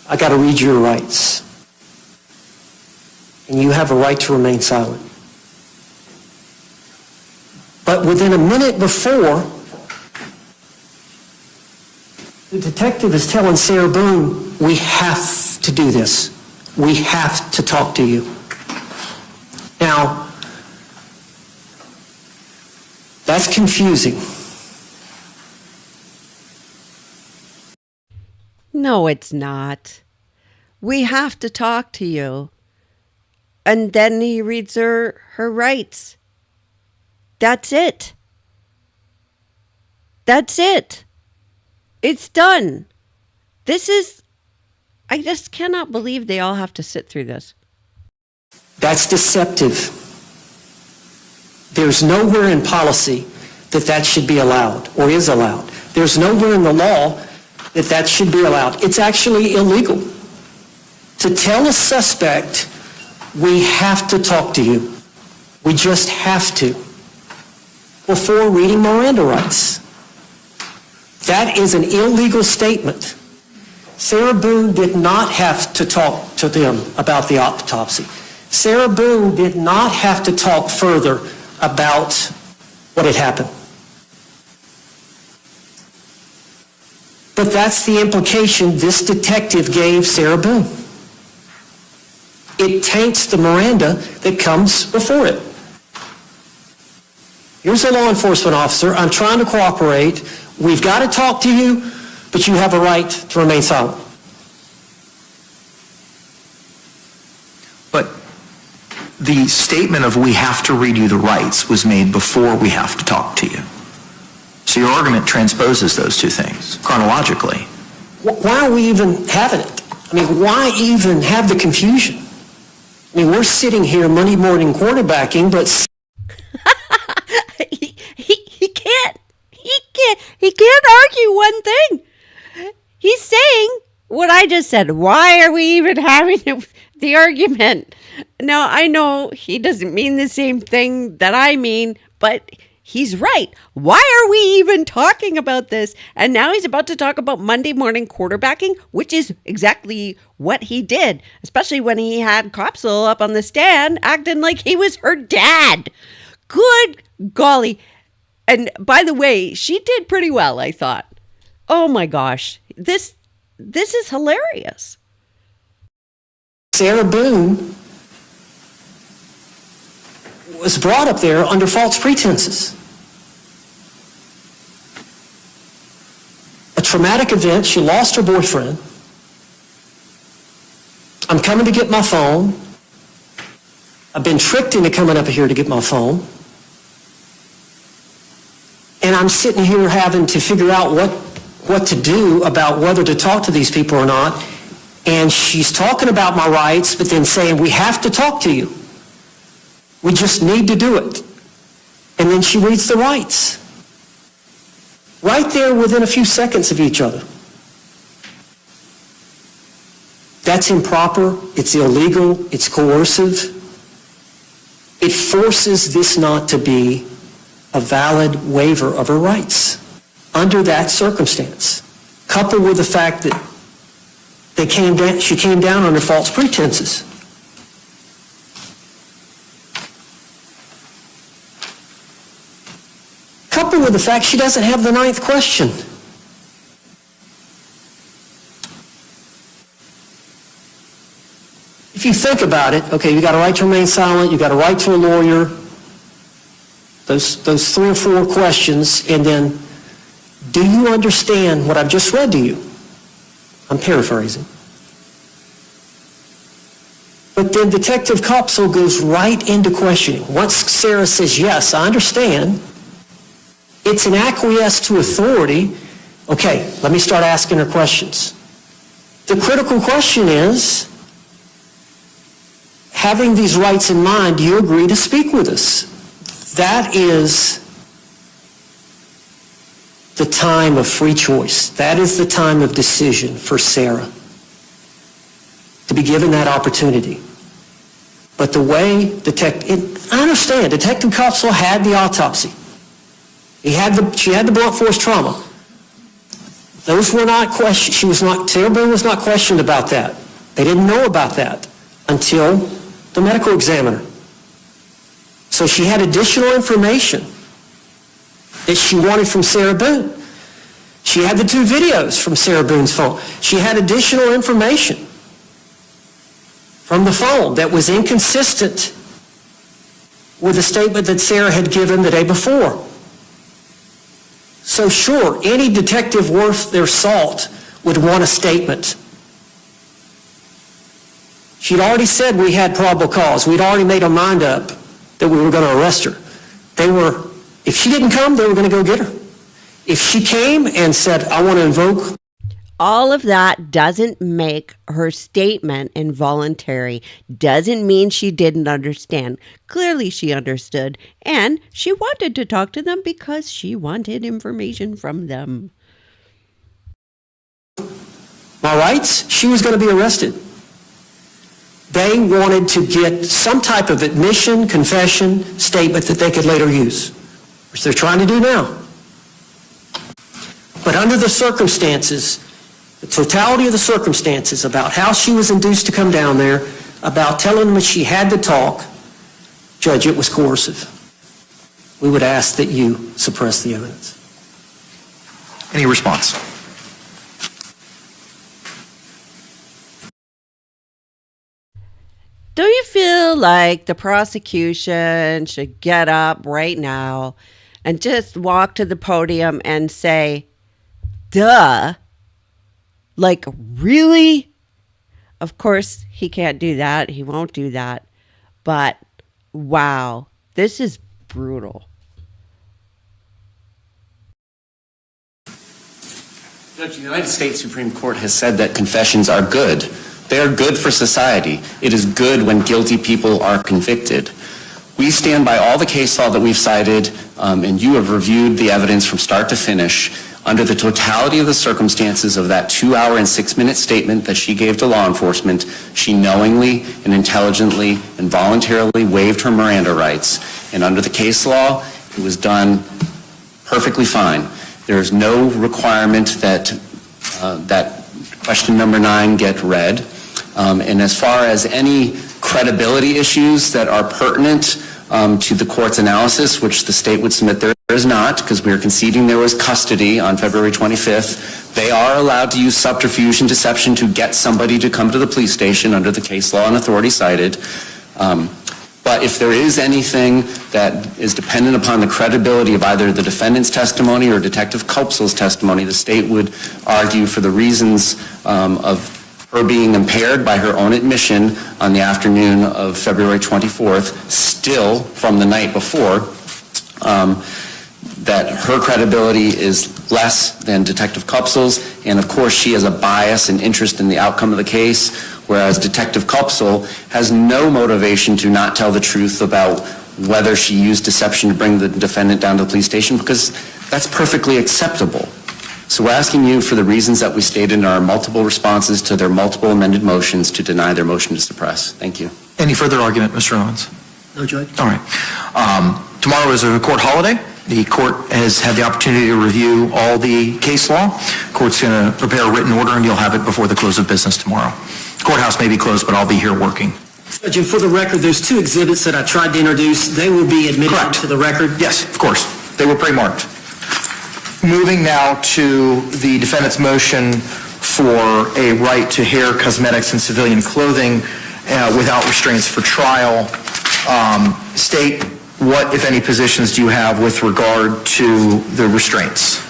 I got to read your rights. And you have a right to remain silent. But within a minute before, the detective is telling Sarah Boone, we have to do this. We have to talk to you. Now, that's confusing. No, it's not. We have to talk to you. And then he reads her rights. That's it. That's it. It's done. I just cannot believe they all have to sit through this. That's deceptive. There's nowhere in policy that should be allowed or is allowed. There's nowhere in the law that should be allowed. It's actually illegal to tell a suspect, we have to talk to you. We just have to, before reading Miranda rights. That is an illegal statement. Sarah Boone did not have to talk to them about the autopsy. Sarah Boone did not have to talk further about what had happened. But that's the implication this detective gave Sarah Boone. It taints the Miranda that comes before it. Here's a law enforcement officer. I'm trying to cooperate. We've got to talk to you, but you have a right to remain silent. But the statement of we have to read you the rights was made before we have to talk to you. So your argument transposes those two things chronologically. Why are we even having it? I mean, why even have the confusion? I mean, we're sitting here Monday morning quarterbacking, but he can't argue one thing. He's saying what I just said. Why are we even having the argument? Now, I know he doesn't mean the same thing that I mean, but he's right. Why are we even talking about this? And now he's about to talk about Monday morning quarterbacking, which is exactly what he did, especially when he had Koepsell up on the stand acting like he was her dad. Good golly. And by the way, she did pretty well, I thought. Oh my gosh. this is hilarious. Sarah Boone was brought up there under false pretenses. A traumatic event, she lost her boyfriend. I'm coming to get my phone. I've been tricked into coming up here to get my phone. And I'm sitting here having to figure out what to do about whether to talk to these people or not. And she's talking about my rights, but then saying, we have to talk to you. We just need to do it. And then she reads the rights. Right there within a few seconds of each other. That's improper, it's illegal, it's coercive. It forces this not to be a valid waiver of her rights under that circumstance, coupled with the fact that she came down under false pretenses. Coupled with the fact she doesn't have the 9th question. If you think about it, okay, you got a right to remain silent, you got a right to a lawyer, those 3 or 4 questions, and then, do you understand what I've just read to you? I'm paraphrasing. But then Detective Koepsell goes right into questioning. Once Sarah says, yes, I understand, it's an acquiesce to authority. Okay, let me start asking her questions. The critical question is, having these rights in mind, do you agree to speak with us? That is the time of free choice. That is the time of decision for Sarah, to be given that opportunity. But the way I understand, Detective Koepsell had the autopsy. She had the blunt force trauma. Those were not questioned. Sarah Boone was not questioned about that. They didn't know about that until the medical examiner. So she had additional information that she wanted from Sarah Boone. She had the 2 videos from Sarah Boone's phone. She had additional information from the phone that was inconsistent with the statement that Sarah had given the day before. So sure, any detective worth their salt would want a statement. She'd already said we had probable cause. We'd already made our mind up that we were going to arrest her. If she didn't come, they were going to go get her. If she came and said, I want to invoke. All of that doesn't make her statement involuntary, doesn't mean she didn't understand. Clearly she understood, and she wanted to talk to them because she wanted information from them. My rights? She was going to be arrested. They wanted to get some type of admission, confession, statement that they could later use, which they're trying to do now. But under the circumstances, the totality of the circumstances about how she was induced to come down there, about telling them she had to talk, Judge, it was coercive. We would ask that you suppress the evidence. Any response? Don't you feel like the prosecution should get up right now and just walk to the podium and say, duh? Like, really? Of course, he can't do that. He won't do that. But, wow, this is brutal. Judge, the United States Supreme Court has said that confessions are good. They are good for society. It is good when guilty people are convicted. We stand by all the case law that we've cited, and you have reviewed the evidence from start to finish. Under the totality of the circumstances of that 2-hour and 6-minute statement that she gave to law enforcement, she knowingly and intelligently and voluntarily waived her Miranda rights. And under the case law, it was done perfectly fine. There is no requirement that question number 9 get read. And as far as any credibility issues that are pertinent to the court's analysis, which the state would submit there is not, because we are conceding there was custody on February 25th. They are allowed to use subterfuge and deception to get somebody to come to the police station under the case law and authority cited. But if there is anything that is dependent upon the credibility of either the defendant's testimony or Detective Koepsell's testimony, the state would argue for the reasons of her being impaired by her own admission on the afternoon of February 24th, still from the night before, that her credibility is less than Detective Koepsell's, and of course she has a bias and interest in the outcome of the case, whereas Detective Koepsell has no motivation to not tell the truth about whether she used deception to bring the defendant down to the police station, because that's perfectly acceptable. So we're asking you, for the reasons that we stated in our multiple responses to their multiple amended motions, to deny their motion to suppress. Thank you. Any further argument, Mr. Owens? No, Judge. All right. Tomorrow is a court holiday. The court has had the opportunity to review all the case law. Court's going to prepare a written order, and you'll have it before the close of business tomorrow. Courthouse may be closed, but I'll be here working. Judge, and for the record, there's two exhibits that I tried to introduce. They will be admitted Correct. to the record. Yes, of course. They were pre-marked. Moving now to the defendant's motion for a right to hair, cosmetics, and civilian clothing without restraints for trial. State, what, if any, positions do you have with regard to the restraints?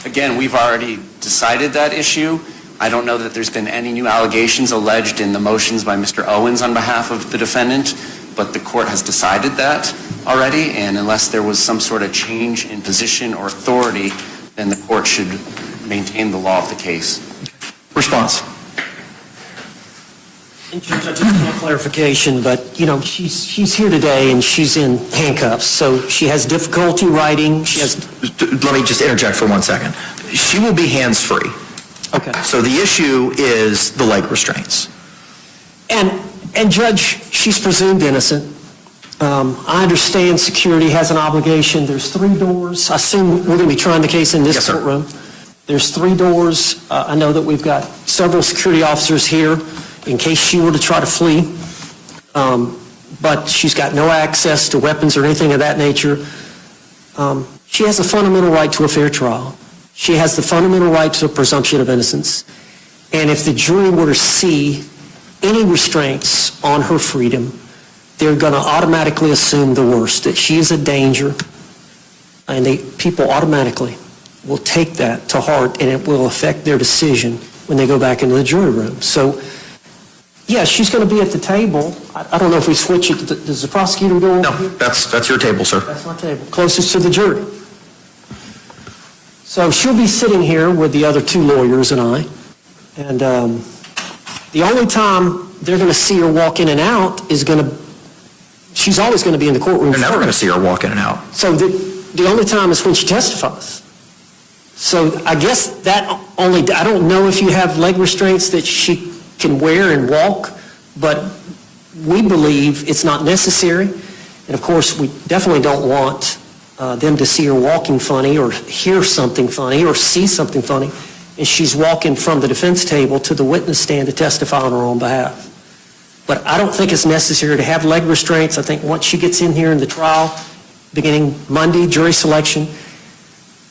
Again, we've already decided that issue. I don't know that there's been any new allegations alleged in the motions by Mr. Owens on behalf of the defendant, but the court has decided that already, and unless there was some sort of change in position or authority, then the court should maintain the law of the case. Response. And Judge, I just want clarification, but, you know, she's here today and she's in handcuffs, so she has difficulty writing. She has... Let me just interject for 1 second. She will be hands-free. Okay. So the issue is the leg restraints. And Judge, she's presumed innocent. I understand security has an obligation. There's 3 doors. I assume we're going to be trying the case in this Yes, sir. courtroom. There's 3 doors. I know that we've got several security officers here in case she were to try to flee. But she's got no access to weapons or anything of that nature. She has a fundamental right to a fair trial. She has the fundamental right to a presumption of innocence. And if the jury were to see any restraints on her freedom, they're going to automatically assume the worst, that she is a danger, and people automatically will take that to heart, and it will affect their decision when they go back into the jury room. So, yeah, she's going to be at the table. I don't know if we switch it. Does the prosecutor go over No, here? that's your table, sir. That's my table, closest to the jury. So she'll be sitting here with the other 2 lawyers and I, and the only time they're going to see her walk in and out is she's always going to be in the courtroom. You're never going to see her walk in and out. So the only time is when she testifies. So I guess I don't know if you have leg restraints that she can wear and walk, but we believe it's not necessary. And of course, we definitely don't want them to see her walking funny or hear something funny or see something funny, and she's walking from the defense table to the witness stand to testify on her own behalf. But I don't think it's necessary to have leg restraints. I think once she gets in here in the trial, beginning Monday, jury selection,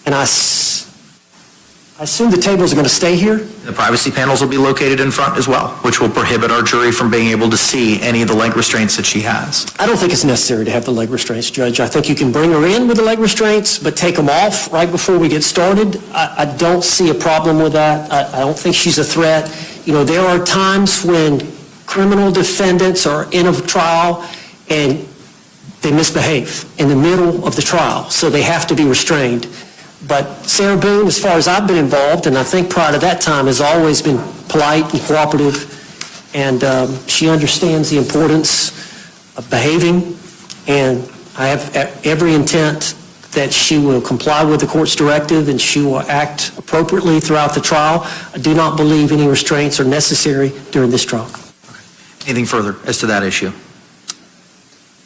and I assume the tables are going to stay here? The privacy panels will be located in front as well, which will prohibit our jury from being able to see any of the leg restraints that she has. I don't think it's necessary to have the leg restraints, Judge. I think you can bring her in with the leg restraints, but take them off right before we get started. I don't see a problem with that. I don't think she's a threat. You know, there are times when criminal defendants are in a trial and they misbehave in the middle of the trial, so they have to be restrained. But Sarah Boone, as far as I've been involved, and I think prior to that time, has always been polite and cooperative, and she understands the importance of behaving, and I have every intent that she will comply with the court's directive and she will act appropriately throughout the trial. I do not believe any restraints are necessary during this trial. Anything further as to that issue?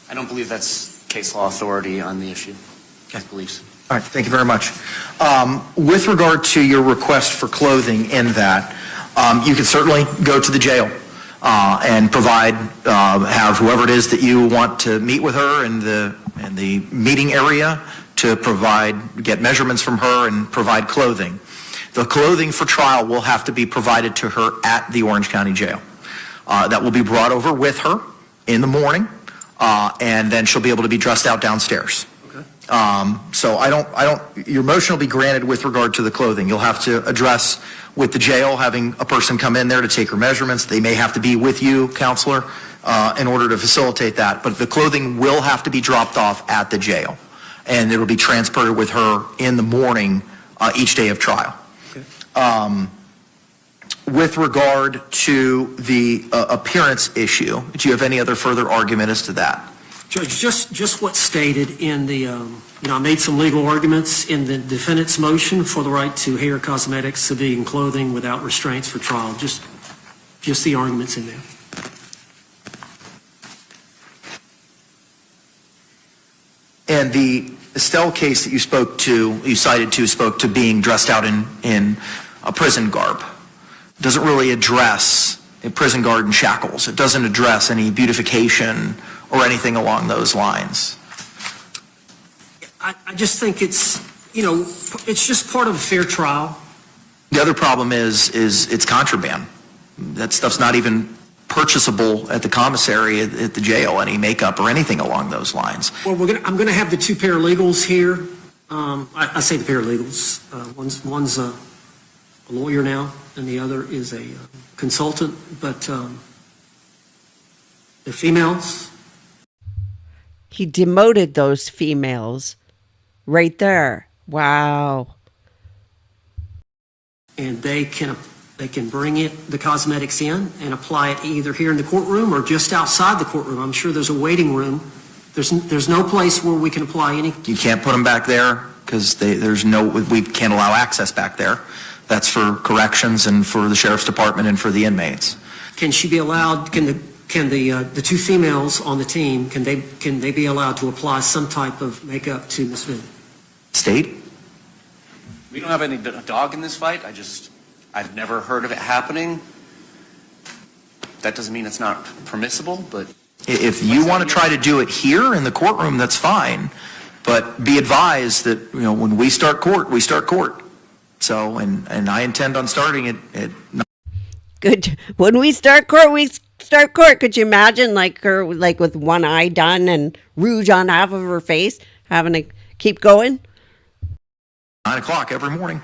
I don't believe that's case law authority on the issue. Okay. Beliefs. All right, thank you very much. With regard to your request for clothing in that, you can certainly go to the jail. and have whoever it is that you want to meet with her in the meeting area to get measurements from her and provide clothing. The clothing for trial will have to be provided to her at the Orange County Jail. That will be brought over with her in the morning, and then she'll be able to be dressed out downstairs. So your motion will be granted with regard to the clothing. You'll have to address with the jail having a person come in there to take her measurements. They may have to be with you, counselor, in order to facilitate that. But the clothing will have to be dropped off at the jail, and it'll be transported with her in the morning each day of trial. With regard to the appearance issue, do you have any other further argument as to that? Judge, just what's stated in the, I made some legal arguments in the defendant's motion for the right to hair, cosmetics, civilian clothing without restraints for trial. Just the arguments in there. And the Estelle case that you spoke to being dressed out in a prison garb. Doesn't really address a prison guard in shackles. It doesn't address any beautification or anything along those lines. I just think it's just part of a fair trial. The other problem is it's contraband. That stuff's not even purchasable at the commissary at the jail, any makeup or anything along those lines. Well, I'm going to have the two paralegals here. I say the paralegals. One's a lawyer now, and the other is a consultant, but they're females. He demoted those females right there. Wow. And they can bring the cosmetics in and apply it either here in the courtroom or just outside the courtroom. I'm sure there's a waiting room. There's no place where we can apply any. You can't put them back there because we can't allow access back there. That's for corrections and for the sheriff's department and for the inmates. Can she be allowed? Can the two females on the team can they be allowed to apply some type of makeup to Ms. Boone? State? We don't have any dog in this fight. I've never heard of it happening. That doesn't mean it's not permissible, but If you want to try to do it here in the courtroom, that's fine. But be advised that when we start court, we start court. So, and I intend on starting it at. Good. When we start court, we start court. Could you imagine her with one eye done and rouge on half of her face, having to keep going? 9 o'clock every morning.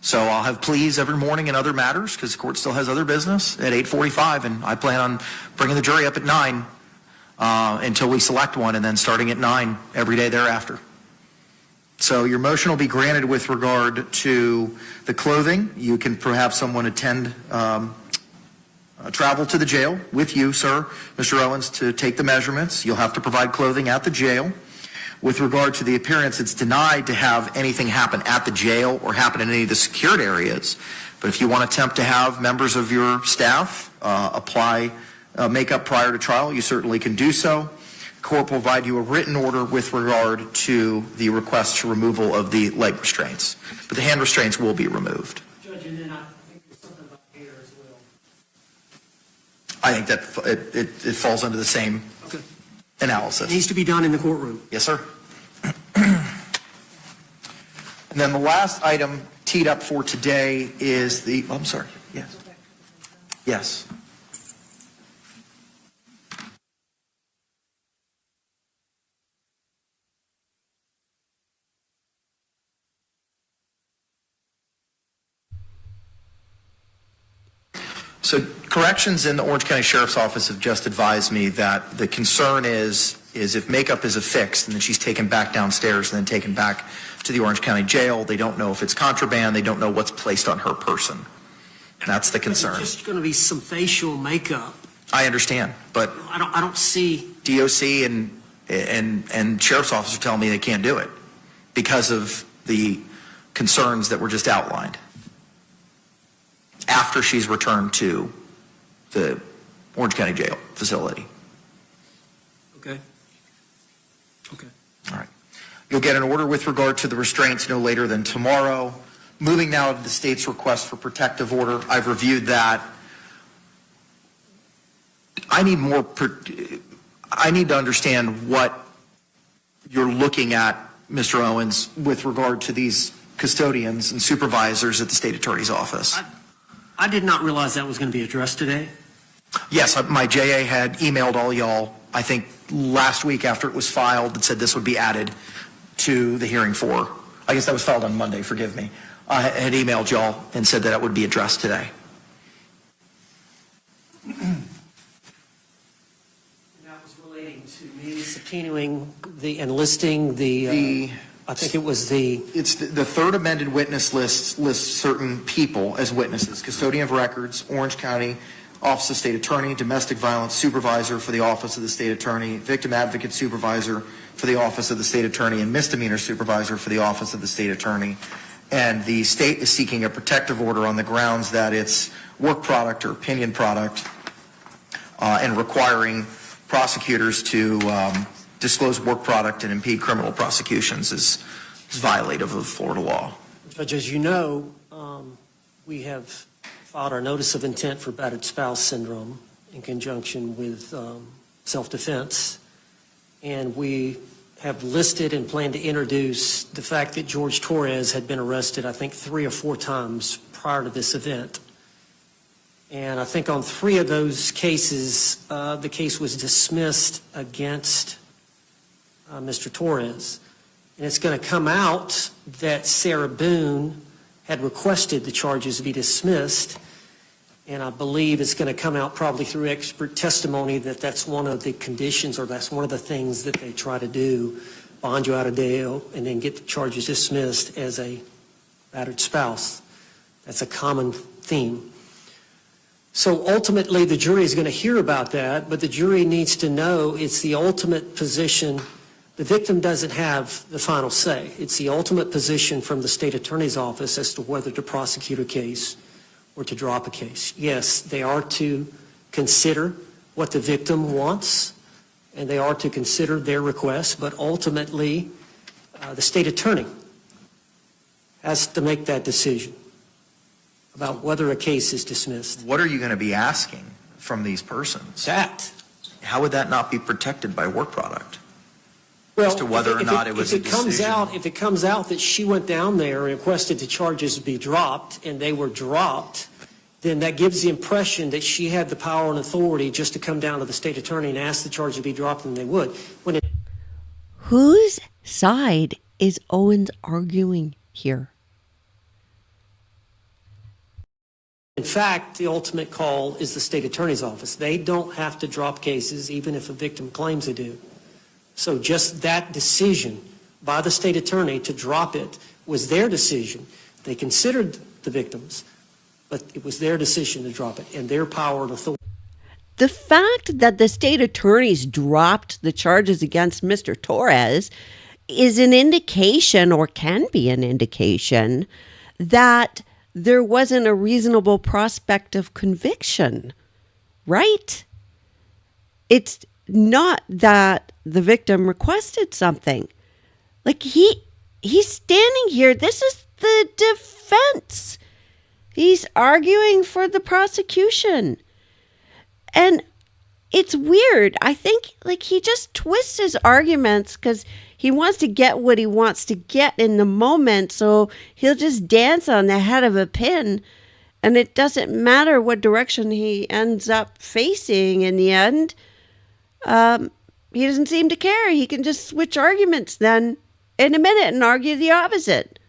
So I'll have pleas every morning in other matters because the court still has other business at 8:45, and I plan on bringing the jury up at 9 until we select one, and then starting at 9 every day thereafter. So your motion will be granted with regard to the clothing. You can perhaps someone attend travel to the jail with you, sir, Mr. Owens, to take the measurements. You'll have to provide clothing at the jail. With regard to the appearance, it's denied to have anything happen at the jail or happen in any of the secured areas. But if you want to attempt to have members of your staff apply makeup prior to trial, you certainly can do so. Court will provide you a written order with regard to the request to removal of the leg restraints. But the hand restraints will be removed. Judge, and then I think there's something about hair as well. I think that it falls under the same analysis. It needs to be done in the courtroom. Yes, sir. And then the last item teed up for today is the, I'm sorry, yes. Yes. So corrections in the Orange County Sheriff's Office have just advised me that the concern is if makeup is affixed and then she's taken back downstairs and then taken back to the Orange County Jail, they don't know if it's contraband, they don't know what's placed on her person. That's the concern. There's just going to be some facial makeup. I understand, but I don't see. DOC and Sheriff's Office are telling me they can't do it because of the concerns that were just outlined. After she's returned to the Orange County Jail facility. Okay. All right. You'll get an order with regard to the restraints no later than tomorrow. Moving now to the state's request for protective order. I've reviewed that. I need more, I need to understand what you're looking at, Mr. Owens, with regard to these custodians and supervisors at the state attorney's office. I did not realize that was going to be addressed today. Yes, my JA had emailed all y'all, I think last week after it was filed, that said this would be added to the hearing for, I guess that was filed on Monday, forgive me. I had emailed y'all and said that it would be addressed today. And that was relating to me subpoenaing and listing I think it was It's the third amended witness list lists certain people as witnesses: custodian of records, Orange County Office of State Attorney, domestic violence supervisor for the Office of the State Attorney, victim advocate supervisor for the Office of the State Attorney, and misdemeanor supervisor for the Office of the State Attorney. And the state is seeking a protective order on the grounds that it's work product or opinion product, and requiring prosecutors to disclose work product and impede criminal prosecutions is violative of Florida law. Judge, as you know, we have filed our notice of intent for battered spouse syndrome in conjunction with self-defense, and we have listed and plan to introduce the fact that Jorge Torres had been arrested, I think, 3 or 4 times prior to this event. And I think on 3 of those cases, the case was dismissed against Mr. Torres. And it's going to come out that Sarah Boone had requested the charges be dismissed. And I believe it's going to come out probably through expert testimony that that's one of the conditions, or that's one of the things that they try to do, bond you out of bail and then get the charges dismissed as a battered spouse. That's a common theme. So ultimately, the jury is going to hear about that, but the jury needs to know it's the ultimate position. The victim doesn't have the final say. It's the ultimate position from the state attorney's office as to whether to prosecute a case or to drop a case. Yes, they are to consider what the victim wants, and they are to consider their request, but ultimately, the state attorney has to make that decision about whether a case is dismissed. What are you going to be asking from these persons? That. How would that not be protected by work product? Well, As to whether or not it was a decision. If it comes out that she went down there and requested the charges be dropped and they were dropped, then that gives the impression that she had the power and authority just to come down to the state attorney and ask the charge to be dropped, and they would. Whose side is Owens arguing here? In fact, the ultimate call is the state attorney's office. They don't have to drop cases even if a victim claims they do. So just that decision by the state attorney to drop it was their decision. They considered the victims, but it was their decision to drop it and their power and authority. The fact that the state attorneys dropped the charges against Mr. Torres is an indication, or can be an indication, that there wasn't a reasonable prospect of conviction, right? It's not that the victim requested something. Like he's standing here. This is the defense. He's arguing for the prosecution. And it's weird. I think like he just twists his arguments because he wants to get what he wants to get in the moment. So he'll just dance on the head of a pin. And it doesn't matter what direction he ends up facing in the end. He doesn't seem to care. He can just switch arguments then in a minute and argue the opposite.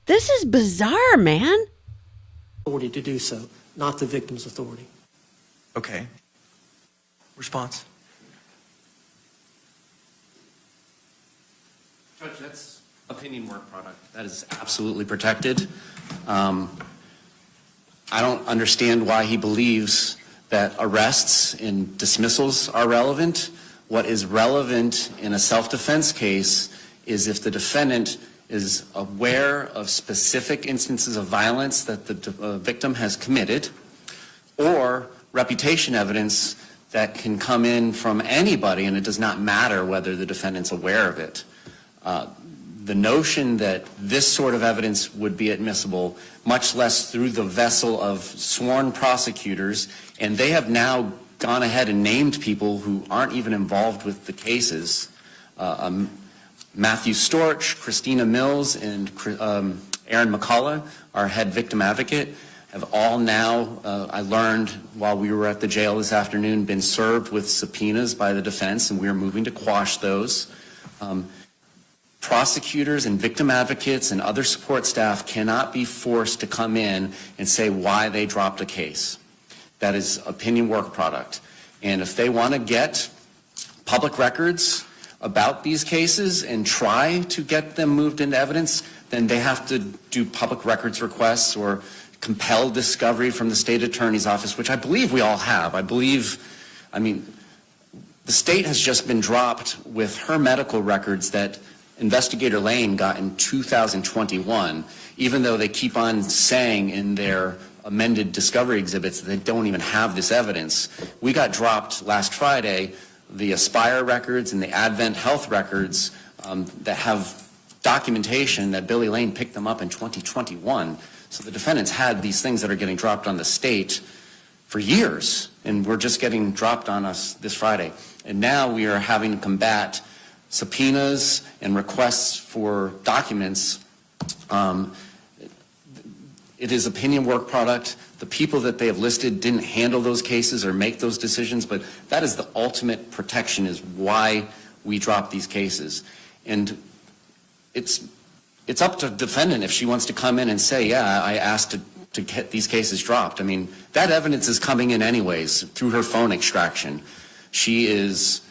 This is bizarre, man. Authority to do so, not the victim's authority. Okay. Response? Judge, that's opinion work product. That is absolutely protected. I don't understand why he believes that arrests and dismissals are relevant. What is relevant in a self-defense case is if the defendant is aware of specific instances of violence that the victim has committed, or reputation evidence that can come in from anybody, and it does not matter whether the defendant's aware of it. The notion that this sort of evidence would be admissible, much less through the vessel of sworn prosecutors, and they have now gone ahead and named people who aren't even involved with the cases. Matthew Storch, Christina Mills, and Aaron McCullough, our head victim advocate, have all now, I learned while we were at the jail this afternoon, been served with subpoenas by the defense, and we are moving to quash those. Prosecutors and victim advocates and other support staff cannot be forced to come in and say why they dropped a case. That is opinion work product. And if they want to get public records about these cases and try to get them moved into evidence, then they have to do public records requests or compel discovery from the state attorney's office, which I believe we all have. I mean, the state has just been dropped with her medical records that Investigator Lane got in 2021, even though they keep on saying in their amended discovery exhibits that they don't even have this evidence. We got dropped last Friday, the Aspire records and the Advent Health records that have documentation that Billy Lane picked them up in 2021. So the defendants had these things that are getting dropped on the state for years, and we're just getting dropped on us this Friday. And now we are having to combat subpoenas and requests for documents. It is opinion work product. The people that they have listed didn't handle those cases or make those decisions, but that is the ultimate protection, is why we drop these cases. And it's up to the defendant if she wants to come in and say, yeah, I asked to get these cases dropped. I mean, that evidence is coming in anyways through her phone extraction. She is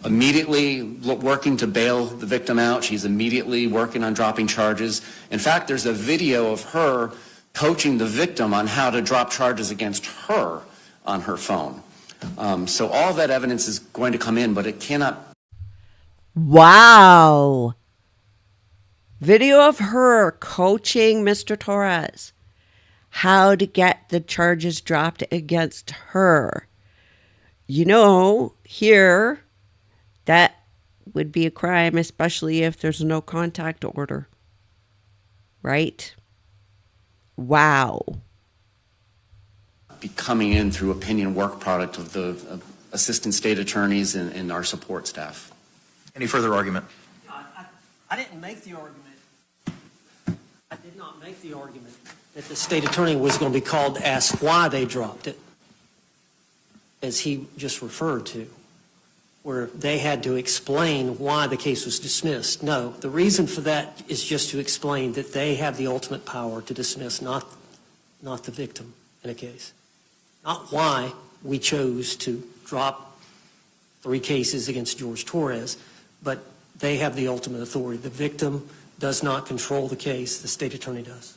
immediately working to bail the victim out. She's immediately working on dropping charges. In fact, there's a video of her coaching the victim on how to drop charges against her on her phone. So all that evidence is going to come in, but it cannot. Wow. Video of her coaching Mr. Torres how to get the charges dropped against her. You know, here, that would be a crime, especially if there's no contact order. Right? Wow. Be coming in through opinion work product of the assistant state attorneys and our support staff. Any further argument? I didn't make the argument. I did not make the argument that the state attorney was going to be called to ask why they dropped it, as he just referred to, where they had to explain why the case was dismissed. No, the reason for that is just to explain that they have the ultimate power to dismiss, not the victim in a case. Not why we chose to drop 3 cases against Jorge Torres, but they have the ultimate authority. The victim does not control the case. The state attorney does.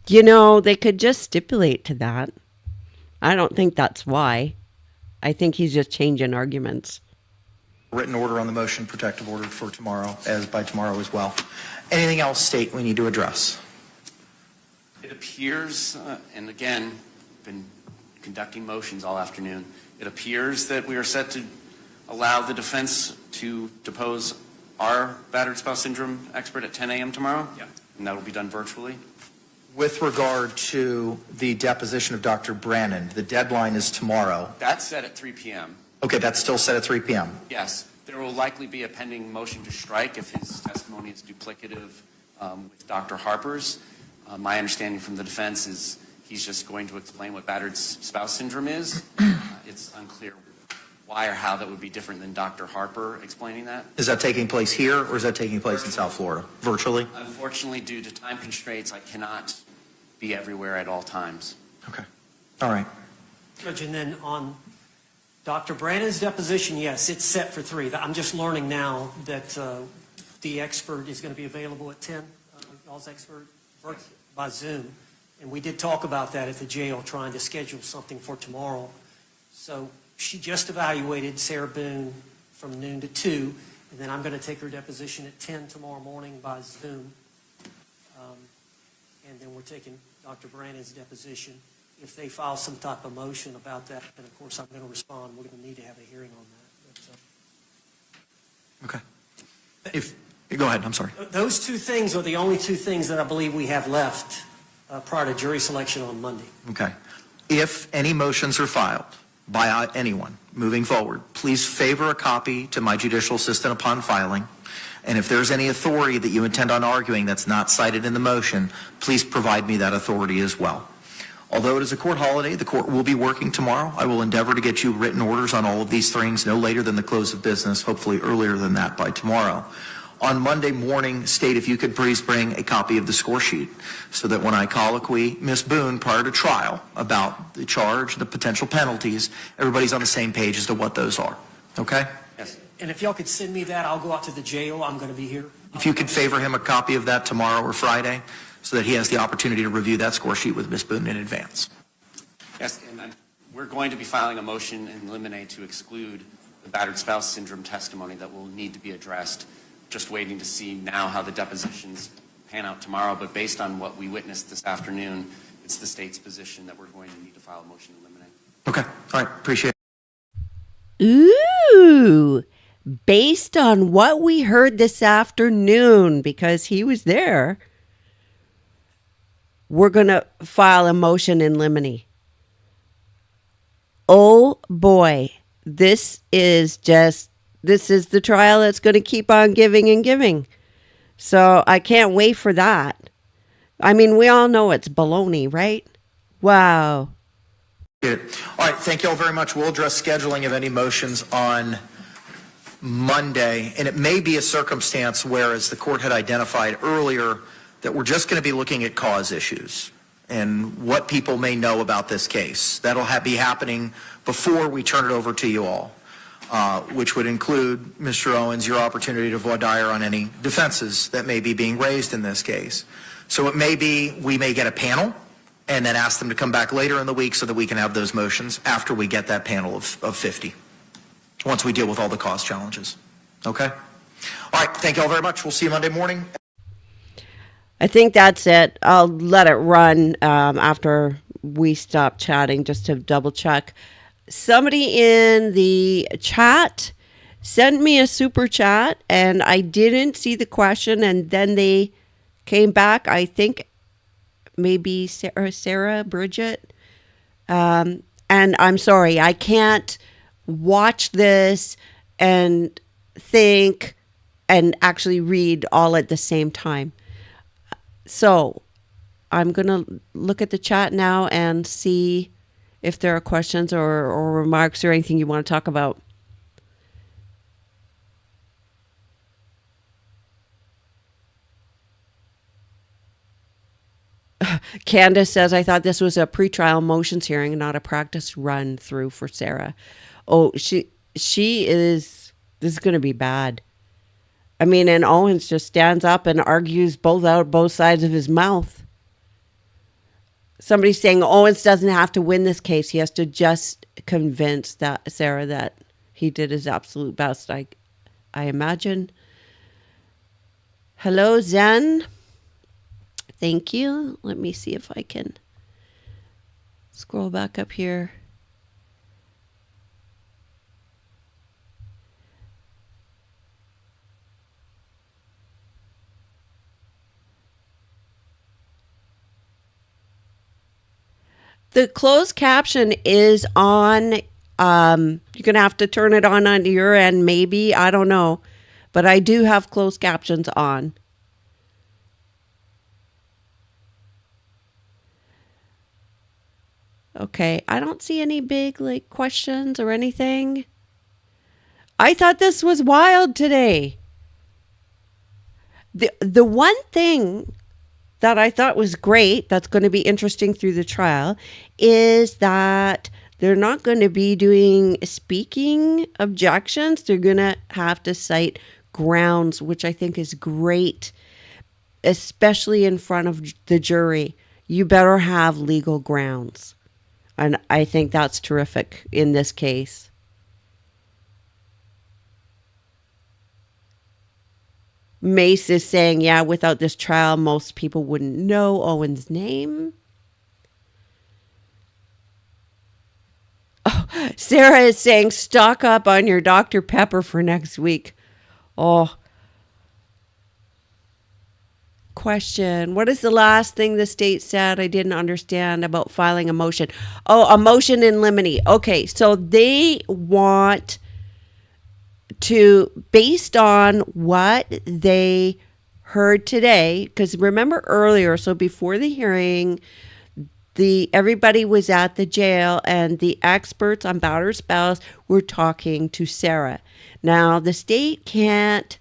You know, they could just stipulate to that. I don't think that's why. I think he's just changing arguments. Written order on the motion, protective order for tomorrow, as by tomorrow as well. Anything else, state, we need to address? It appears, and again, been conducting motions all afternoon, it appears that we are set to allow the defense to depose our battered spouse syndrome expert at 10 a.m. tomorrow. Yeah. And that will be done virtually. With regard to the deposition of Dr. Brannon, the deadline is tomorrow. That's set at 3 p.m. Okay, that's still set at 3 p.m. Yes. There will likely be a pending motion to strike if his testimony is duplicative with Dr. Harper's. My understanding from the defense is he's just going to explain what battered spouse syndrome is. It's unclear why or how that would be different than Dr. Harper explaining that. Is that taking place here, or is that taking place in South Florida? Virtually? Unfortunately, due to time constraints, I cannot be everywhere at all times. Okay. All right. Judge, and then on Dr. Brannon's deposition, yes, it's set for 3. I'm just learning now that the expert is going to be available at 10, y'all's expert, by Zoom. And we did talk about that at the jail, trying to schedule something for tomorrow. So she just evaluated Sarah Boone from noon to 2, and then I'm going to take her deposition at 10 tomorrow morning by Zoom. And then we're taking Dr. Brannon's deposition. If they file some type of motion about that, then of course I'm going to respond. We're going to need to have a hearing on that. Okay. Go ahead, I'm sorry. Those 2 things are the only 2 things that I believe we have left prior to jury selection on Monday. Okay. If any motions are filed by anyone moving forward, please favor a copy to my judicial assistant upon filing. And if there's any authority that you intend on arguing that's not cited in the motion, please provide me that authority as well. Although it is a court holiday, the court will be working tomorrow. I will endeavor to get you written orders on all of these things no later than the close of business, hopefully earlier than that by tomorrow. On Monday morning, State, if you could please bring a copy of the score sheet so that when I colloquy Ms. Boone prior to trial about the charge, the potential penalties, everybody's on the same page as to what those are. Okay? Yes. And if y'all could send me that, I'll go out to the jail. I'm going to be here. If you could favor him a copy of that tomorrow or Friday so that he has the opportunity to review that score sheet with Ms. Boone in advance. Yes, and we're going to be filing a motion in limine to exclude the battered spouse syndrome testimony that will need to be addressed. Just waiting to see now how the depositions pan out tomorrow, but based on what we witnessed this afternoon, it's the state's position that we're going to need to file a motion to eliminate. Okay. All right. Appreciate it. Ooh, based on what we heard this afternoon, because he was there, we're going to file a motion in limine. Oh boy, this is the trial that's going to keep on giving and giving. So I can't wait for that. I mean, we all know it's baloney, right? Wow. All right. Thank you all very much. We'll address scheduling of any motions on Monday. And it may be a circumstance where, as the court had identified earlier, that we're just going to be looking at cause issues and what people may know about this case. That'll be happening before we turn it over to you all. Which would include, Mr. Owens, your opportunity to voir dire on any defenses that may be being raised in this case. So it may be we may get a panel and then ask them to come back later in the week so that we can have those motions after we get that panel of 50, once we deal with all the cause challenges. Okay? All right. Thank you all very much. We'll see you Monday morning. I think that's it. I'll let it run after we stop chatting just to double check. Somebody in the chat sent me a super chat and I didn't see the question, and then they came back. I think maybe Sarah Bridget. And I'm sorry, I can't watch this and think and actually read all at the same time. So I'm going to look at the chat now and see if there are questions or remarks or anything you want to talk about. Candace says, I thought this was a pretrial motions hearing and not a practice run through for Sarah. Oh, she is, this is going to be bad. I mean, and Owens just stands up and argues both sides of his mouth. Somebody's saying Owens doesn't have to win this case. He has to just convince that Sarah that he did his absolute best, I imagine. Hello, Zen. Thank you. Let me see if I can scroll back up here. The closed caption is on. You're going to have to turn it on your end, maybe. I don't know. But I do have closed captions on. Okay. I don't see any big questions or anything. I thought this was wild today. The one thing that I thought was great, that's going to be interesting through the trial, is that they're not going to be doing speaking objections. They're going to have to cite grounds, which I think is great, especially in front of the jury. You better have legal grounds. And I think that's terrific in this case. Mace is saying, yeah, without this trial, most people wouldn't know Owen's name. Oh, Sarah is saying, stock up on your Dr. Pepper for next week. Oh, question. What is the last thing the state said I didn't understand about filing a motion? Oh, a motion in limine. Okay, so they want to, based on what they heard today, because remember earlier, so before the hearing, everybody was at the jail and the experts on battered spouse were talking to Sarah. Now, the state can't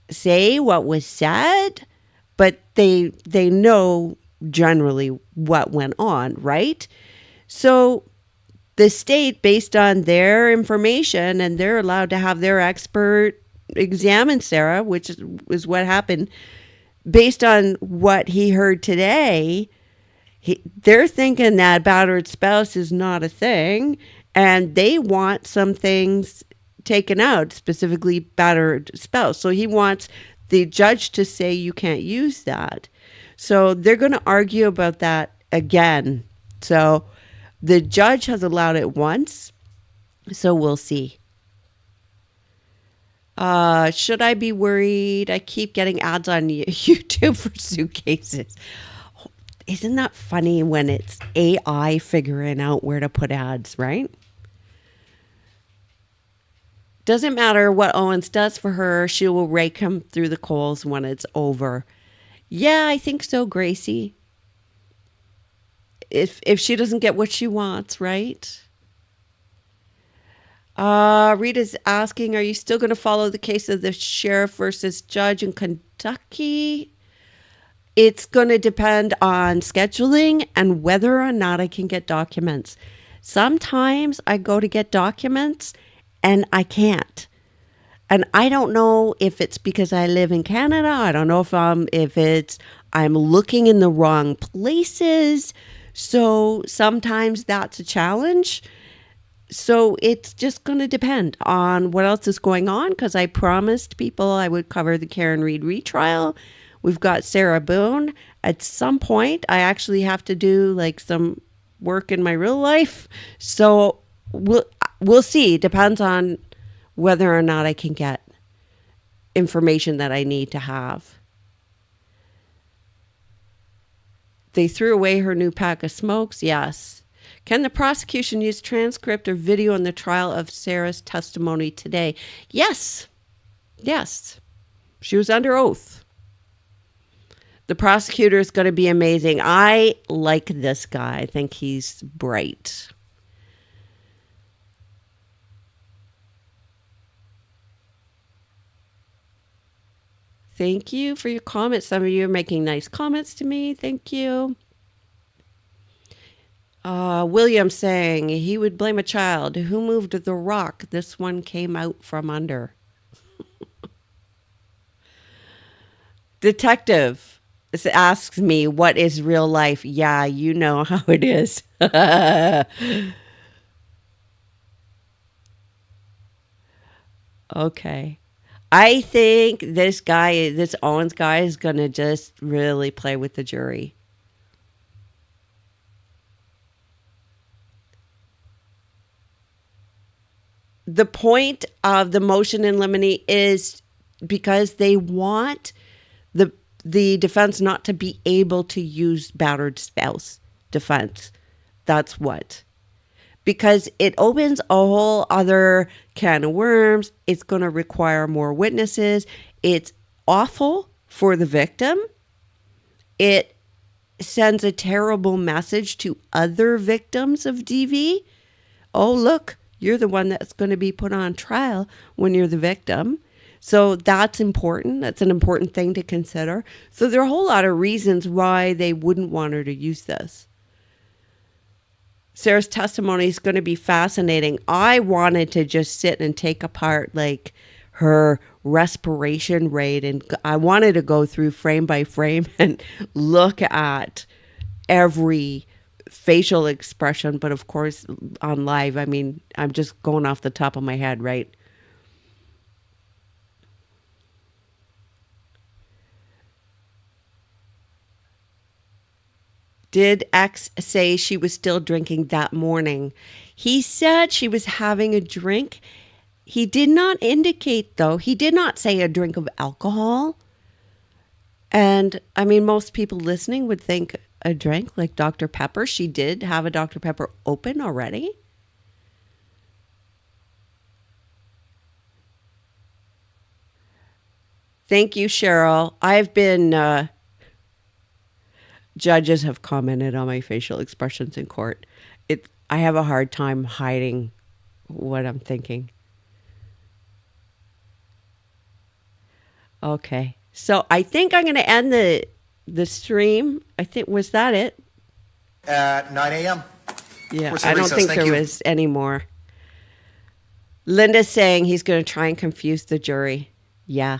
say what was said, but they know generally what went on, right? So the state, based on their information, and they're allowed to have their expert examine Sarah, which is what happened, based on what he heard today, they're thinking that battered spouse is not a thing, and they want some things taken out, specifically battered spouse. So he wants the judge to say you can't use that. So they're going to argue about that again. So the judge has allowed it once, so we'll see. Should I be worried? I keep getting ads on YouTube for suitcases. Isn't that funny when it's AI figuring out where to put ads, right? Doesn't matter what Owens does for her, she will rake him through the coals when it's over. Yeah, I think so, Gracie. If she doesn't get what she wants, right? Rita's asking, are you still going to follow the case of the sheriff versus judge in Kentucky? It's going to depend on scheduling and whether or not I can get documents. Sometimes I go to get documents and I can't. And I don't know if it's because I live in Canada. I don't know if it's I'm looking in the wrong places. So sometimes that's a challenge. So it's just going to depend on what else is going on, because I promised people I would cover the Karen Reed retrial. We've got Sarah Boone. At some point, I actually have to do like some work in my real life. So we'll see. Depends on whether or not I can get information that I need to have. They threw away her new pack of smokes. Yes. Can the prosecution use transcript or video in the trial of Sarah's testimony today? Yes. Yes. She was under oath. The prosecutor is going to be amazing. I like this guy. I think he's bright. Thank you for your comments. Some of you are making nice comments to me. Thank you. William saying he would blame a child. Who moved the rock? This one came out from under. Detective asks me, what is real life? Yeah, you know how it is. Okay. I think this Owens guy is going to just really play with the jury. The point of the motion in limine is because they want the defense not to be able to use battered spouse defense. That's what. Because it opens a whole other can of worms. It's going to require more witnesses. It's awful for the victim. It sends a terrible message to other victims of DV. Oh, look, you're the one that's going to be put on trial when you're the victim. So that's important. That's an important thing to consider. So there are a whole lot of reasons why they wouldn't want her to use this. Sarah's testimony is going to be fascinating. I wanted to just sit and take apart like her respiration rate, and I wanted to go through frame by frame and look at every facial expression. But of course, on live, I mean, I'm just going off the top of my head, right? Did X say she was still drinking that morning? He said she was having a drink. He did not indicate, though. He did not say a drink of alcohol. And I mean, most people listening would think a drink like Dr. Pepper. She did have a Dr. Pepper open already. Thank you, Cheryl. I've been, judges have commented on my facial expressions in court. I have a hard time hiding what I'm thinking. Okay. So I think I'm going to end the stream. I think, was that it? At 9 a.m. Yeah, Court's I in don't recess. think Thank there you. was any more. Linda's saying he's going to try and confuse the jury. Yeah.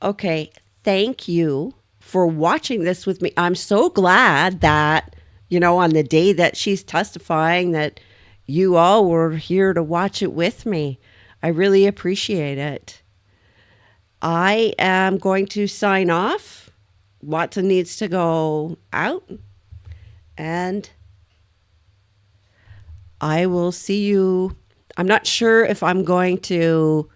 Okay. Thank you for watching this with me. I'm so glad that, on the day that she's testifying, that you all were here to watch it with me. I really appreciate it. I am going to sign off. Watson needs to go out. And I will see you. I'm not sure if I'm going to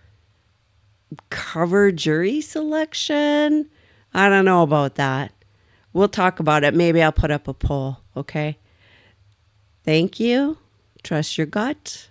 cover jury selection. I don't know about that. We'll talk about it. Maybe I'll put up a poll. Okay. Thank you. Trust your gut.